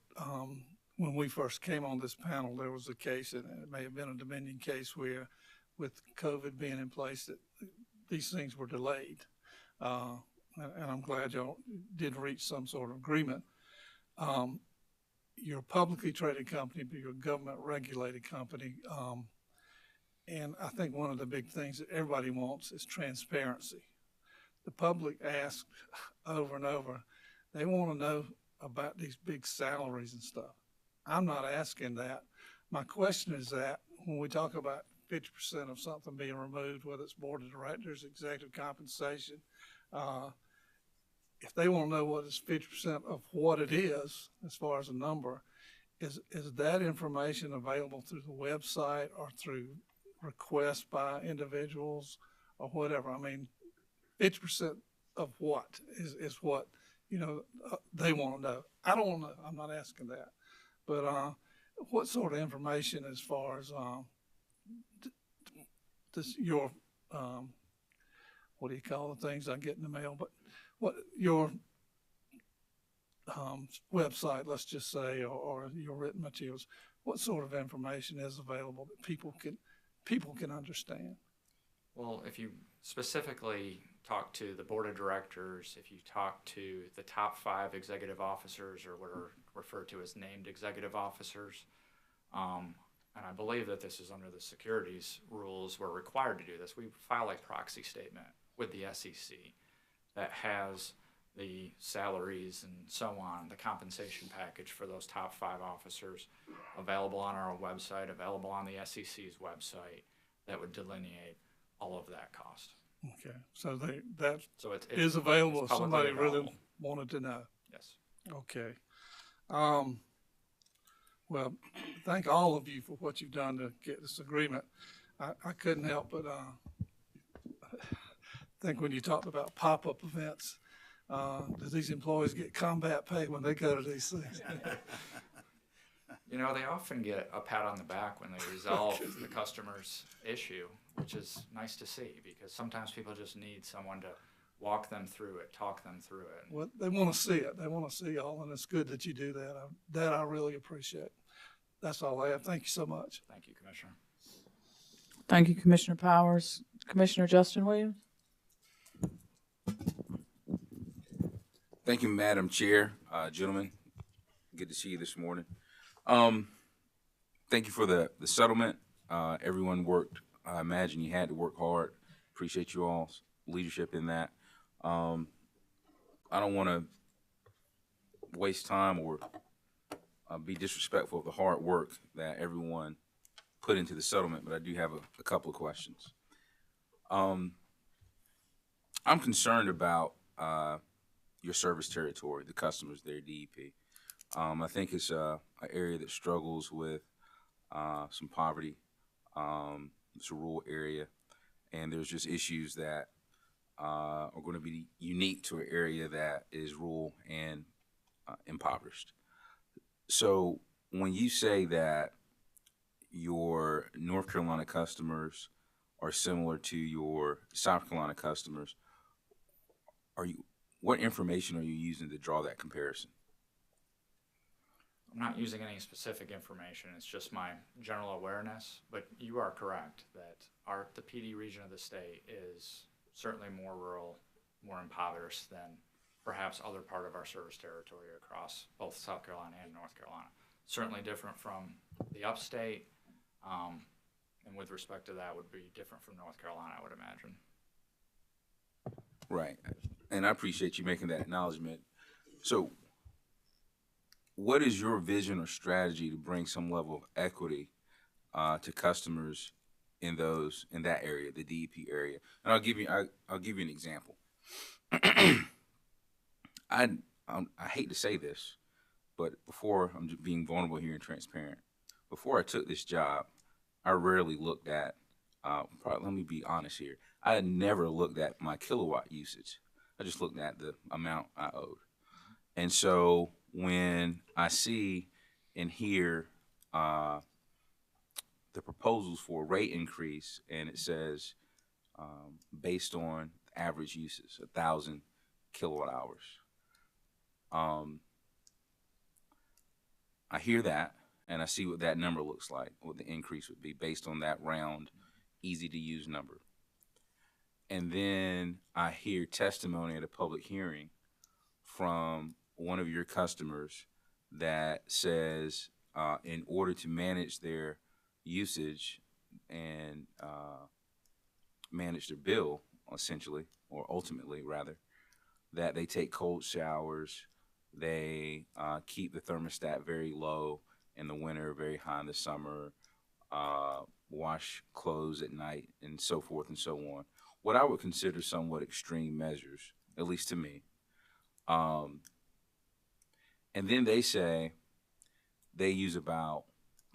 when we first came on this panel, there was a case, and it may have been a Dominion case, where with COVID being in place, that these things were delayed. And I'm glad y'all did reach some sort of agreement. You're a publicly traded company, but you're a government regulated company. And I think one of the big things that everybody wants is transparency. The public asks over and over, they want to know about these big salaries and stuff. I'm not asking that. My question is that when we talk about 50% of something being removed, whether it's board of directors, executive compensation, if they want to know what is 50% of what it is, as far as a number, is that information available through the website or through requests by individuals or whatever? I mean, 50% of what is what, they want to know. I don't want to know. I'm not asking that. But what sort of information as far as your, what do you call the things I get in the mail? But what your website, let's just say, or your written materials, what sort of information is available that people can understand? Well, if you specifically talk to the board of directors, if you talk to the top 5 executive officers, or what are referred to as named executive officers, and I believe that this is under the securities rules, we're required to do this. We file a proxy statement with the SEC that has the salaries and so on, the compensation package for those top 5 officers available on our website, available on the SEC's website, that would delineate all of that cost. Okay, so that it's is available if publicly somebody available. really wanted to know. Yes. Okay. Well, thank all of you for what you've done to get this agreement. I couldn't help but think when you talked about pop-up events, do these employees get combat pay when they go to these things? They often get a pat on the back when they resolve the customer's issue, which is nice to see, because sometimes people just need someone to walk them through it, talk them through it. Well, they want to see it. They want to see y'all, and it's good that you do that. That I really appreciate. That's all I have. Thank you so much. Thank you, Commissioner. Thank you, Commissioner Powers. Commissioner Justin Williams? Thank you, Madam Chair. Gentlemen, good to see you this morning. Thank you for the settlement. Everyone worked. I imagine you had to work hard. Appreciate you all's leadership in that. I don't want to waste time or be disrespectful of the hard work that everyone put into the settlement, but I do have a couple of questions. I'm concerned about your service territory, the customers there, DEP. I think it's an area that struggles with some poverty. It's a rural area, and there's just issues that are going to be unique to an area that is rural and impoverished. So when you say that your North Carolina customers are similar to your South Carolina customers, what information are you using to draw that comparison? I'm not using any specific information. It's just my general awareness. But you are correct that the PD region of the state is certainly more rural, more impoverished than perhaps other part of our service territory across both South Carolina and North Carolina. Certainly different from the upstate, and with respect to that would be different from North Carolina, I would imagine. Right. And I appreciate you making that acknowledgement. So what is your vision or strategy to bring some level of equity to customers in that area, the DEP area? And I'll give you an example. I hate to say this, but before, I'm just being vulnerable here and transparent. Before I took this job, I rarely looked at, let me be honest here. I had never looked at my kilowatt usage. I just looked at the amount I owed. And so when I see and hear the proposals for a rate increase, and it says based on average usage, 1,000 kilowatt hours, I hear that, and I see what that number looks like, what the increase would be based on that round, easy-to-use number. And then I hear testimony at a public hearing from one of your customers that says in order to manage their usage and manage their bill, essentially, or ultimately, rather, that they take cold showers, they keep the thermostat very low in the winter, very high in the summer, wash clothes at night, and so forth and so on. What I would consider somewhat extreme measures, at least to me. And then they say they use about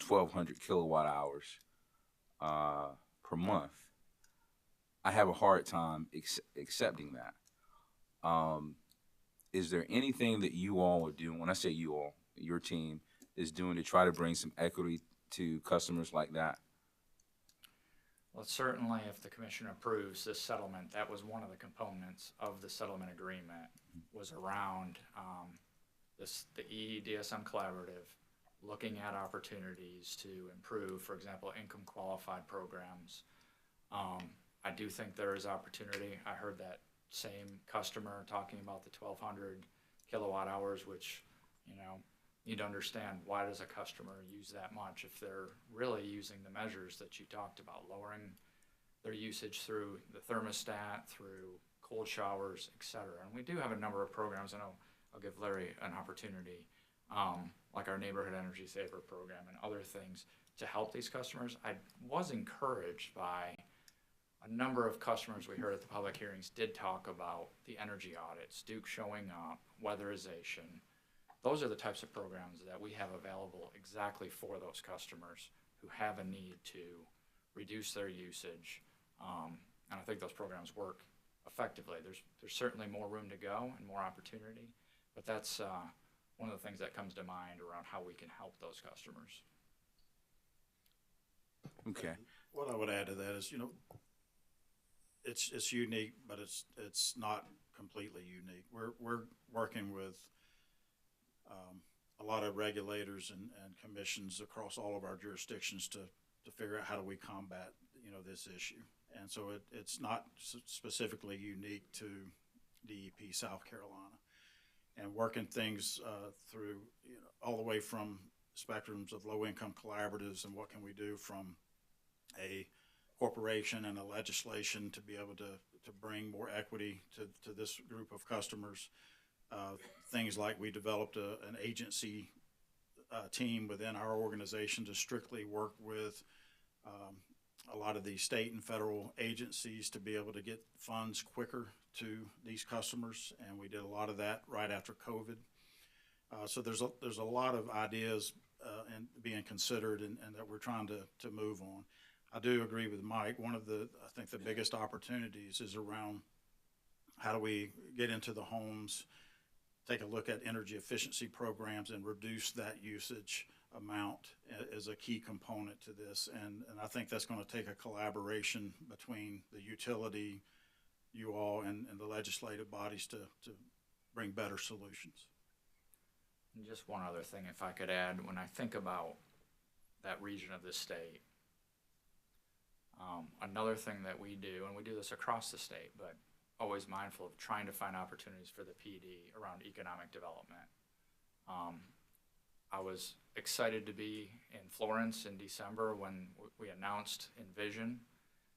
1,200 kilowatt hours per month. I have a hard time accepting that. Is there anything that you all are doing, when I say you all, your team, is doing to try to bring some equity to customers like that? Well, certainly if the commission approves this settlement, that was one of the components of the settlement agreement, was around the EEDSM collaborative, looking at opportunities to improve, for example, income qualified programs. I do think there is opportunity. I heard that same customer talking about the 1,200 kilowatt hours, which, you know, you'd understand, why does a customer use that much if they're really using the measures that you talked about, lowering their usage through the thermostat, through cold showers, et cetera. And we do have a number of programs, and I'll give Larry an opportunity, like our Neighborhood Energy Saver program and other things to help these customers. I was encouraged by a number of customers we heard at the public hearings did talk about the energy audits, Duke showing up, weatherization. Those are the types of programs that we have available exactly for those customers who have a need to reduce their usage. And I think those programs work effectively. There's certainly more room to go and more opportunity, but that's one of the things that comes to mind around how we can help those customers. Okay. What I would add to that is, you know, it's unique, but it's not completely unique. We're working with a lot of regulators and commissions across all of our jurisdictions to figure out how do we combat, you know, this issue. And so it's not specifically unique to DEP South Carolina, and working things through, you know, all the way from spectrums of low-income collaboratives and what can we do from a corporation and a legislation to be able to bring more equity to this group of customers. Things like we developed an agency team within our organization to strictly work with a lot of the state and federal agencies to be able to get funds quicker to these customers, and we did a lot of that right after COVID. So there's a lot of ideas and being considered and that we're trying to move on. I do agree with Mike. One of I think the biggest opportunities is around how do we get into the homes, take a look at energy efficiency programs and reduce that usage amount as a key component to this. And I think that's going to take a collaboration between the utility, you all, and the legislative bodies to bring better solutions. And just one other thing, if I could add, when I think about that region of the state, another thing that we do, and we do this across the state, but always mindful of trying to find opportunities for the PD around economic development. I was excited to be in Florence in December when we announced Envision,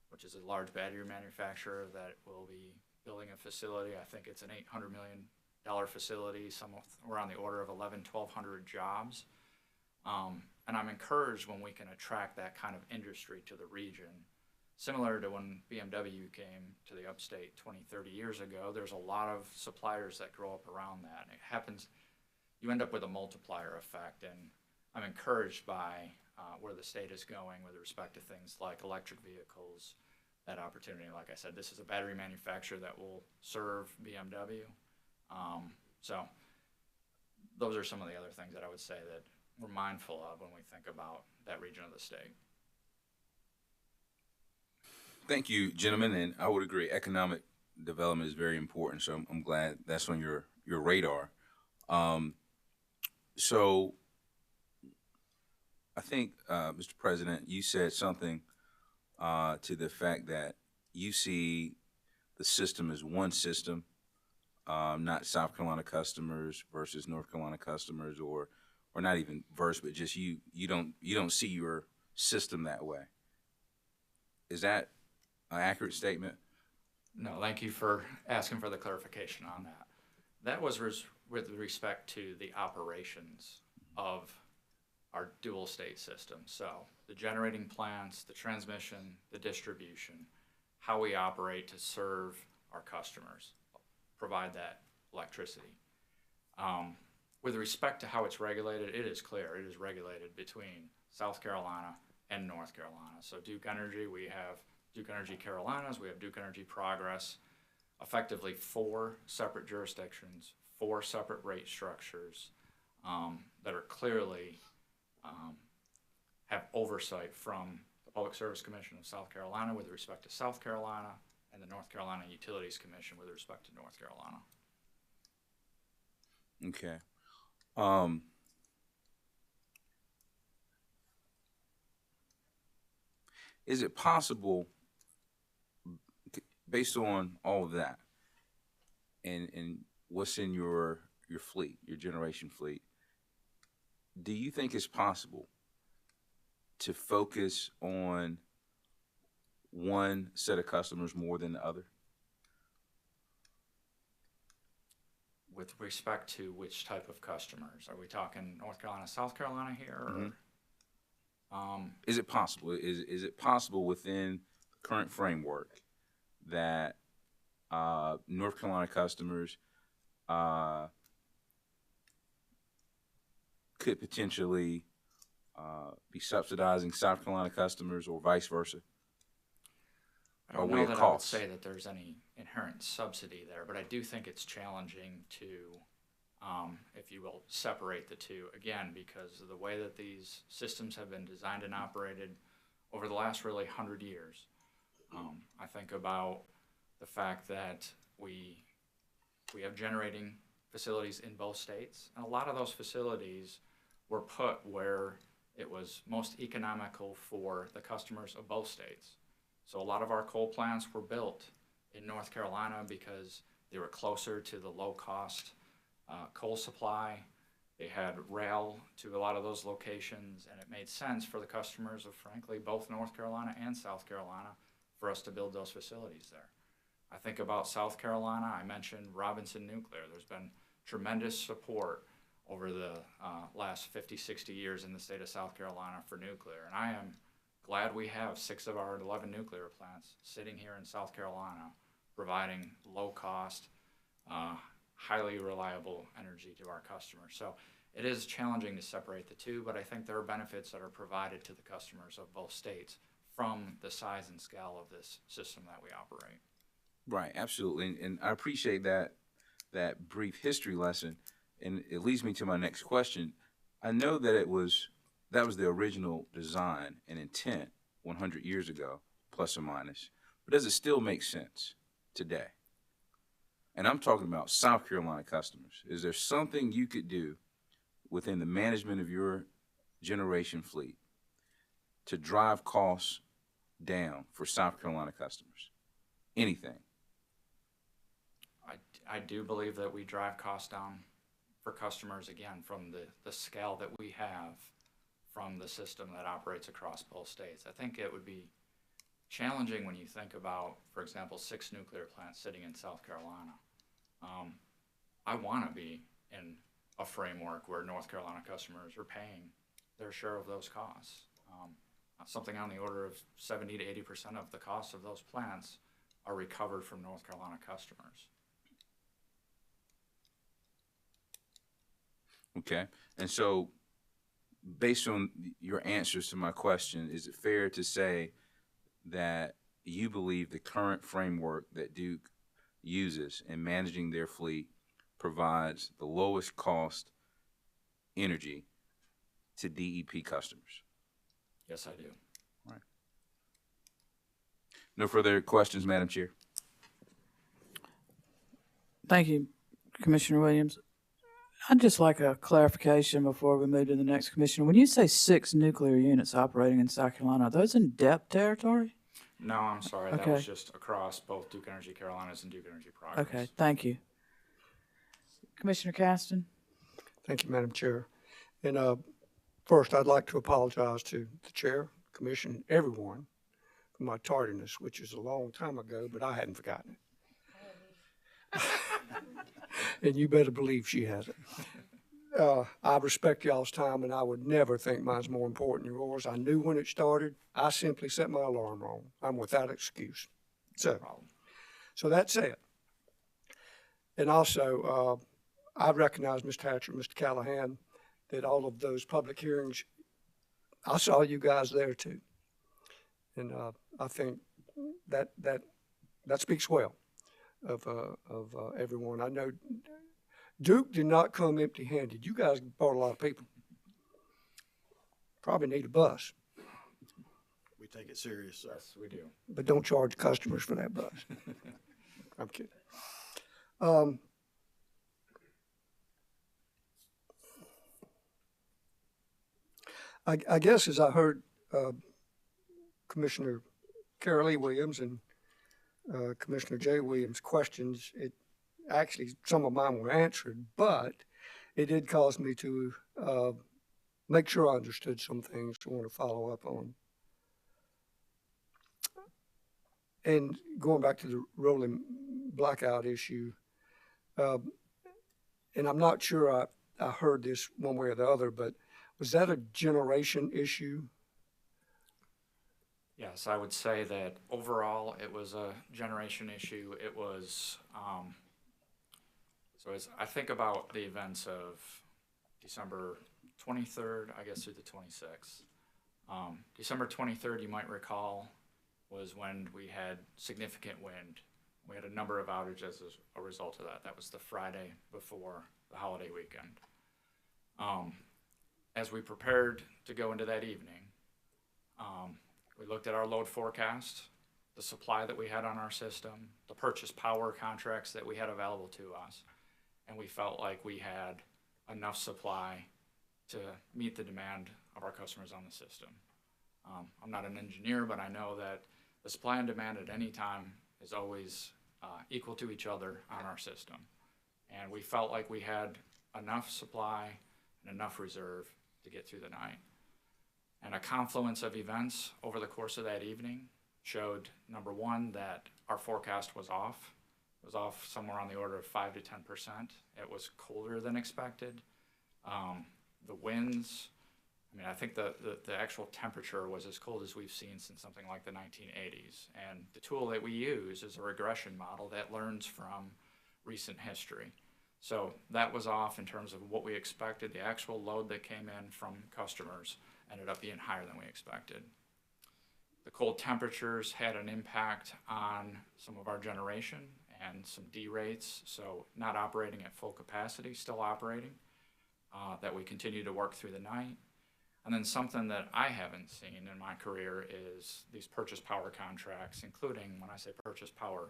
which is a large battery manufacturer that will be building a facility. I think it's an $800 million facility, somewhere around the order of 1,200 jobs. And I'm encouraged when we can attract that kind of industry to the region. Similar to when BMW came to the upstate 20, 30 years ago, there's a lot of suppliers that grow up around that. And it happens, you end up with a multiplier effect. And I'm encouraged by where the state is going with respect to things like electric vehicles, that opportunity. Like I said, this is a battery manufacturer that will serve BMW. So those are some of the other things that I would say that we're mindful of when we think about that region of the state. Thank you, gentlemen, and I would agree. Economic development is very important, so I'm glad that's on your radar. So I think, Mr. President, you said something to the fact that you see the system as one system, not South Carolina customers versus North Carolina customers, or not even versus, but just you don't see your system that way. Is that an accurate statement? No, thank you for asking for the clarification on that. That was with respect to the operations of our dual state system. So the generating plants, the transmission, the distribution, how we operate to serve our customers, provide that electricity. With respect to how it's regulated, it is clear. It is regulated between South Carolina and North Carolina. So Duke Energy, we have Duke Energy Carolinas, we have Duke Energy Progress, effectively 4 separate jurisdictions, 4 separate rate structures that are clearly have oversight from the Public Service Commission of South Carolina with respect to South Carolina and the North Carolina Utilities Commission with respect to North Carolina. Okay. Is it possible, based on all of that and what's in your fleet, your generation fleet, do you think it's possible to focus on one set of customers more than the other? With respect to which type of customers? Are we talking North Carolina, South Carolina here? Or, is it possible? Is it possible within the current framework that North Carolina customers could potentially be subsidizing South Carolina customers, or vice versa? I don't know that I would say that there's any inherent subsidy there, but I do think it's challenging to, if you will, separate the two, again, because of the way that these systems have been designed and operated over the last really 100 years. I think about the fact that we have generating facilities in both states, and a lot of those facilities were put where it was most economical for the customers of both states. So a lot of our coal plants were built in North Carolina because they were closer to the low-cost coal supply. They had rail to a lot of those locations, and it made sense for the customers of, frankly, both North Carolina and South Carolina for us to build those facilities there. I think about South Carolina. I mentioned Robinson Nuclear. There's been tremendous support over the last 50, 60 years in the state of South Carolina for nuclear, and I am glad we have 6 of our 11 nuclear plants sitting here in South Carolina, providing low-cost, highly reliable energy to our customers. So it is challenging to separate the two, but I think there are benefits that are provided to the customers of both states from the size and scale of this system that we operate. Right, absolutely, and I appreciate that brief history lesson, and it leads me to my next question. I know that that was the original design and intent 100 years ago, plus or minus, but does it still make sense today? and I'm talking about South Carolina customers. Is there something you could do within the management of your generation fleet to drive costs down for South Carolina customers? Anything? I do believe that we drive costs down for customers, again, from the scale that we have from the system that operates across both states. I think it would be challenging when you think about, for example, 6 nuclear plants sitting in South Carolina. I want to be in a framework where North Carolina customers are paying their share of those costs. Something on the order of 70 to 80% of the costs of those plants are recovered from North Carolina customers. Okay. And so, based on your answers to my question, is it fair to say that you believe the current framework that Duke uses in managing their fleet provides the lowest cost energy to DEP customers? Yes, I do. All right. No further questions, Madam Chair. Thank you, Commissioner Williams. I'd just like a clarification before we move to the next commissioner. When you say 6 nuclear units operating in South Carolina, are those in DEP territory? No, I'm sorry. Okay. That was just across both Duke Energy Carolinas and Duke Energy Progress. Okay, thank you. Commissioner Caston? Thank you, Madam Chair. And first, I'd like to apologize to the chair, commission, everyone for my tardiness, which is a long time ago, but I hadn't forgotten it. And you better believe she hasn't. I respect y'all's time, and I would never think mine's more important than yours. I knew when it started. I simply set my alarm wrong. I'm without excuse. So that said, and also, I recognize Mr. Hatcher, Mr. Callahan, that all of those public hearings, I saw you guys there too. And I think that speaks well of everyone. I know Duke did not come empty-handed. You guys brought a lot of people. Probably need a bus. We take it serious, sir. Yes, we do. But don't charge customers for that bus. I'm kidding. I guess as I heard Commissioner Carol E. Williams and Commissioner Jay Williams' questions, it actually, some of mine were answered, but it did cause me to make sure I understood some things I want to follow up on. And going back to the rolling blackout issue, and I'm not sure I heard this one way or the other, but was that a generation issue? Yes, I would say that overall it was a generation issue. It was, so as I think about the events of December 23rd, I guess through the 26th. December 23rd, you might recall, was when we had significant wind. We had a number of outages as a result of that. That was the Friday before the holiday weekend. As we prepared to go into that evening, we looked at our load forecast, the supply that we had on our system, the purchase power contracts that we had available to us, and we felt like we had enough supply to meet the demand of our customers on the system. I'm not an engineer, but I know that the supply and demand at any time is always equal to each other on our system. And we felt like we had enough supply and enough reserve to get through the night. And a confluence of events over the course of that evening showed, number one, that our forecast was off. It was off somewhere on the order of 5 to 10%. It was colder than expected. The winds, I mean, I think the actual temperature was as cold as we've seen since something like the 1980s. And the tool that we use is a regression model that learns from recent history. So that was off in terms of what we expected. The actual load that came in from customers ended up being higher than we expected. The cold temperatures had an impact on some of our generation and some D rates, so not operating at full capacity, still operating, that we continue to work through the night. And then something that I haven't seen in my career is these purchase power contracts, including, when I say purchase power,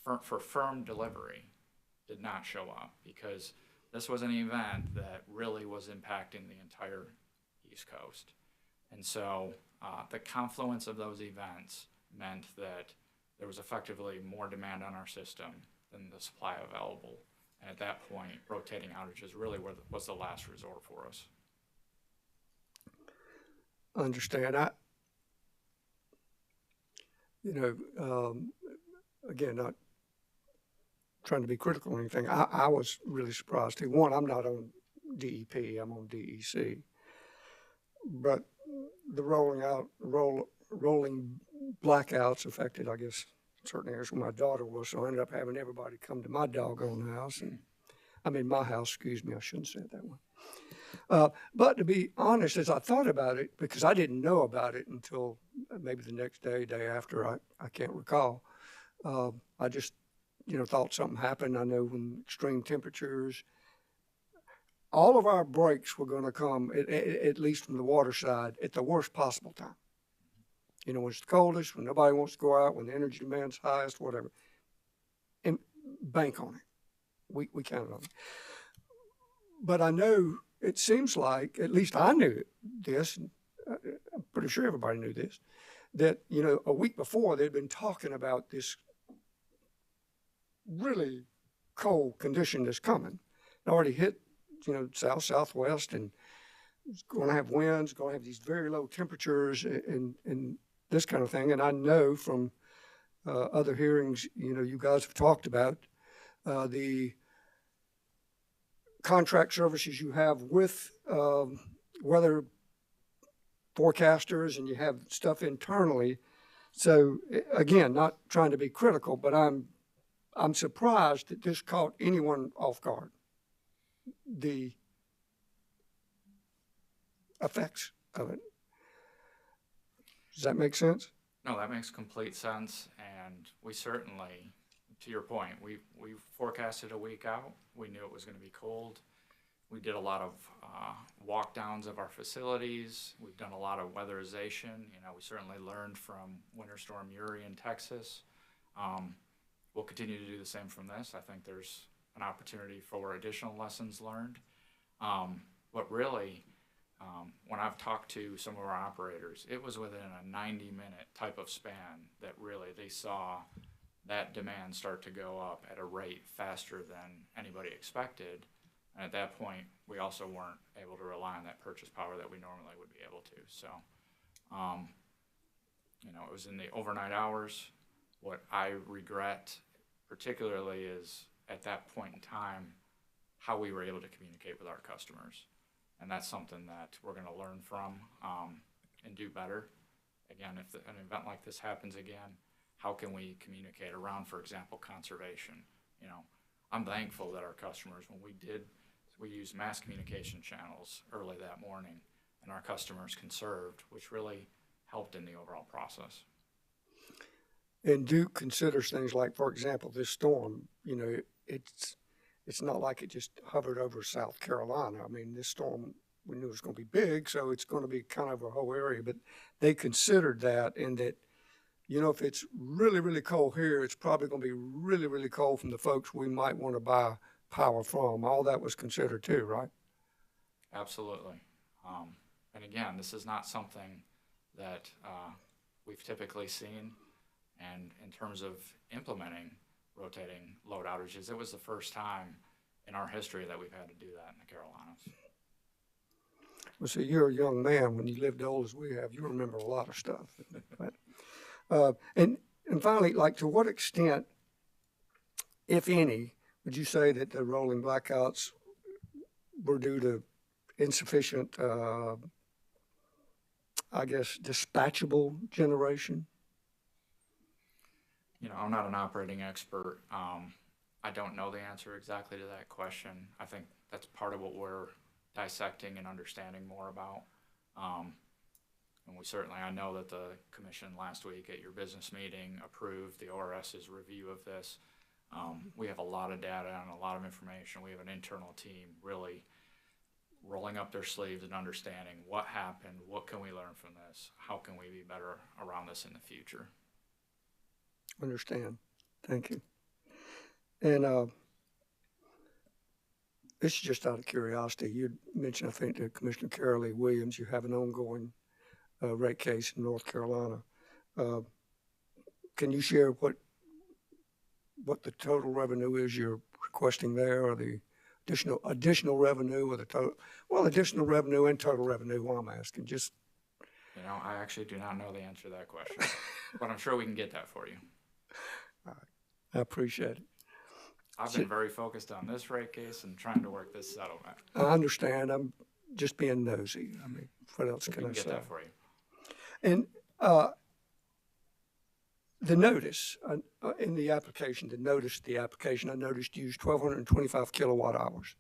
for firm delivery. did not show up because this was an event that really was impacting the entire East Coast. And so the confluence of those events meant that there was effectively more demand on our system than the supply available. And at that point, rotating outages really was the last resort for us. Understand. Again, not trying to be critical or anything. I was really surprised too. One, I'm not on DEP, I'm on DEC. But the rolling blackouts affected, I guess, certain areas where my daughter was, so I ended up having everybody come to my doggone house. And I mean, my house, excuse me, I shouldn't say it that way. But to be honest, as I thought about it, because I didn't know about it until maybe the next day, day after, I can't recall. I just, thought something happened. I know when extreme temperatures, all of our breaks were going to come, at least from the water side, at the worst possible time. When it's the coldest, when nobody wants to go out, when the energy demand's highest, whatever. And bank on it. We counted on it. But I know it seems like, at least I knew this, and I'm pretty sure everybody knew this, that, a week before they'd been talking about this really cold condition that's coming. It already hit, south, southwest, and it's going to have winds, going to have these very low temperatures and this kind of thing. And I know from other hearings, you guys have talked about the contract services you have with weather forecasters, and you have stuff internally. So again, not trying to be critical, but I'm surprised that this caught anyone off guard. The effects of it. Does that make sense? No, that makes complete sense. And we certainly, to your point, we forecasted a week out. We knew it was going to be cold. We did a lot of walk downs of our facilities. We've done a lot of weatherization. We certainly learned from Winter Storm Uri in Texas. We'll continue to do the same from this. I think there's an opportunity for additional lessons learned. But really, when I've talked to some of our operators, it was within a 90-minute type of span that really they saw that demand start to go up at a rate faster than anybody expected. And at that point, we also weren't able to rely on that purchase power that we normally would be able to. So, it was in the overnight hours. What I regret particularly is at that point in time, how we were able to communicate with our customers. And that's something that we're going to learn from and do better. Again, if an event like this happens again, how can we communicate around, for example, conservation? I'm thankful that our customers, when we used mass communication channels early that morning, and our customers conserved, which really helped in the overall process. And Duke considers things like, for example, this storm, it's not like it just hovered over South Carolina. I mean, this storm, we knew it was going to be big, so it's going to be kind of a whole area. But they considered that, and that, if it's really, really cold here, it's probably going to be really, really cold from the folks we might want to buy power from. All that was considered too, right? Absolutely. And again, this is not something that we've typically seen. And in terms of implementing rotating load outages, it was the first time in our history that we've had to do that in the Carolinas. Well, see, you're a young man. When you lived as old as we have, you remember a lot of stuff. But, and finally, to what extent, if any, would you say that the rolling blackouts were due to insufficient, dispatchable generation? I'm not an operating expert. I don't know the answer exactly to that question. I think that's part of what we're dissecting and understanding more about. And I know that the commission last week at your business meeting approved the ORS's review of this. We have a lot of data and a lot of information. We have an internal team really rolling up their sleeves and understanding what happened, what can we learn from this, how can we be better around this in the future. Understand. Thank you. And this is just out of curiosity. You mentioned, I think, to Commissioner Carol Lee Williams, you have an ongoing rate case in North Carolina. Can you share what the total revenue is you're requesting there, or the additional revenue, or the total? Well, additional revenue and total revenue. Why I'm asking, just. You know, I actually do not know the answer to that question, but I'm sure we can get that for you. All right. I appreciate it. I've been very focused on this rate case and trying to work this settlement. I understand. I'm just being nosy. I mean, what else can I say? Get that for you. And the notice in the application, I noticed used 1,225 kilowatt hours.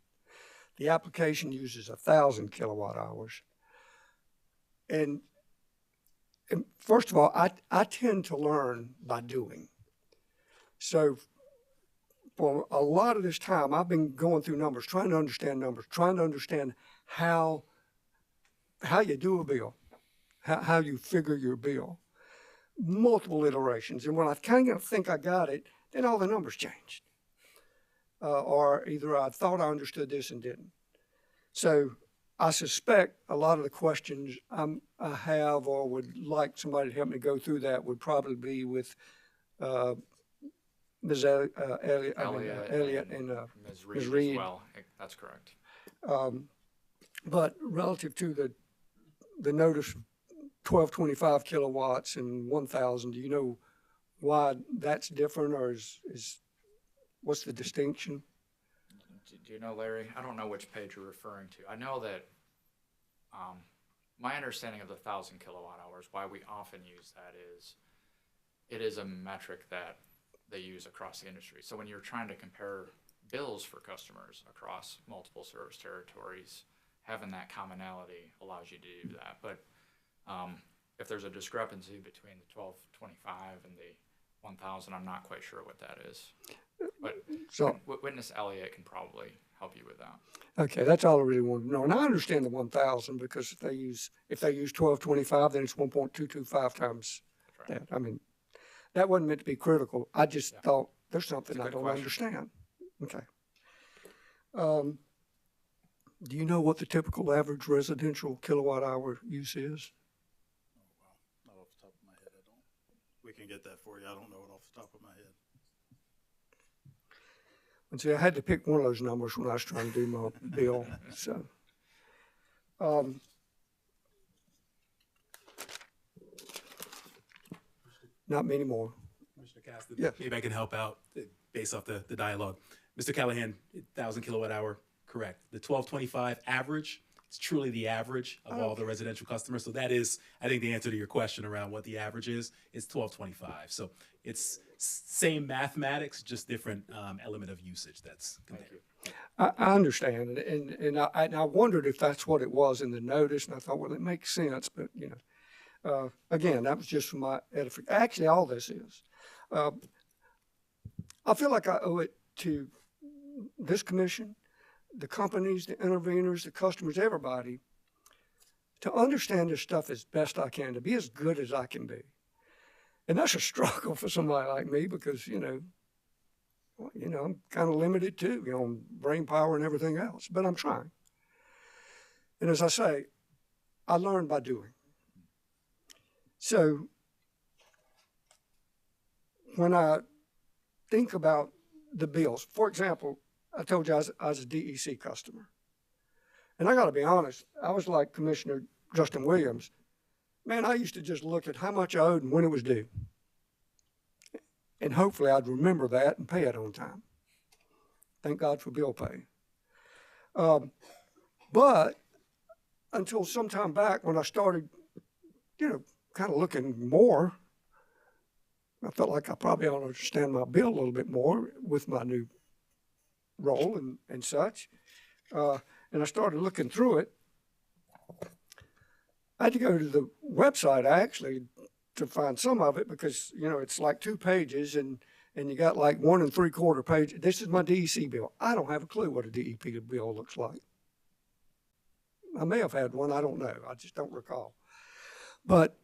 The application uses 1,000 kilowatt hours. And first of all, I tend to learn by doing. So for a lot of this time, I've been going through numbers, trying to understand how you do a bill, how you figure your bill. Multiple iterations. And when I kind of think I got it, then all the numbers changed. Or either I thought I understood this and didn't. So I suspect a lot of the questions I have or would like somebody to help me go through that would probably be with Ms. Elliott and Ms. Reed. As well. That's correct. But relative to the notice, 1,225 kilowatts and 1,000, do you know why that's different, or is what's the distinction? Do you know, Larry? I don't know which page you're referring to. I know that my understanding of the 1,000 kilowatt hours, why we often use that is, it is a metric that they use across the industry. So when you're trying to compare bills for customers across multiple service territories, having that commonality allows you to do that. But if there's a discrepancy between the 1,225 and the 1,000, I'm not quite sure what that is. But so, Witness Elliott can probably help you with that. Okay, that's all I really wanted to know. And I understand the 1,000 because if they use 1,225, then it's 1.225 times that. I mean, that wasn't meant to be critical. I just thought there's something I don't understand. Okay. Do you know what the typical average residential kilowatt hour use is? Not off the top of my head, I don't. We can get that for you. I don't know it off the top of my head. And see, I had to pick one of those numbers when I was trying to do my bill. So, not many more. Commissioner Caston, maybe I can help out based off the dialogue. Mr. Callahan, 1,000 kilowatt hour, correct. The 1,225 average, it's truly the average of all the residential customers. So that is, I think, the answer to your question around what the average is 1,225. So it's same mathematics, just different element of usage that's compared. I understand, and I wondered if that's what it was in the notice, and I thought, well, it makes sense, but you know, again, that was just for my edification. Actually, all this is. I feel like I owe it to this commission, the companies, the interveners, the customers, everybody, to understand this stuff as best I can, to be as good as I can be. And that's a struggle for somebody like me because, you know, I'm kind of limited too, you know, brain power and everything else, but I'm trying. And as I say, I learn by doing. So when I think about the bills, for example, I told you I was a DEC customer. And I got to be honest, I was like Commissioner Justin Williams. Man, I used to just look at how much I owed and when it was due. And hopefully I'd remember that and pay it on time. Thank God for bill pay. But until some time back when I started, you know, kind of looking more, I felt like I probably ought to understand my bill a little bit more with my new role and such. And I started looking through it. I had to go to the website actually to find some of it because, you know, it's like 2 pages and you got like 1 3/4 page. This is my DEC bill. I don't have a clue what a DEP bill looks like. I may have had one. I don't know. I just don't recall. But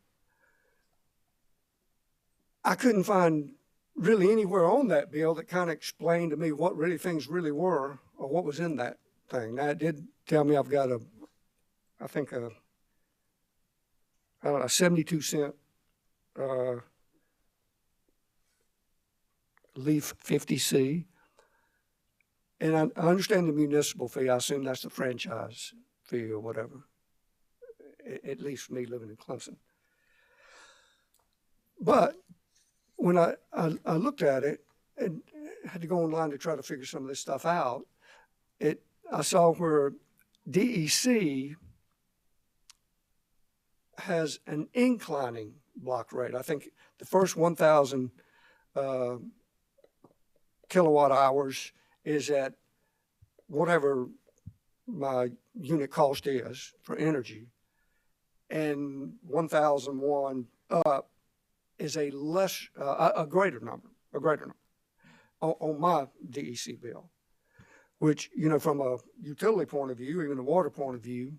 I couldn't find really anywhere on that bill that kind of explained to me what really things really were or what was in that thing. Now, it did tell me I've got I don't know, 72 cent Leaf 50C. And I understand the municipal fee. I assume that's the franchise fee or whatever, at least for me living in Clemson. But when I looked at it and had to go online to try to figure some of this stuff out, I saw where DEC has an inclining block rate. I think the first 1,000 kilowatt hours is at whatever my unit cost is for energy, and 1,001 up is a greater number on my DEC bill, which, you know, from a utility point of view, even a water point of view,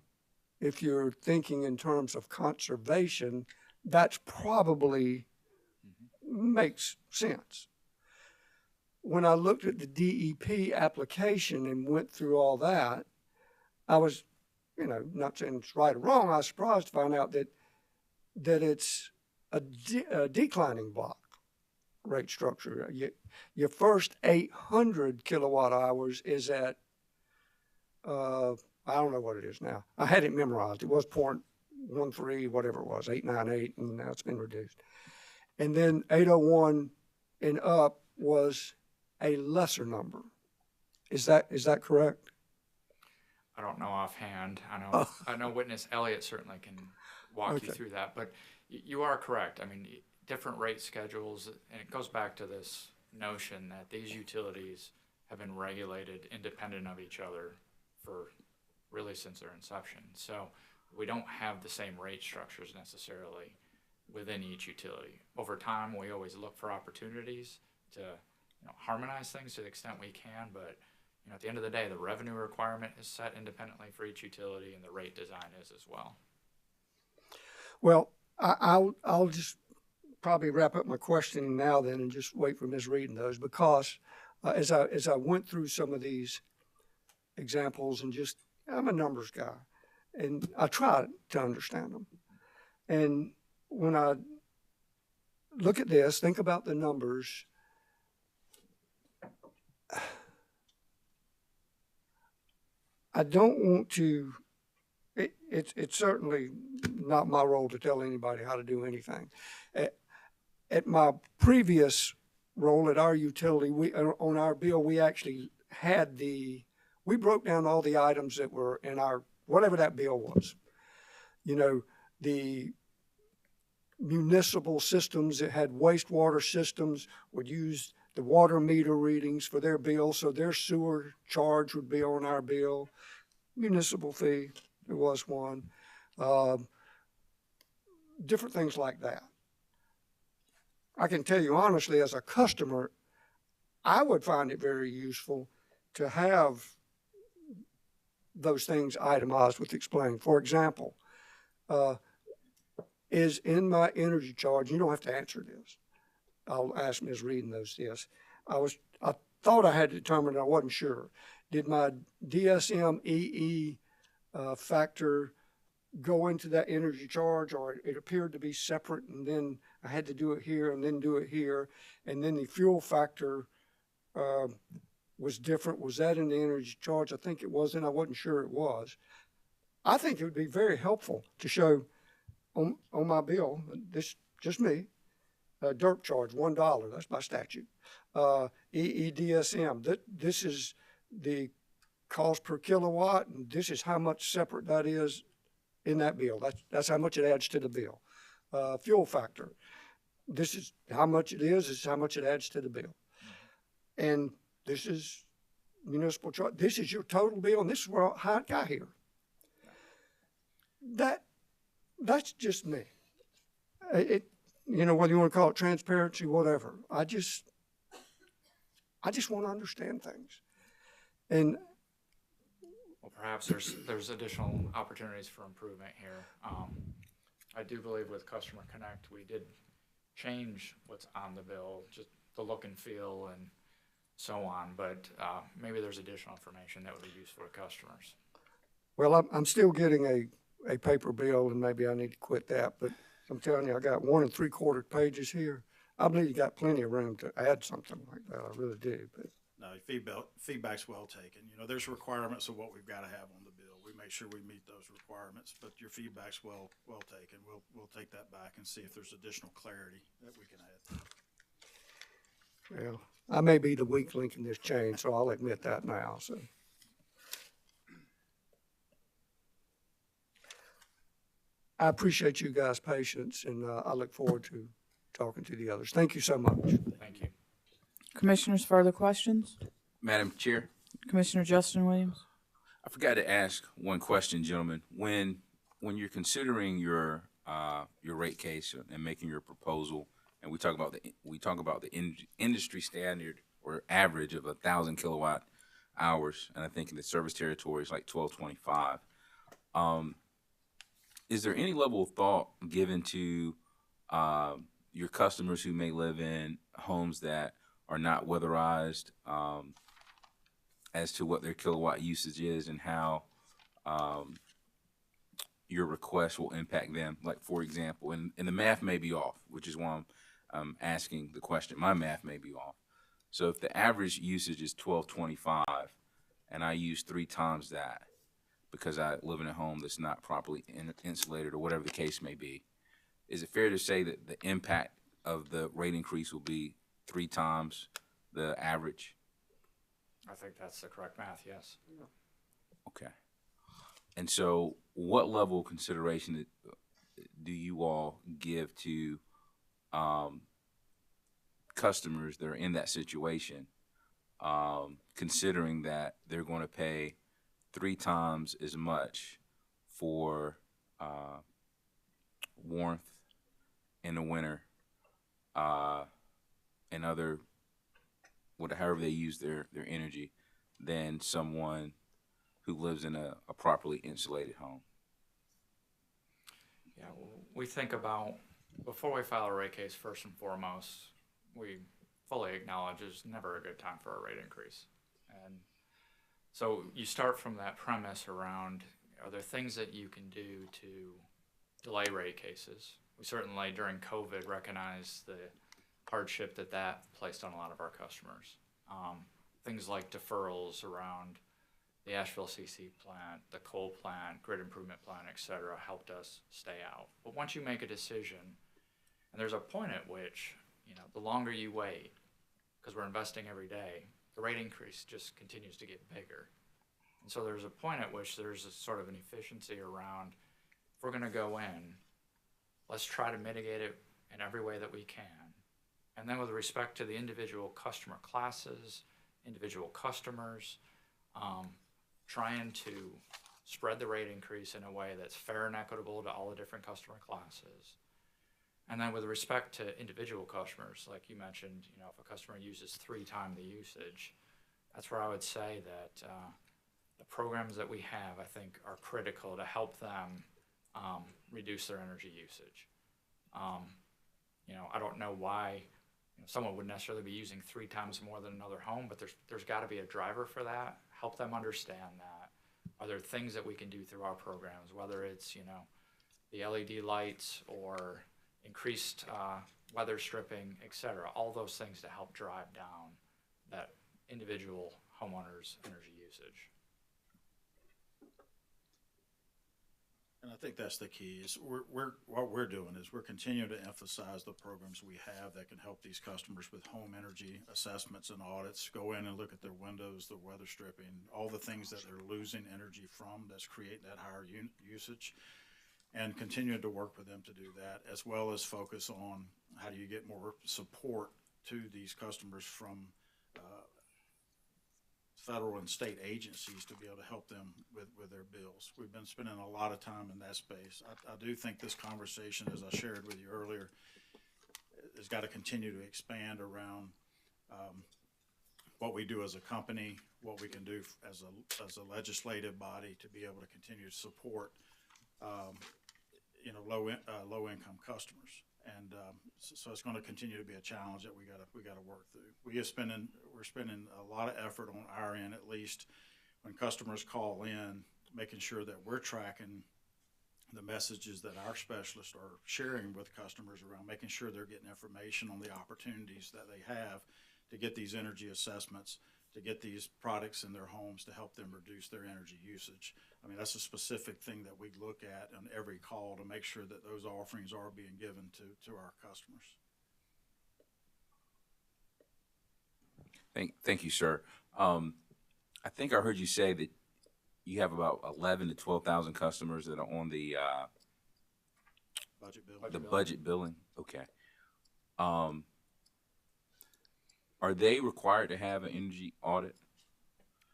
if you're thinking in terms of conservation, that's probably makes sense. When I looked at the DEP application and went through all that, I was, you know, not saying it's right or wrong, I was surprised to find out that it's a declining block rate structure. Your first 800 kilowatt hours is at, I don't know what it is now. I had it memorized. It was 0.13, whatever it was, 898, and now it's been reduced. And then 801 and up was a lesser number. Is that correct? I don't know offhand. I know Witness Elliott certainly can walk you through that, but you are correct. I mean, different rate schedules, and it goes back to this notion that these utilities have been regulated independent of each other for really since their inception. So we don't have the same rate structures necessarily within each utility. Over time, we always look for opportunities to harmonize things to the extent we can, but at the end of the day, the revenue requirement is set independently for each utility, and the rate design is as well. Well, I'll just probably wrap up my questioning now then and just wait for Ms. reading those, because as I went through some of these examples, and just, I'm a numbers guy, and I try to understand them. And when I look at this, think about the numbers, I don't want to, it's certainly not my role to tell anybody how to do anything. At my previous role at our utility, on our bill, we actually had we broke down all the items that were in our, whatever that bill was. You know, the municipal systems that had wastewater systems would use the water meter readings for their bill, so their sewer charge would be on our bill. Municipal fee, there was one. Different things like that. I can tell you honestly, as a customer, I would find it very useful to have those things itemized with explaining. For example, is in my energy charge, you don't have to answer this. I'll ask Ms. Reading those this. I thought I had determined, I wasn't sure. Did my DSM EE factor go into that energy charge, or it appeared to be separate, and then I had to do it here and then do it here, and then the fuel factor was different? Was that in the energy charge? I think it was, and I wasn't sure it was. I think it would be very helpful to show on my bill, this just me, dirt charge, $1, that's by statute. EEDSM, this is the cost per kilowatt, and this is how much separate that is in that bill. That's how much it adds to the bill. Fuel factor, this is how much it is, this is how much it adds to the bill. And this is municipal charge, this is your total bill, and this is how it got here. That's just me. Whether you want to call it transparency, whatever. I just want to understand things. And well, perhaps there's additional opportunities for improvement here. I do believe with Customer Connect, we did change what's on the bill, just the look and feel, and so on, but maybe there's additional information that would be useful to customers. Well, I'm still getting a paper bill, and maybe I need to quit that, but I'm telling you, I got 1 3/4 pages here. I believe you got plenty of room to add something like that. I really do, but. No, feedback's well taken. You know, there's requirements of what we've got to have on the bill. We make sure we meet those requirements, but your feedback's well taken. We'll take that back and see if there's additional clarity that we can add. Well, I may be the weak link in this chain, so I'll admit that now, so. I appreciate you guys' patience, and I look forward to talking to the others. Thank you so much. Thank you. Commissioners, further questions? Madam Chair, Commissioner Justin Williams? I forgot to ask one question, gentlemen. When you're considering your rate case and making your proposal, and we talk about the industry standard or average of 1,000 kilowatt hours, and I think in the service territory is like 1225. Is there any level of thought given to your customers who may live in homes that are not weatherized as to what their kilowatt usage is and how your request will impact them? Like, for example, and the math may be off, which is why I'm asking the question. My math may be off. So if the average usage is 1225 and I use 3 times that because I live in a home that's not properly insulated or whatever the case may be, is it fair to say that the impact of the rate increase will be 3 times the average? I think that's the correct math, yes. Okay. And so what level of consideration do you all give to customers that are in that situation, considering that they're going to pay 3 times as much for warmth in the winter and other, however they use their energy, than someone who lives in a properly insulated home? Yeah, we think about, before we file a rate case, first and foremost, we fully acknowledge it's never a good time for a rate increase. And so you start from that premise around, are there things that you can do to delay rate cases? We certainly, during COVID, recognized the hardship that placed on a lot of our customers. Things like deferrals around the Asheville CC plant, the coal plant, grid improvement plan, et cetera, helped us stay out. But once you make a decision, and there's a point at which, the longer you wait, because we're investing every day, the rate increase just continues to get bigger. And so there's a point at which there's a sort of an efficiency around, if we're going to go in, let's try to mitigate it in every way that we can. And then with respect to the individual customer classes, individual customers, trying to spread the rate increase in a way that's fair and equitable to all the different customer classes. And then with respect to individual customers, like you mentioned, if a customer uses 3 times the usage, that's where I would say that the programs that we have, I think, are critical to help them reduce their energy usage. I don't know why someone would necessarily be using 3 times more than another home, but there's got to be a driver for that. Help them understand that. Are there things that we can do through our programs, whether it's the LED lights or increased weather stripping, et cetera, all those things to help drive down that individual homeowner's energy usage. And I think that's the key. Is what we're doing is we're continuing to emphasize the programs we have that can help these customers with home energy assessments and audits. Go in and look at their windows, their weather stripping, all the things that they're losing energy from that's creating that higher usage, and continue to work with them to do that, as well as focus on how do you get more support to these customers from federal and state agencies to be able to help them with their bills. We've been spending a lot of time in that space. I do think this conversation, as I shared with you earlier, has got to continue to expand around what we do as a company, what we can do as a legislative body to be able to continue to support low income customers. And so it's going to continue to be a challenge that we got to work through. We're spending a lot of effort on our end, at least when customers call in, making sure that we're tracking the messages that our specialists are sharing with customers around, making sure they're getting information on the opportunities that they have to get these energy assessments, to get these products in their homes to help them reduce their energy usage. I mean, that's a specific thing that we look at on every call to make sure that those offerings are being given to our customers. Thank you, sir. I think I heard you say that you have about 11 to 12,000 customers that are on the budget billing. Budget billing. Okay. Are they required to have an energy audit?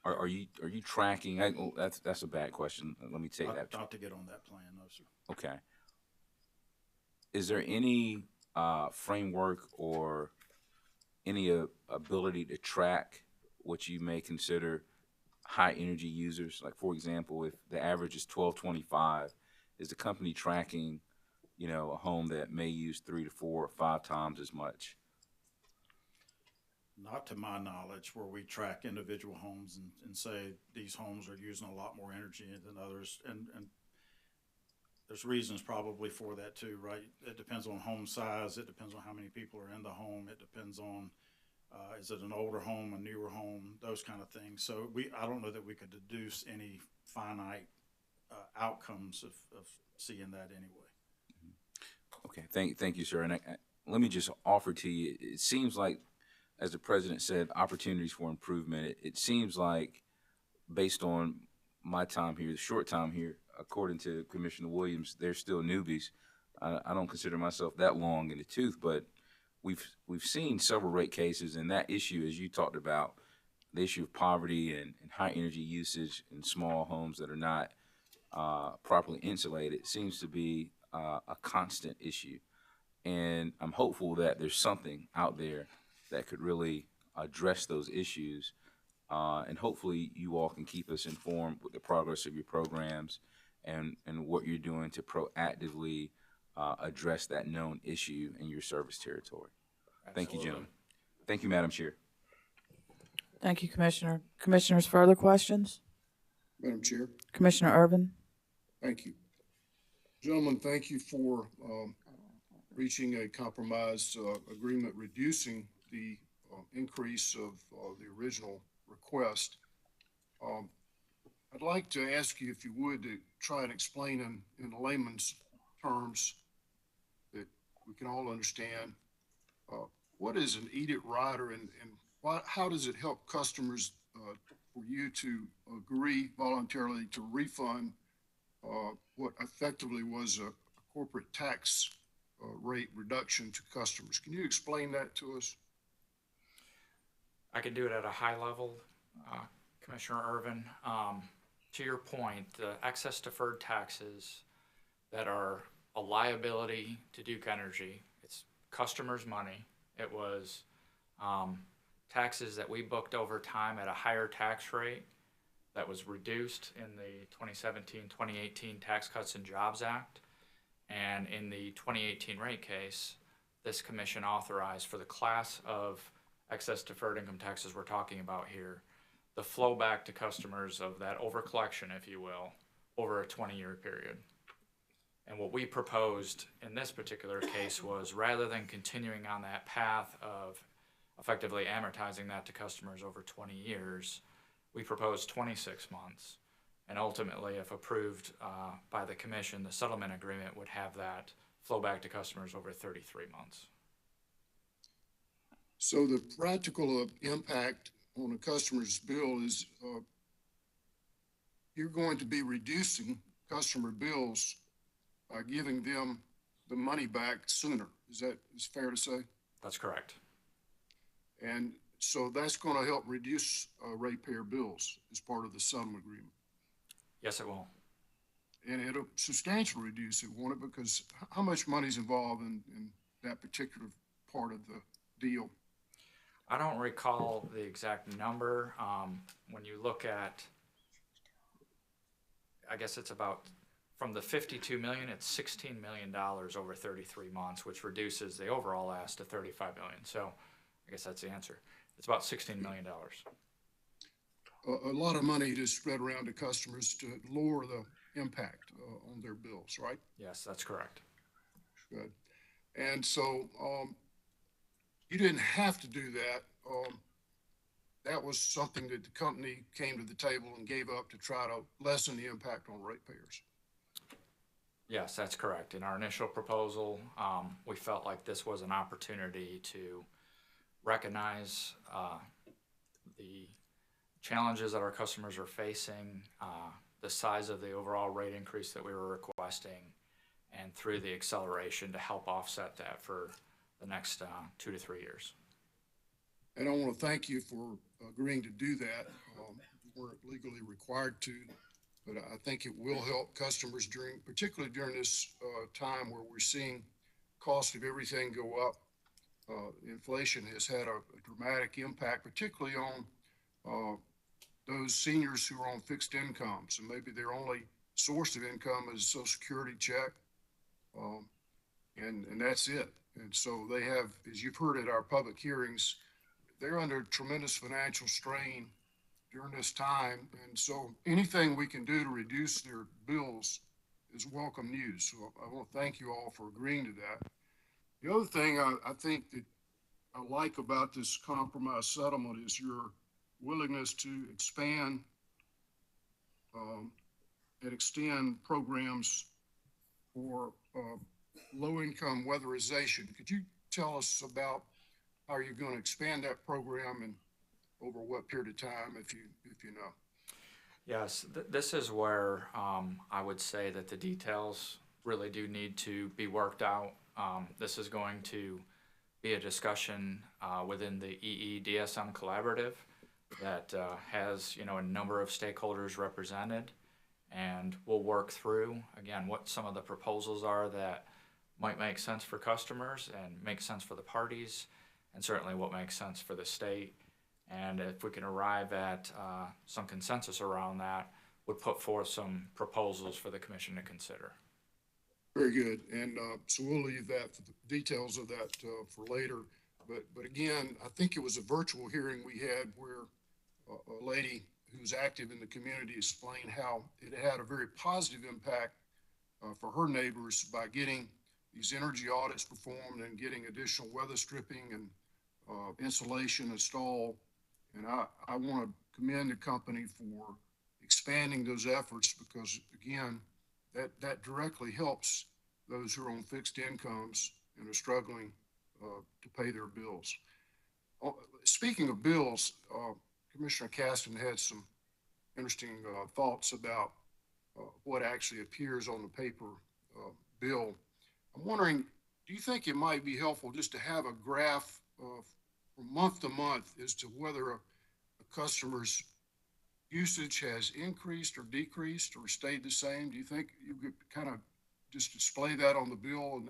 Are you tracking? That's a bad question. Let me take that. Not to get on that plan, no, sir. Okay. Is there any framework or any ability to track what you may consider high energy users? Like, for example, if the average is 1225, is the company tracking, a home that may use 3 to 4 or 5 times as much? Not to my knowledge, where we track individual homes and say these homes are using a lot more energy than others. And there's reasons probably for that too, right? It depends on home size. It depends on how many people are in the home. It depends on, is it an older home, a newer home, those kind of things. So I don't know that we could deduce any finite outcomes of seeing that anyway. Okay, thank you, sir. And let me just offer to you, it seems like, as the president said, opportunities for improvement. It seems like, based on my time here, the short time here, according to Commissioner Williams, they're still newbies. I don't consider myself that long in the tooth, but we've seen several rate cases, and that issue, as you talked about, the issue of poverty and high energy usage in small homes that are not properly insulated, seems to be a constant issue. And I'm hopeful that there's something out there that could really address those issues. And hopefully you all can keep us informed with the progress of your programs and what you're doing to proactively address that known issue in your service territory. Thank you, gentlemen. Thank you, Madam Chair. Thank you, Commissioner. Commissioners, further questions? Madam Chair. Commissioner Urban? Thank you. Gentlemen, thank you for reaching a compromise agreement reducing the increase of the original request. I'd like to ask you, if you would, to try and explain in layman's terms that we can all understand, what is an EDIT rider and how does it help customers for you to agree voluntarily to refund what effectively was a corporate tax rate reduction to customers? Can you explain that to us? I can do it at a high level, Commissioner Irvin. To your point, the excess deferred taxes that are a liability to Duke Energy, it's customers' money. It was taxes that we booked over time at a higher tax rate that was reduced in the 2017-2018 Tax Cuts and Jobs Act. And in the 2018 rate case, this commission authorized for the class of excess deferred income taxes we're talking about here, the flow back to customers of that overcollection, if you will, over a 20-year period. And what we proposed in this particular case was, rather than continuing on that path of effectively amortizing that to customers over 20 years, we proposed 26 months. And ultimately, if approved by the commission, the settlement agreement would have that flow back to customers over 33 months. So the practical impact on a customer's bill is you're going to be reducing customer bills by giving them the money back sooner. Is fair to say? That's correct. And so that's going to help reduce ratepayer bills as part of the settlement agreement. Yes, it will. And it'll substantially reduce it, won't it? Because how much money is involved in that particular part of the deal? I don't recall the exact number. When you look at, I guess it's about From the 52 million, it's $16 million over 33 months, which reduces the overall ask to 35 million. So I guess that's the answer. It's about $16 million. A lot of money to spread around to customers to lower the impact on their bills, right? Yes, that's correct. Good. And so you didn't have to do that. That was something that the company came to the table and gave up to try to lessen the impact on ratepayers. Yes, that's correct. In our initial proposal, we felt like this was an opportunity to recognize the challenges that our customers are facing, the size of the overall rate increase that we were requesting, and through the acceleration to help offset that for the next 2 to 3 years. And I want to thank you for agreeing to do that. We weren't legally required to, but I think it will help customers particularly during this time where we're seeing cost of everything go up. Inflation has had a dramatic impact, particularly on those seniors who are on fixed incomes, and maybe their only source of income is a Social Security check, and that's it. And so they have, as you've heard at our public hearings, they're under tremendous financial strain during this time. And so anything we can do to reduce their bills is welcome news. So I want to thank you all for agreeing to that. The other thing I think that I like about this compromise settlement is your willingness to expand and extend programs for low-income weatherization. Could you tell us about how you're going to expand that program and over what period of time, if you know? Yes, this is where I would say that the details really do need to be worked out. This is going to be a discussion within the EE-DSM collaborative that has a number of stakeholders represented, and we'll work through again what some of the proposals are that might make sense for customers and make sense for the parties, and certainly what makes sense for the state. And if we can arrive at some consensus around that, would put forth some proposals for the commission to consider. Very good. And so we'll leave that for the details of that for later. But again, I think it was a virtual hearing we had where a lady who's active in the community explained how it had a very positive impact for her neighbors by getting these energy audits performed and getting additional weather stripping and insulation installed. And I want to commend the company for expanding those efforts because, again, that directly helps those who are on fixed incomes and are struggling to pay their bills. Speaking of bills, Commissioner Caston had some interesting thoughts about what actually appears on the paper bill. I'm wondering, do you think it might be helpful just to have a graph from month to month as to whether a customer's usage has increased or decreased or stayed the same? Do you think you could kind of just display that on the bill, and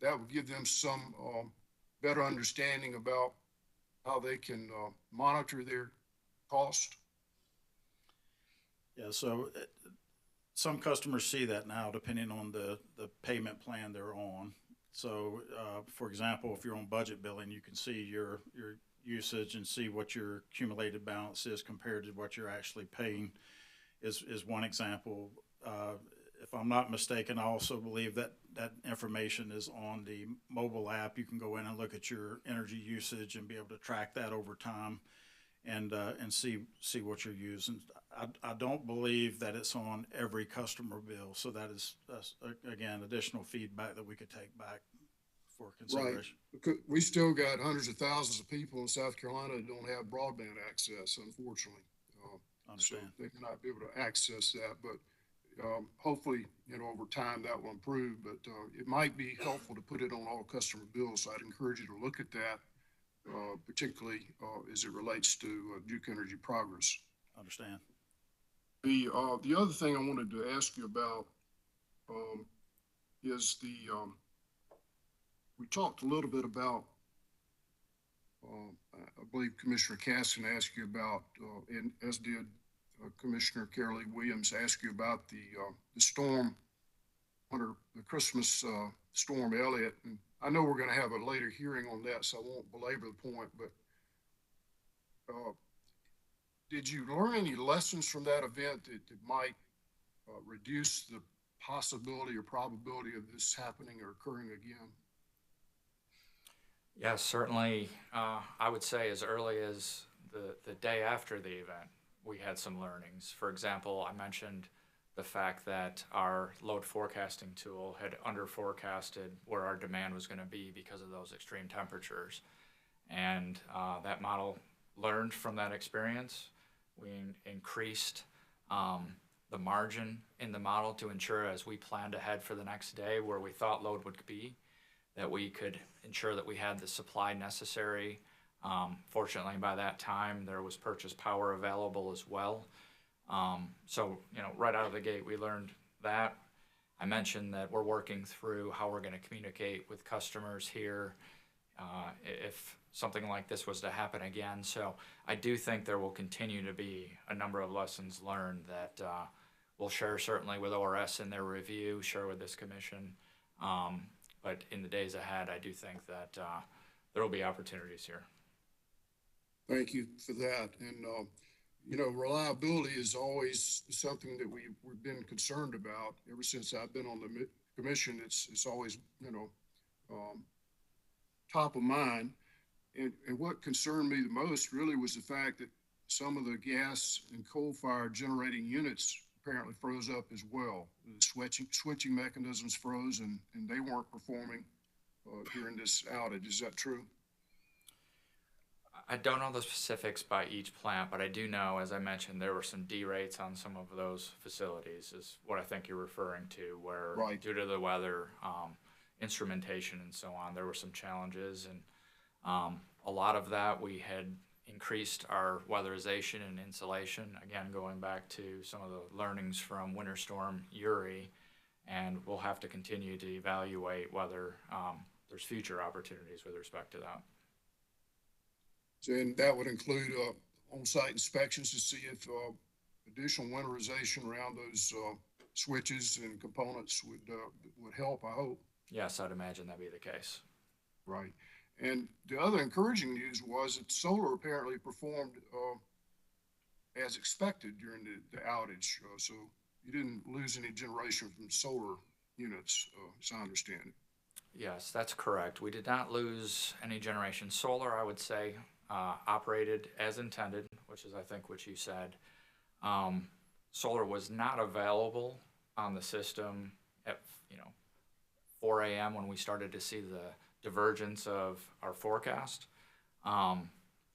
that would give them some better understanding about how they can monitor their cost? Yeah, so some customers see that now depending on the payment plan they're on. So, for example, if you're on budget billing, you can see your usage and see what your accumulated balance is compared to what you're actually paying is one example. If I'm not mistaken, I also believe that information is on the mobile app. You can go in and look at your energy usage and be able to track that over time and see what you're using. I don't believe that it's on every customer bill, so that's again additional feedback that we could take back for consideration. Right, because we still got hundreds of thousands of people in South Carolina that don't have broadband access, unfortunately. Understand. So they may not be able to access that, but hopefully, over time that will improve. But it might be helpful to put it on all customer bills. So I'd encourage you to look at that, particularly as it relates to Duke Energy Progress. Understand. The other thing I wanted to ask you about is we talked a little bit about, I believe Commissioner Caston asked you about, and as did Commissioner Carolee Williams asked you about the storm under the Christmas storm Elliott. And I know we're going to have a later hearing on that, so I won't belabor the point, but did you learn any lessons from that event that might reduce the possibility or probability of this happening or occurring again? Yes, certainly. I would say as early as the day after the event, we had some learnings. For example, I mentioned the fact that our load forecasting tool had under forecasted where our demand was going to be because of those extreme temperatures. And that model learned from that experience. We increased the margin in the model to ensure as we planned ahead for the next day where we thought load would be, that we could ensure that we had the supply necessary. Fortunately, by that time, there was purchase power available as well. So, right out of the gate, we learned that. I mentioned that we're working through how we're going to communicate with customers here if something like this was to happen again. So I do think there will continue to be a number of lessons learned that we'll share certainly with ORS in their review, share with this commission. But in the days ahead, I do think that there will be opportunities here. Thank you for that. And, reliability is always something that we've been concerned about ever since I've been on the commission. It's always, top of mind. And what concerned me the most really was the fact that some of the gas and coal-fired generating units apparently froze up as well. The switching mechanisms froze and they weren't performing during this outage. Is that true? I don't know the specifics by each plant, but I do know, as I mentioned, there were some derates on some of those facilities is what I think you're referring to, where due to the weather, instrumentation and so on, there were some challenges. And a lot of that we had increased our weatherization and insulation, again, going back to some of the learnings from Winter Storm Uri, and we'll have to continue to evaluate whether there's future opportunities with respect to that. And that would include on-site inspections to see if additional winterization around those switches and components would help, I hope. Yes, I'd imagine that'd be the case. Right. And the other encouraging news was that solar apparently performed as expected during the outage. So you didn't lose any generation from solar units, as I understand it. Yes, that's correct. We did not lose any generation. Solar, I would say, operated as intended, which is, I think, what you said. Solar was not available on the system at 4 a.m. when we started to see the divergence of our forecast.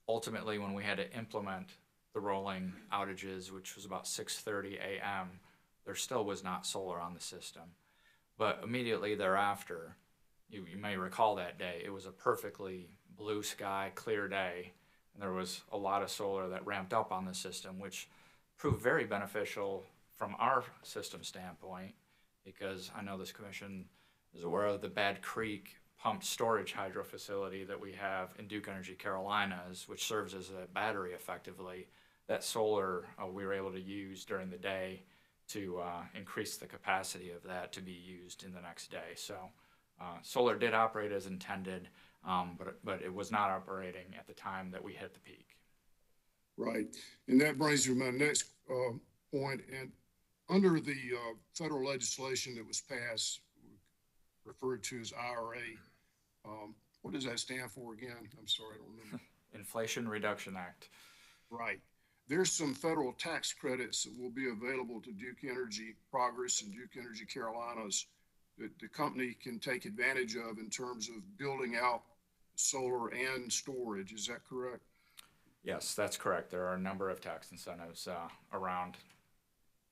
Ultimately, when we had to implement the rolling outages, which was about 6:30 a.m., there still was not solar on the system. But immediately thereafter, you may recall that day, it was a perfectly blue sky, clear day, and there was a lot of solar that ramped up on the system, which proved very beneficial from our system standpoint, because I know this commission is aware of the Bad Creek pumped storage hydro facility that we have in Duke Energy Carolinas, which serves as a battery effectively. That solar we were able to use during the day to increase the capacity of that to be used in the next day. So solar did operate as intended, but it was not operating at the time that we hit the peak. Right. And that brings me to my next point. And under the federal legislation that was passed, referred to as IRA, what does that stand for again? I'm sorry, I don't remember. Inflation Reduction Act. Right. There's some federal tax credits that will be available to Duke Energy Progress and Duke Energy Carolinas that the company can take advantage of in terms of building out solar and storage. Is that correct? Yes, that's correct. There are a number of tax incentives around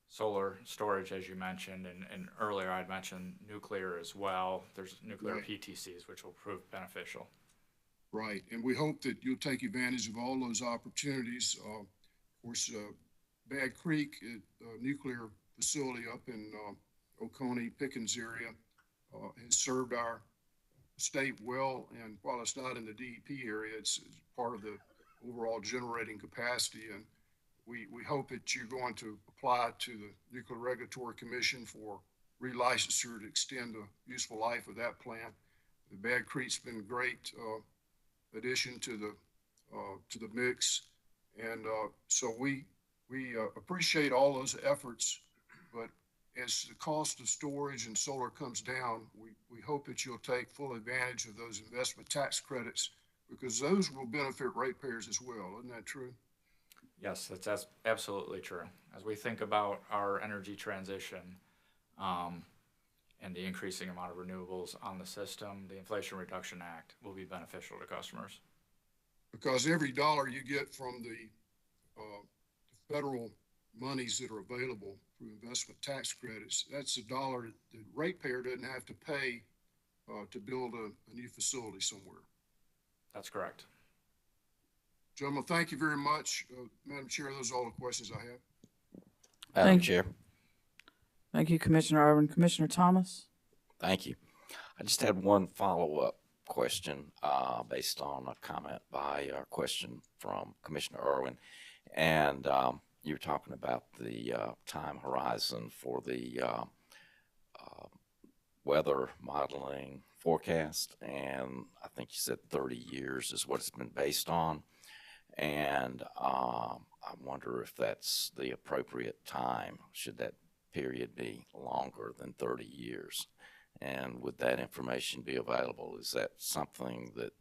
solar storage, as you mentioned, and earlier I'd mentioned nuclear as well. There's nuclear PTCs, which will prove beneficial. Right, and we hope that you'll take advantage of all those opportunities. Of course, Bad Creek, a nuclear facility up in Oconee, Pickens area, has served our state well, and while it's not in the DEP area, it's part of the overall generating capacity, and we hope that you're going to apply to the Nuclear Regulatory Commission for relicensure to extend the useful life of that plant. The Bad Creek's been a great addition to the mix. And so we appreciate all those efforts, but as the cost of storage and solar comes down, we hope that you'll take full advantage of those investment tax credits, because those will benefit ratepayers as well. Isn't that true? Yes, that's absolutely true. As we think about our energy transition and the increasing amount of renewables on the system, the Inflation Reduction Act will be beneficial to customers. Because every dollar you get from the federal monies that are available through investment tax credits, that's a dollar the ratepayer doesn't have to pay to build a new facility somewhere. That's correct. Gentlemen, thank you very much. Madam Chair, those are all the questions I have. Madam Chair. Thank you, Commissioner Irwin. Commissioner Thomas? Thank you. I just had one follow-up question based on a comment by a question from Commissioner Irwin. And you were talking about the time horizon for the weather modeling forecast, and I think you said 30 years is what it's been based on. And I wonder if that's the appropriate time. Should that period be longer than 30 years? And would that information be available? Is that something that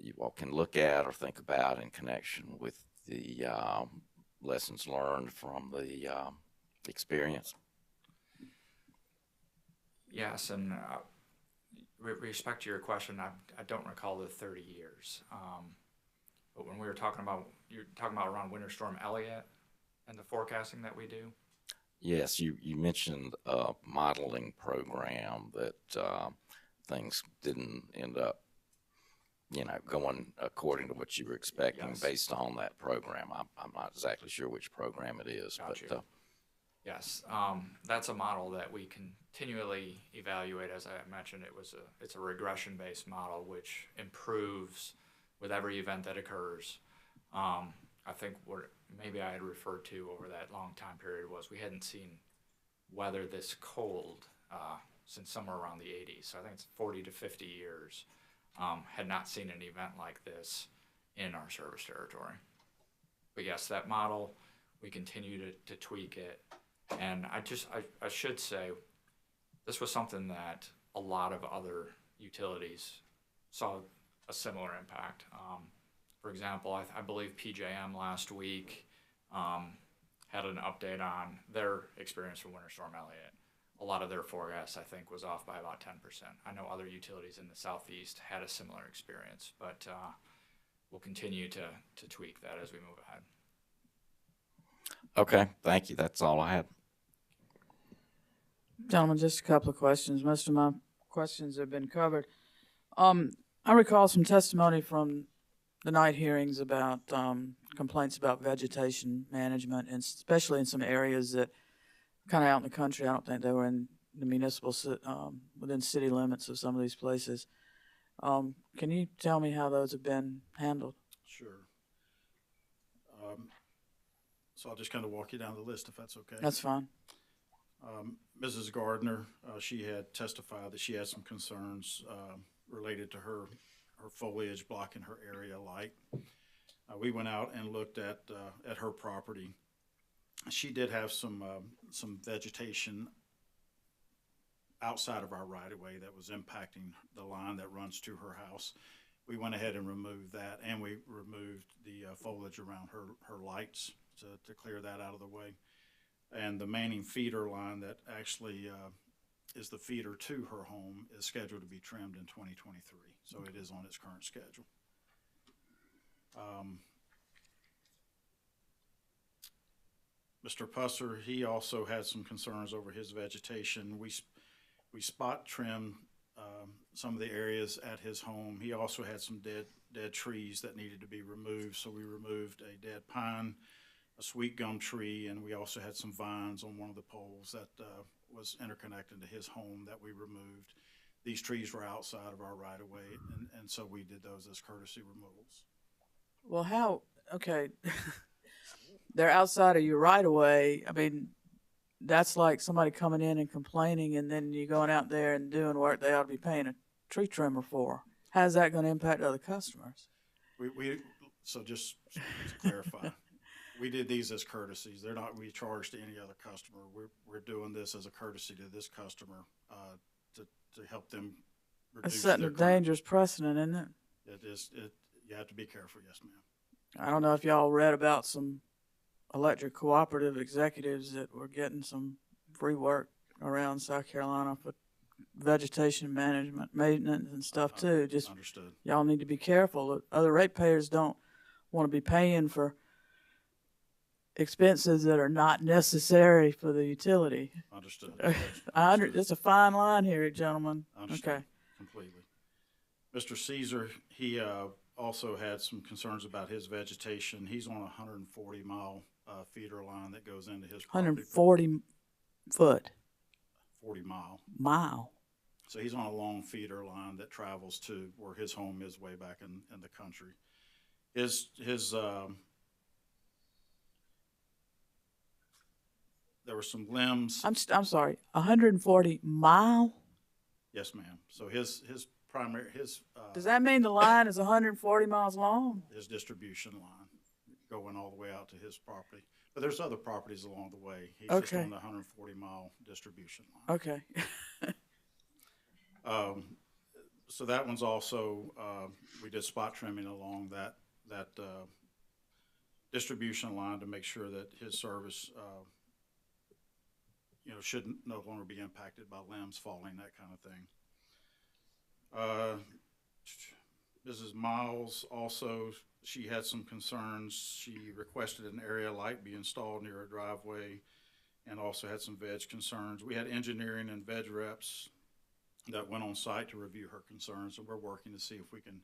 you all can look at or think about in connection with the lessons learned from the experience? Yes, and with respect to your question, I don't recall the 30 years. But when we were talking about, you're talking about around Winter Storm Elliott and the forecasting that we do? Yes, you mentioned a modeling program that things didn't end up, going according to what you were expecting. Yes. Based on that program. I'm not exactly sure which program it is. Gotcha. But yes, that's a model that we continually evaluate. As I mentioned, it's a regression-based model which improves with every event that occurs. I think what maybe I had referred to over that long time period was we hadn't seen weather this cold since somewhere around the 80s. So I think it's 40 to 50 years. Had not seen an event like this in our service territory. But yes, that model, we continue to tweak it. And I should say, this was something that a lot of other utilities saw a similar impact. For example, I believe PJM last week had an update on their experience from Winter Storm Elliott. A lot of their forecasts, I think, was off by about 10%. I know other utilities in the Southeast had a similar experience, but we'll continue to tweak that as we move ahead. Okay, thank you. That's all I had. Gentlemen, just a couple of questions. Most of my questions have been covered. I recall some testimony from the night hearings about complaints about vegetation management, and especially in some areas that kind of out in the country. I don't think they were in the municipal, within city limits of some of these places. Can you tell me how those have been handled? Sure. So I'll just kind of walk you down the list if that's okay. That's fine. Mrs. Gardner, she had testified that she had some concerns related to her foliage blocking her area light. We went out and looked at her property. She did have some vegetation outside of our right-of-way that was impacting the line that runs to her house. We went ahead and removed that, and we removed the foliage around her lights to clear that out of the way. And the Manning feeder line that actually is the feeder to her home is scheduled to be trimmed in 2023. So it is on its current schedule. Mr. Pusser, he also had some concerns over his vegetation. We spot trimmed some of the areas at his home. He also had some dead trees that needed to be removed. So we removed a dead pine, a sweet gum tree, and we also had some vines on one of the poles that was interconnected to his home that we removed. These trees were outside of our right-of-way, and so we did those as courtesy removals. Well, okay, they're outside of your right-of-way. I mean, that's like somebody coming in and complaining, and then you going out there and doing work they ought to be paying a tree trimmer for. How's that going to impact other customers? So just to clarify, we did these as courtesies. They're not, we charge to any other customer. We're doing this as a courtesy to this customer, to help them It's reduce setting their a current. dangerous precedent, isn't it? You have to be careful, yes, ma'am. I don't know if y'all read about some electric cooperative executives that were getting some free work around South Carolina for vegetation management, maintenance and stuff too. Just Understood. y'all need to be careful. Other ratepayers don't want to be paying for expenses that are not necessary for the utility. Understood. It's a fine line here, gentlemen. Understood. Okay. Completely. Mr. Caesar, he also had some concerns about his vegetation. He's on a 140-mile feeder line that goes into his property. 140 foot. 40-mile. Mile. So he's on a long feeder line that travels to where his home is way back in the country. There were some limbs. I'm sorry, 140 mile? Yes, ma'am. So his Does that mean the line is 140 miles long? his distribution line going all the way out to his property. But there's other properties along the way. He's just Okay. on the 140-mile distribution line. Okay. So that one's also, we did spot trimming along that distribution line to make sure that his service, should no longer be impacted by limbs falling, that kind of thing. Mrs. Miles also, she had some concerns. She requested an area light be installed near a driveway and also had some veg concerns. We had engineering and veg reps that went on site to review her concerns, and we're working to see if we can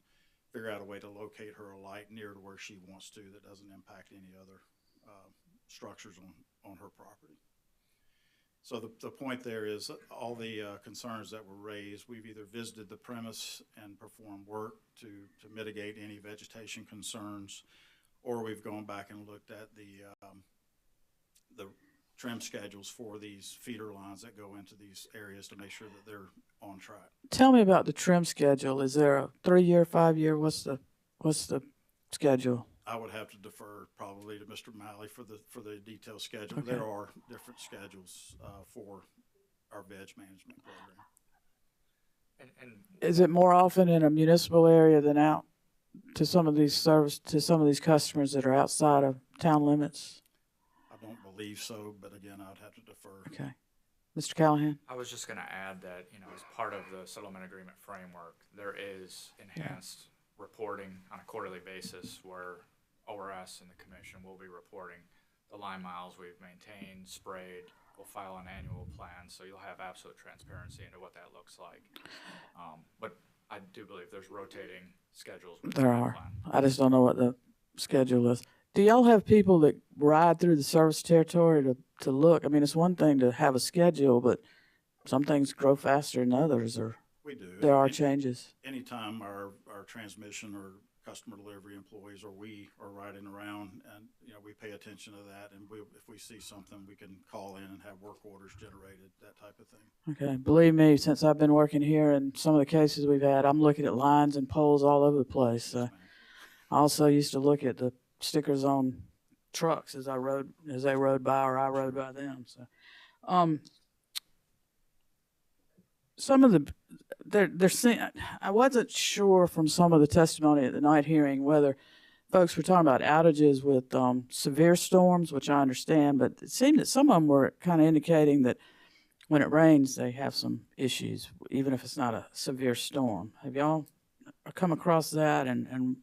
figure out a way to locate her a light near to where she wants to that doesn't impact any other structures on her property. So the point there is all the concerns that were raised, we've either visited the premise and performed work to mitigate any vegetation concerns, or we've gone back and looked at the trim schedules for these feeder lines that go into these areas to make sure that they're on track. Tell me about the trim schedule. Is there a 3-year, 5-year? What's the schedule? I would have to defer probably to Mr. Malley for the detailed schedule. Okay. There are different schedules for our veg management program. Is it more often in a municipal area than out to some of these customers that are outside of town limits? I don't believe so, but again, I'd have to defer. Okay. Mr. Callahan? I was just going to add that, as part of the settlement agreement framework, there is enhanced reporting on a quarterly basis where ORS and the commission will be reporting the line miles we've maintained, sprayed. We'll file an annual plan, so you'll have absolute transparency into what that looks like. But I do believe there's rotating schedules. There are. I just don't know what the schedule is. Do y'all have people that ride through the service territory to look? I mean, it's one thing to have a schedule, but some things grow faster than others, or we do. There are changes. Anytime our transmission or customer delivery employees or we are riding around, and we pay attention to that, and if we see something, we can call in and have work orders generated, that type of thing. Okay, believe me, since I've been working here and some of the cases we've had, I'm looking at lines and poles all over the place. So I also used to look at the stickers on trucks as they rode by or I rode by them. So, some of they're saying, I wasn't sure from some of the testimony at the night hearing whether folks were talking about outages with severe storms, which I understand, but it seemed that some of them were kind of indicating that when it rains, they have some issues, even if it's not a severe storm. Have y'all come across that and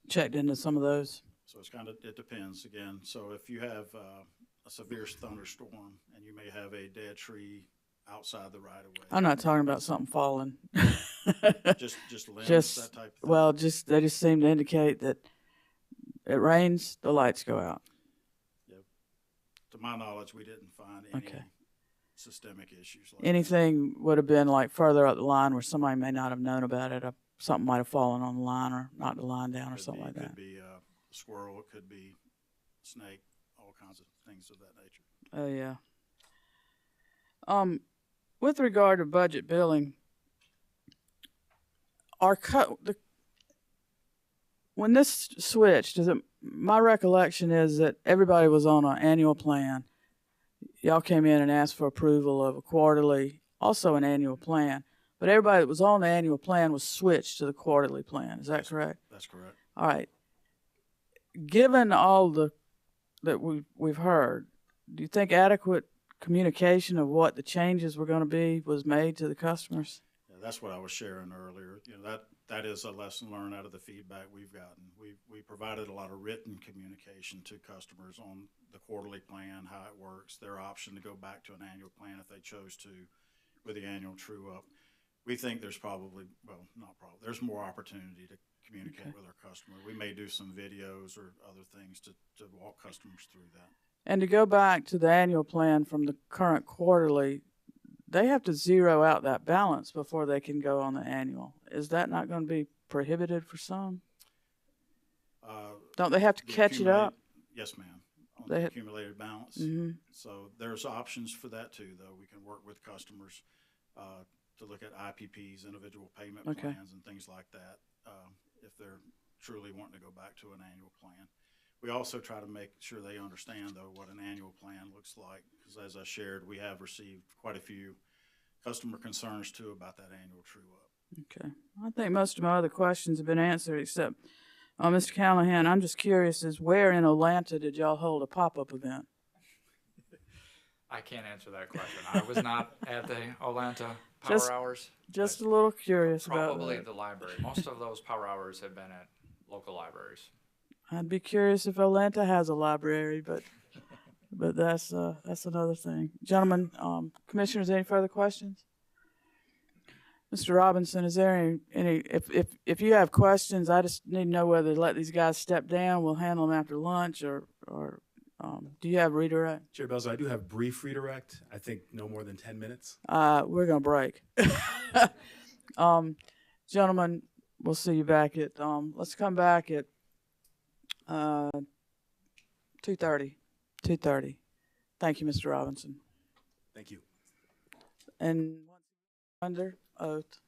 checked into some of those? So it depends again. So if you have a severe thunderstorm and you may have a dead tree outside the right of way. I'm not talking about something falling. just limbs, that type of thing. Well, they just seem to indicate that it rains, the lights go out. Yeah. To my knowledge, we didn't find any systemic issues. Anything would have been like further up the line where somebody may not have known about it. Something might have fallen on the line or knocked the line down or something like that. It could be a squirrel, it could be a snake, all kinds of things of that nature. Oh, yeah. With regard to budget billing, when this switched, my recollection is that everybody was on an annual plan. Y'all came in and asked for approval of a quarterly, also an annual plan. But everybody that was on the annual plan was switched to the quarterly plan. Is that correct? That's correct. All right. Given all that we've heard, do you think adequate communication of what the changes were going to be was made to the customers? Yeah, that's what I was sharing earlier. You know, that is a lesson learned out of the feedback we've gotten. We provided a lot of written communication to customers on the quarterly plan, how it works, their option to go back to an annual plan if they chose to with the annual true up. We think there's there's more opportunity to communicate with our customer. We may do some videos or other things to walk customers through that. And to go back to the annual plan from the current quarterly, they have to zero out that balance before they can go on the annual. Is that not going to be prohibited for some? Don't they have to catch it up? Yes, ma'am. On the accumulated balance. Mm-hmm. So there's options for that too, though. We can work with customers to look at IPPs, individual payment plans, and things like that if they're truly wanting to go back to an annual plan. We also try to make sure they understand, though, what an annual plan looks like, because as I shared, we have received quite a few customer concerns too about that annual true-up. Okay. I think most of my other questions have been answered, except, Mr. Callahan, I'm just curious, where in Atlanta did y'all hold a pop-up event? I can't answer that question. I was not at the Atlanta Power Hours. Just a little curious about Probably that. the library. Most of those Power Hours have been at local libraries. I'd be curious if Atlanta has a library, but that's another thing. Gentlemen, commissioners, any further questions? Mr. Robinson, is there any if you have questions, I just need to know whether to let these guys step down. We'll handle them after lunch, or do you have redirect? Chair Belzer, I do have brief redirect. I think no more than 10 minutes. We're gonna break. Gentlemen, we'll see you back at let's come back at 2:30. 2:30. Thank you, Mr. Robinson. Thank you. And under oath.